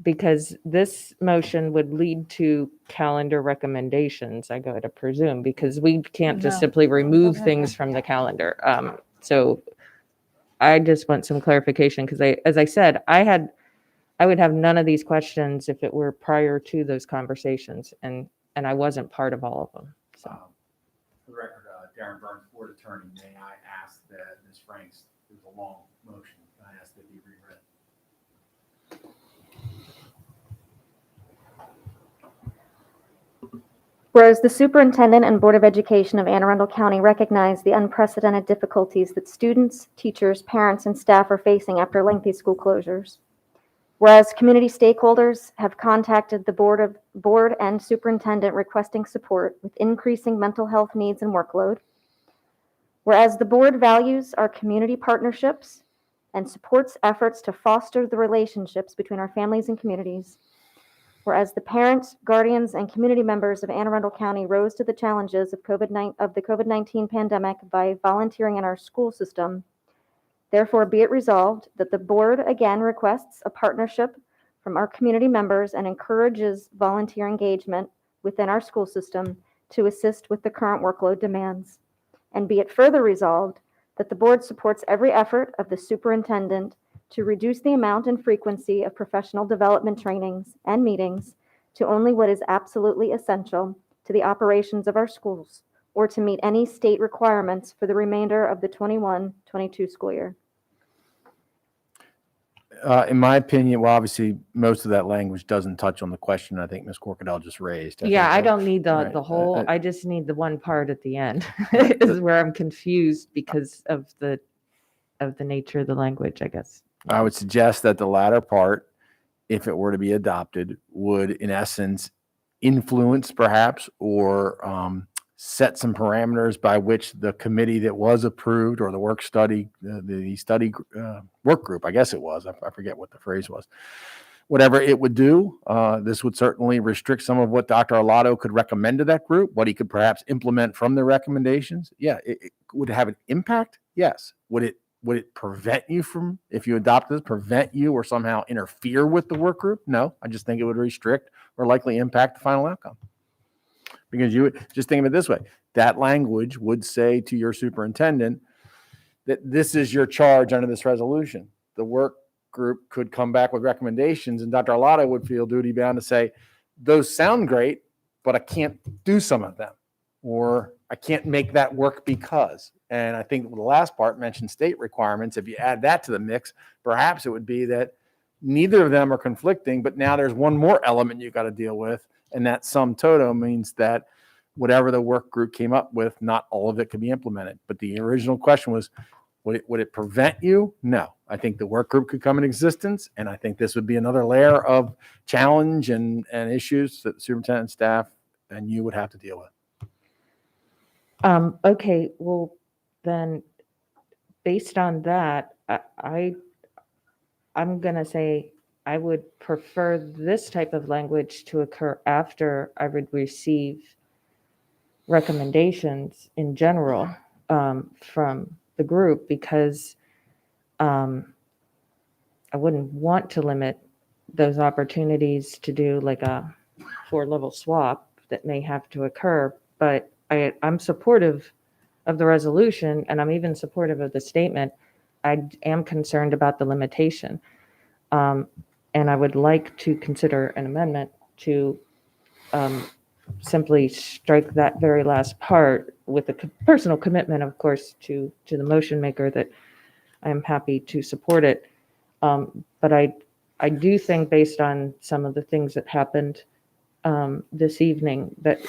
Because this motion would lead to calendar recommendations, I go to presume, because we can't just simply remove things from the calendar. So I just want some clarification, because as I said, I would have none of these questions if it were prior to those conversations, and I wasn't part of all of them. So, for the record, Darren Burns, board attorney, may I ask that Ms. Franks, there's a long motion, I ask that be reread. Whereas the Superintendent and Board of Education of Anne Arundel County recognize the unprecedented difficulties that students, teachers, parents, and staff are facing after lengthy school closures. Whereas community stakeholders have contacted the board and superintendent requesting support with increasing mental health needs and workload. Whereas the board values our community partnerships and supports efforts to foster the relationships between our families and communities. Whereas the parents, guardians, and community members of Anne Arundel County rose to the challenges of the COVID-19 pandemic by volunteering in our school system. Therefore, be it resolved that the board again requests a partnership from our community members and encourages volunteer engagement within our school system to assist with the current workload demands. And be it further resolved that the board supports every effort of the superintendent to reduce the amount and frequency of professional development trainings and meetings to only what is absolutely essential to the operations of our schools or to meet any state requirements for the remainder of the 21-22 school year. In my opinion, well, obviously, most of that language doesn't touch on the question I think Ms. Corkadell just raised. I don't need right. the whole, I just need the one part at the end. This is where I'm confused because of the nature of the language, I guess. I would suggest that the latter part, if it were to be adopted, would in essence influence perhaps or set some parameters by which the committee that was approved or the work study, the study work group, I guess it was, I forget what the phrase was, whatever it would do, this would certainly restrict some of what Dr. Alato could recommend to that group, what he could perhaps implement from the recommendations. Yeah, it would have an impact. Yes. Would it prevent you from, if you adopt this, prevent you or somehow interfere with the work group? No, I just think it would restrict or likely impact the final outcome. Because you would just think of it this way, that language would say to your superintendent that this is your charge under this resolution. The work group could come back with recommendations and Dr. Alato would feel duty bound to say, those sound great, but I can't do some of them, or I can't make that work because. And I think the last part mentioned state requirements. If you add that to the mix, perhaps it would be that neither of them are conflicting, but now there's one more element you've got to deal with. And that sum total means that whatever the work group came up with, not all of it could be implemented. But the original question was, would it prevent you? No. I think the work group could come in existence. And I think this would be another layer of challenge and issues that the superintendent, staff, and you would have to deal with. Okay, well, then based on that, I'm going to say I would prefer this type of language to occur after I would receive recommendations in general from the group, because I wouldn't want to limit those opportunities to do like a 4-level swap that may have to occur. But I'm supportive of the resolution, and I'm even supportive of the statement. I am concerned about the limitation. And I would like to consider an amendment to simply strike that very last part with a personal commitment, of course, to the motion maker that I'm happy to support it. But I do think, based on some of the things that happened this evening, that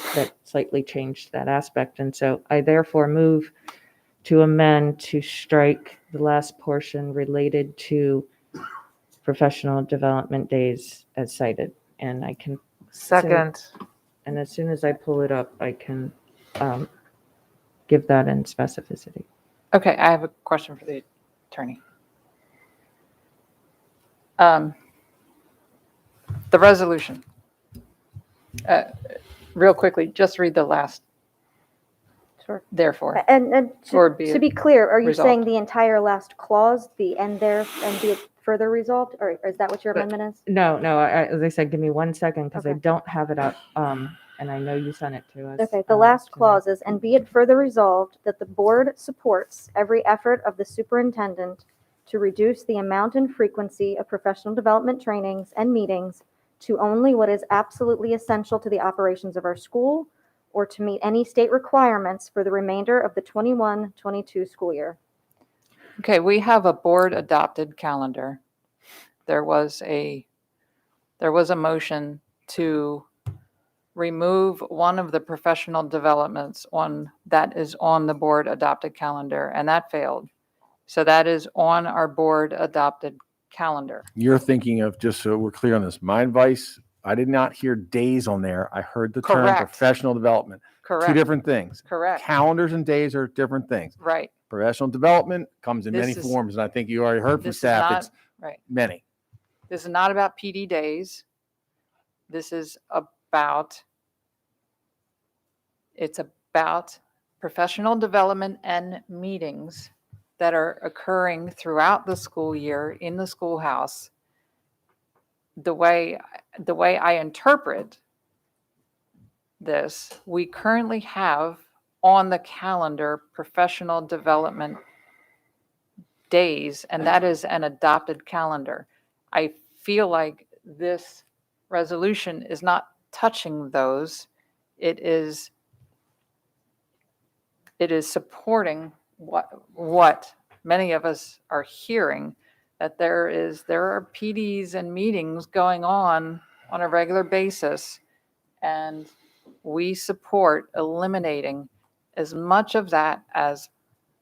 slightly changed that aspect. And so I therefore move to amend to strike the last portion related to professional development days as cited. And I can. Second. And as soon as I pull it up, I can give that in specificity. Okay, I have a question for the attorney. The resolution. Real quickly, just read the last. Sure. Therefore. And or to be clear, are you resolved. saying the entire last clause, the end there, and be it further resolved, or is that what your amendment is? No, as I said, give me 1 second, because I Okay. don't have it up, and I know you sent it to us. Okay, the last clause is, and be it further resolved that the board supports every effort of the superintendent to reduce the amount and frequency of professional development trainings and meetings to only what is absolutely essential to the operations of our school or to meet any state requirements for the remainder of the 21-22 school year. Okay, we have a board adopted calendar. There was a motion to remove one of the professional developments that is on the board adopted calendar, and that failed. So that is on our board adopted calendar. You're thinking of, just so we're clear on this, my advice, I did not hear days on there. I heard the term Correct. professional development. Correct. Two different things. Correct. Calendars and days are different things. Right. Professional development comes in This many is- forms, and I think you already heard from This is staff. not- It's right. many. This is not about PD days. This is about, it's about professional development and meetings that are occurring throughout the school year in the schoolhouse. The way I interpret this, we currently have on the calendar professional development days, and that is an adopted calendar. I feel like this resolution is not touching those. It is supporting what many of us are hearing, that there are PDs and meetings going on a regular basis, and we support eliminating as much of that as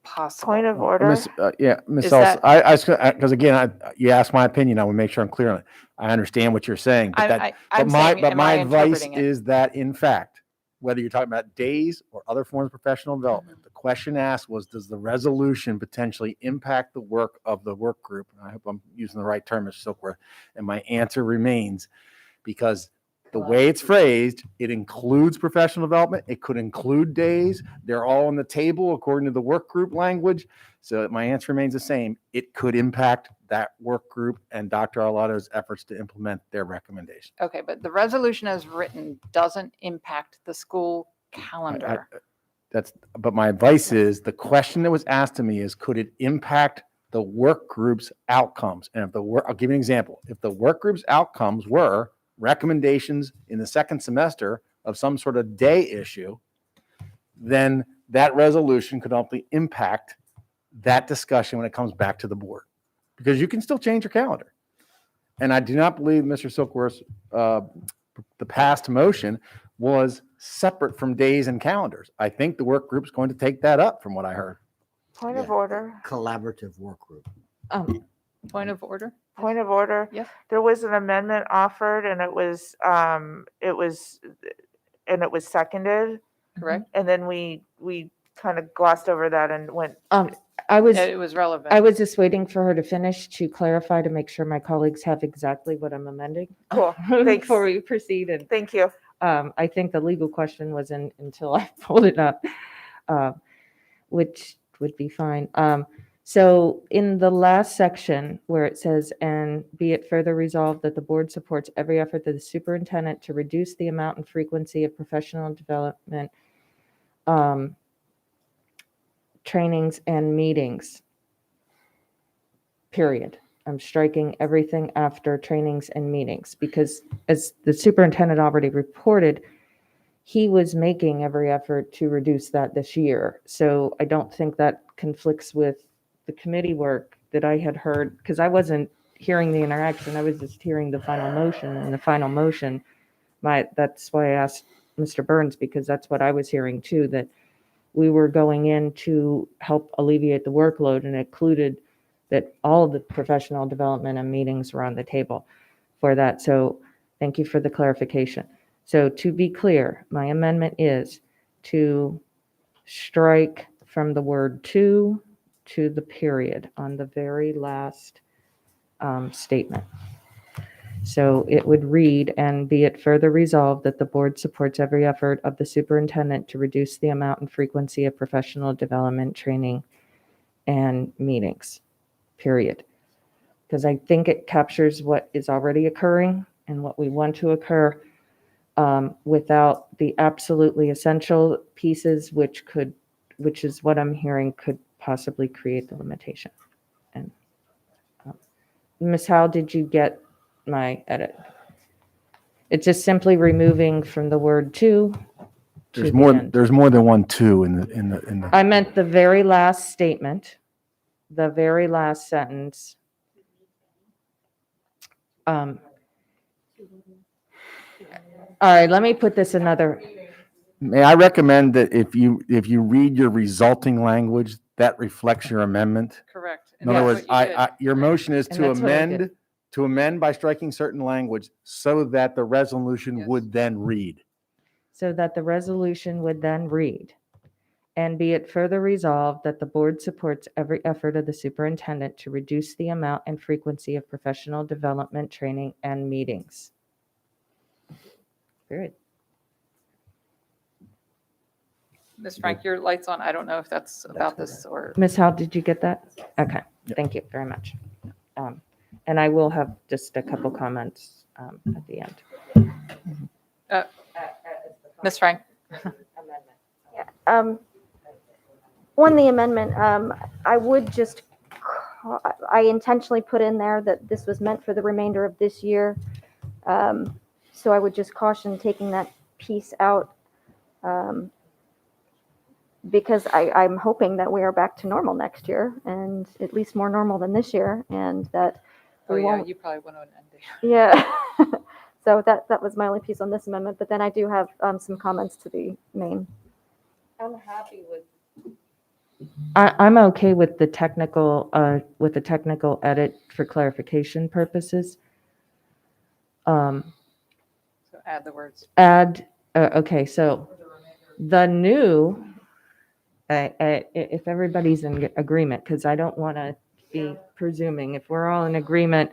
possible. Point of order. Miss Is Elsa, that- because again, you asked my opinion. I want to make sure I'm clear on it. I understand what you're saying, but I'm saying, am my I advice interpreting it? is that, in fact, whether you're talking about days or other forms of professional development, the question asked was, does the resolution potentially impact the work of the work group? And I hope I'm using the right term, Mr. Silkworth. And my answer remains, because the way it's phrased, it includes professional development. It could include days. They're all on the table according to the work group language. So my answer remains the same. It could impact that work group and Dr. Alato's efforts to implement their recommendation. Okay, but the resolution as written doesn't impact the school calendar. But my advice is, the question that was asked to me is, could it impact the work group's outcomes? And I'll give you an example. If the work group's outcomes were recommendations in the second semester of some sort of day issue, then that resolution could only impact that discussion when it comes back to the board, because you can still change your calendar. And I do not believe Mr. Silkworth's the past motion was separate from days and calendars. I think the work group's going to take that up, from what I heard. Point of order. Collaborative work group. Point of order? Point of order. Yes. There was an amendment offered, and it was seconded. Correct. And then we kind of glossed over that and went. I was, it was relevant. I was just waiting for her to finish to clarify, to make sure my colleagues have exactly what I'm amending. Cool. Thanks. Before we proceed. And Thank you. I think the legal question was in until I pulled it up, which would be fine. So in the last section where it says, and be it further resolved that the board supports every effort of the superintendent to reduce the amount and frequency of professional development trainings and meetings, period. I'm striking everything after trainings and meetings because, as the superintendent already reported, he was making every effort to reduce that this year. So I don't think that conflicts with the committee work that I had heard, because I wasn't hearing the interaction. I was just hearing the final motion, and the final motion, that's why I asked Mr. Burns, because that's what I was hearing too, that we were going in to help alleviate the workload, and it included that all of the professional development and meetings were on the table for that. So thank you for the clarification. So to be clear, my amendment is to strike from the word to the period on the very last statement. So it would read, and be it further resolved that the board supports every effort of the superintendent to reduce the amount and frequency of professional development training and meetings, period. Because I think it captures what is already occurring and what we want to occur, without the absolutely essential pieces, which is what I'm hearing could possibly create the limitation. And Ms. Howe, did you get my edit? It's just simply removing from the word to There's the more, end. there's more than one two in the. I meant the very last statement, the very last sentence. All right, let me put this another. May I recommend that if you read your resulting language, that reflects your amendment? Correct. In other words, That's what you did. your motion is And to that's what I did. amend by striking certain language so that the resolution would then read. So that the resolution would then read, and be it further resolved that the board supports every effort of the superintendent to reduce the amount and frequency of professional development, training, and meetings. Period. Ms. Frank, your light's on. I don't know if that's about this or. Ms. Howe, did you get that? Okay, thank you very much. And I will have just a couple comments at the end. Ms. Frank. On the amendment, I intentionally put in there that this was meant for the remainder of this year. So I would just caution taking that piece out, because I'm hoping that we are back to normal next year, and at least more normal than this year, and that Oh, we yeah, won't. you probably went on ending. Yeah. So that was my only piece on this amendment, but then I do have some comments to the main. I'm happy with. I'm okay with the technical edit for clarification purposes. So add the words. Okay, so the new, if everybody's in agreement, because I don't want to be presuming, if we're all in agreement,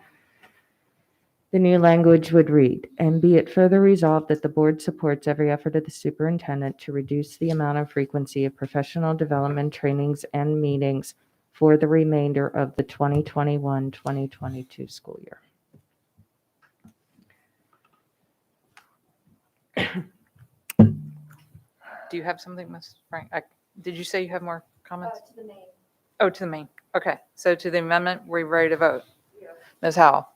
the new language would read, and be it further resolved that the board supports every effort of the superintendent to reduce the amount and frequency of professional development trainings and meetings for the remainder of the 2021-2022 school year. Do you have something, Ms. Frank? Did you say you have more comments? To the main. Oh, to the main. Okay. So to the amendment, we're ready to vote. Yeah. Ms. Howell.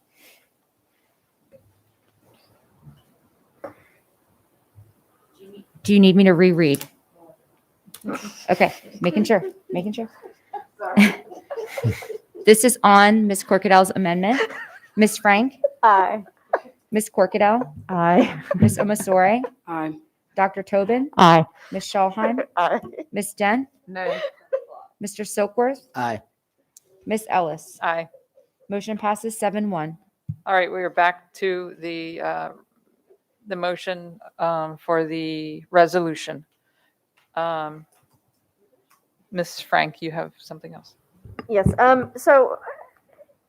Do you need me to reread? Okay, making sure. This is on Ms. Corkadell's amendment. Ms. Frank? Aye. Ms. Corkadell? Aye. Ms. Omasore? Aye. Dr. Tobin? Aye. Ms. Schalheim? Aye. Ms. Dent? No. Mr. Silkworth? Aye. Ms. Ellis? Aye. Motion passes 7-1. All right, we are back to the motion for the resolution. Ms. Frank, you have something else? Yes, so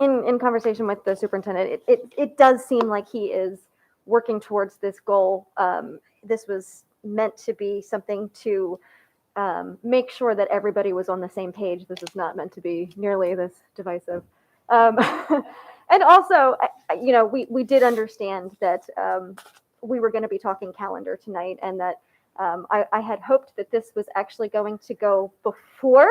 in conversation with the superintendent, it does seem like he is working towards this goal. This was meant to be something to make sure that everybody was on the same page. This is not meant to be nearly this divisive. And also, we did understand that we were going to be talking calendar tonight, and that I had hoped that this was actually going to go before.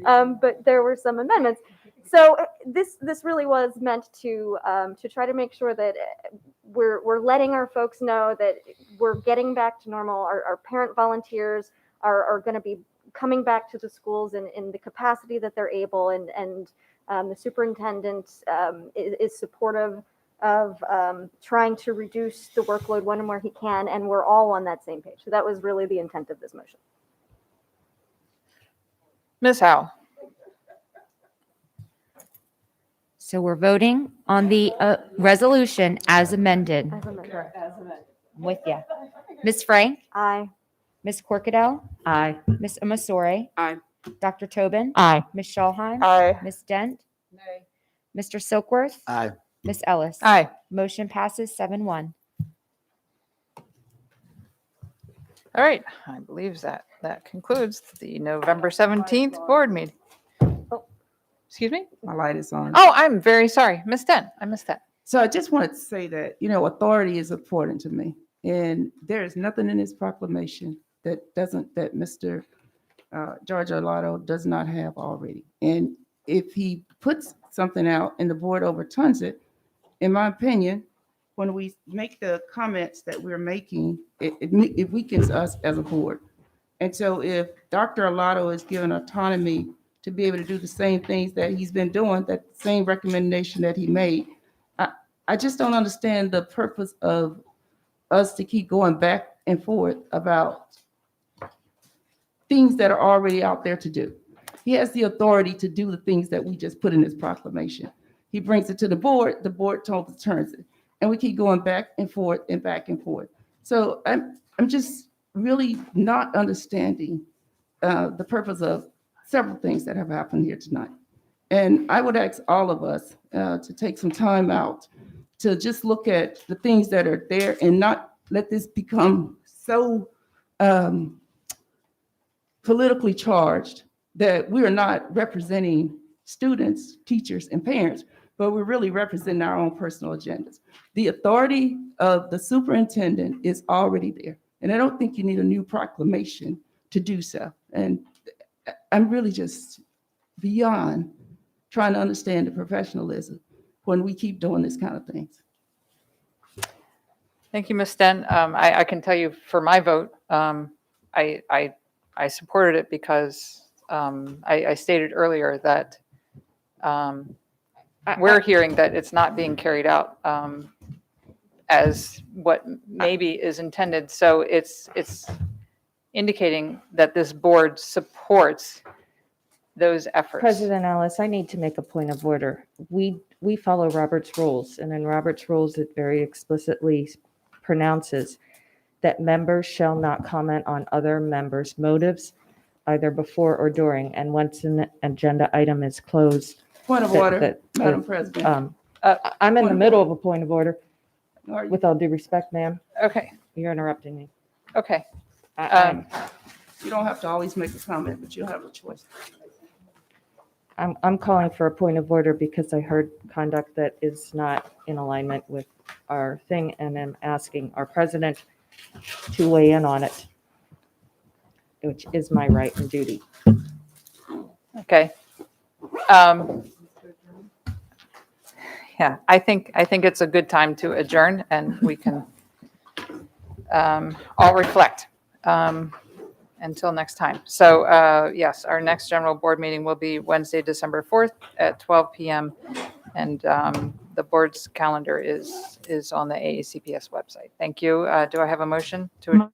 But there were some amendments. So this really was meant to try to make sure that we're letting our folks know that we're getting back to normal. Our parent volunteers are going to be coming back to the schools in the capacity that they're able, and the superintendent is supportive of trying to reduce the workload when and where he can, and we're all on that same page. So that was really the intent of this motion. Ms. Howe? So we're voting on the resolution as amended. As amended. I'm with you. Ms. Frank? Aye. Ms. Corkadell? Aye. Ms. Amasore? Aye. Dr. Tobin? Aye. Ms. Schalheim? Aye. Ms. Dent? Mr. Silkworth? Aye. Ms. Ellis? Aye. Motion passes 7-1. All right, I believe that concludes the November 17th board meeting. Oh, excuse me? My light is on. Oh, I'm very sorry. Miss Den, I missed that. So I just wanted to say that, authority is important to me. And there is nothing in this proclamation that Mr. George Alato does not have already. And if he puts something out and the board overturns it, in my opinion, when we make the comments that we're making, it weakens us as a board. And so if Dr. Alato is given autonomy to be able to do the same things that he's been doing, that same recommendation that he made, I just don't understand the purpose of us to keep going back and forth about things that are already out there to do. He has the authority to do the things that we just put in this proclamation. He brings it to the board overturns it. And we keep going back and forth and back and forth. So I'm just really not understanding the purpose of several things that have happened here tonight. And I would ask all of us to take some time out to just look at the things that are there and not let this become so politically charged that we are not representing students, teachers, and parents, but we're really representing our own personal agendas. The authority of the superintendent is already there. And I don't think you need a new proclamation to do so. And I'm really just beyond trying to understand the professionalism when we keep doing this kind of things. Thank you, Ms. Den. I can tell you for my vote, I supported it because I stated earlier that we're hearing that it's not being carried out as what maybe is intended. So it's indicating that this board supports those efforts. President Ellis, I need to make a point of order. We follow Robert's rules, and in Robert's rules, it very explicitly pronounces that members shall not comment on other members' motives, either before or during. And once an agenda item is closed. Point of order, Madam President. I'm in the middle of a point of order. Are you- With all due respect, ma'am. Okay. You're interrupting me. Okay. You don't have to always make a comment, but you have a choice. I'm calling for a point of order because I heard conduct that is not in alignment with our thing, and I'm asking our president to weigh in on it, which is my right and duty. Okay. Yeah, I think it's a good time to adjourn, and we can all reflect until next time. So yes, our next general board meeting will be Wednesday, December 4th at 12 p.m. And the board's calendar is on the AACPS website. Thank you. Do I have a motion to?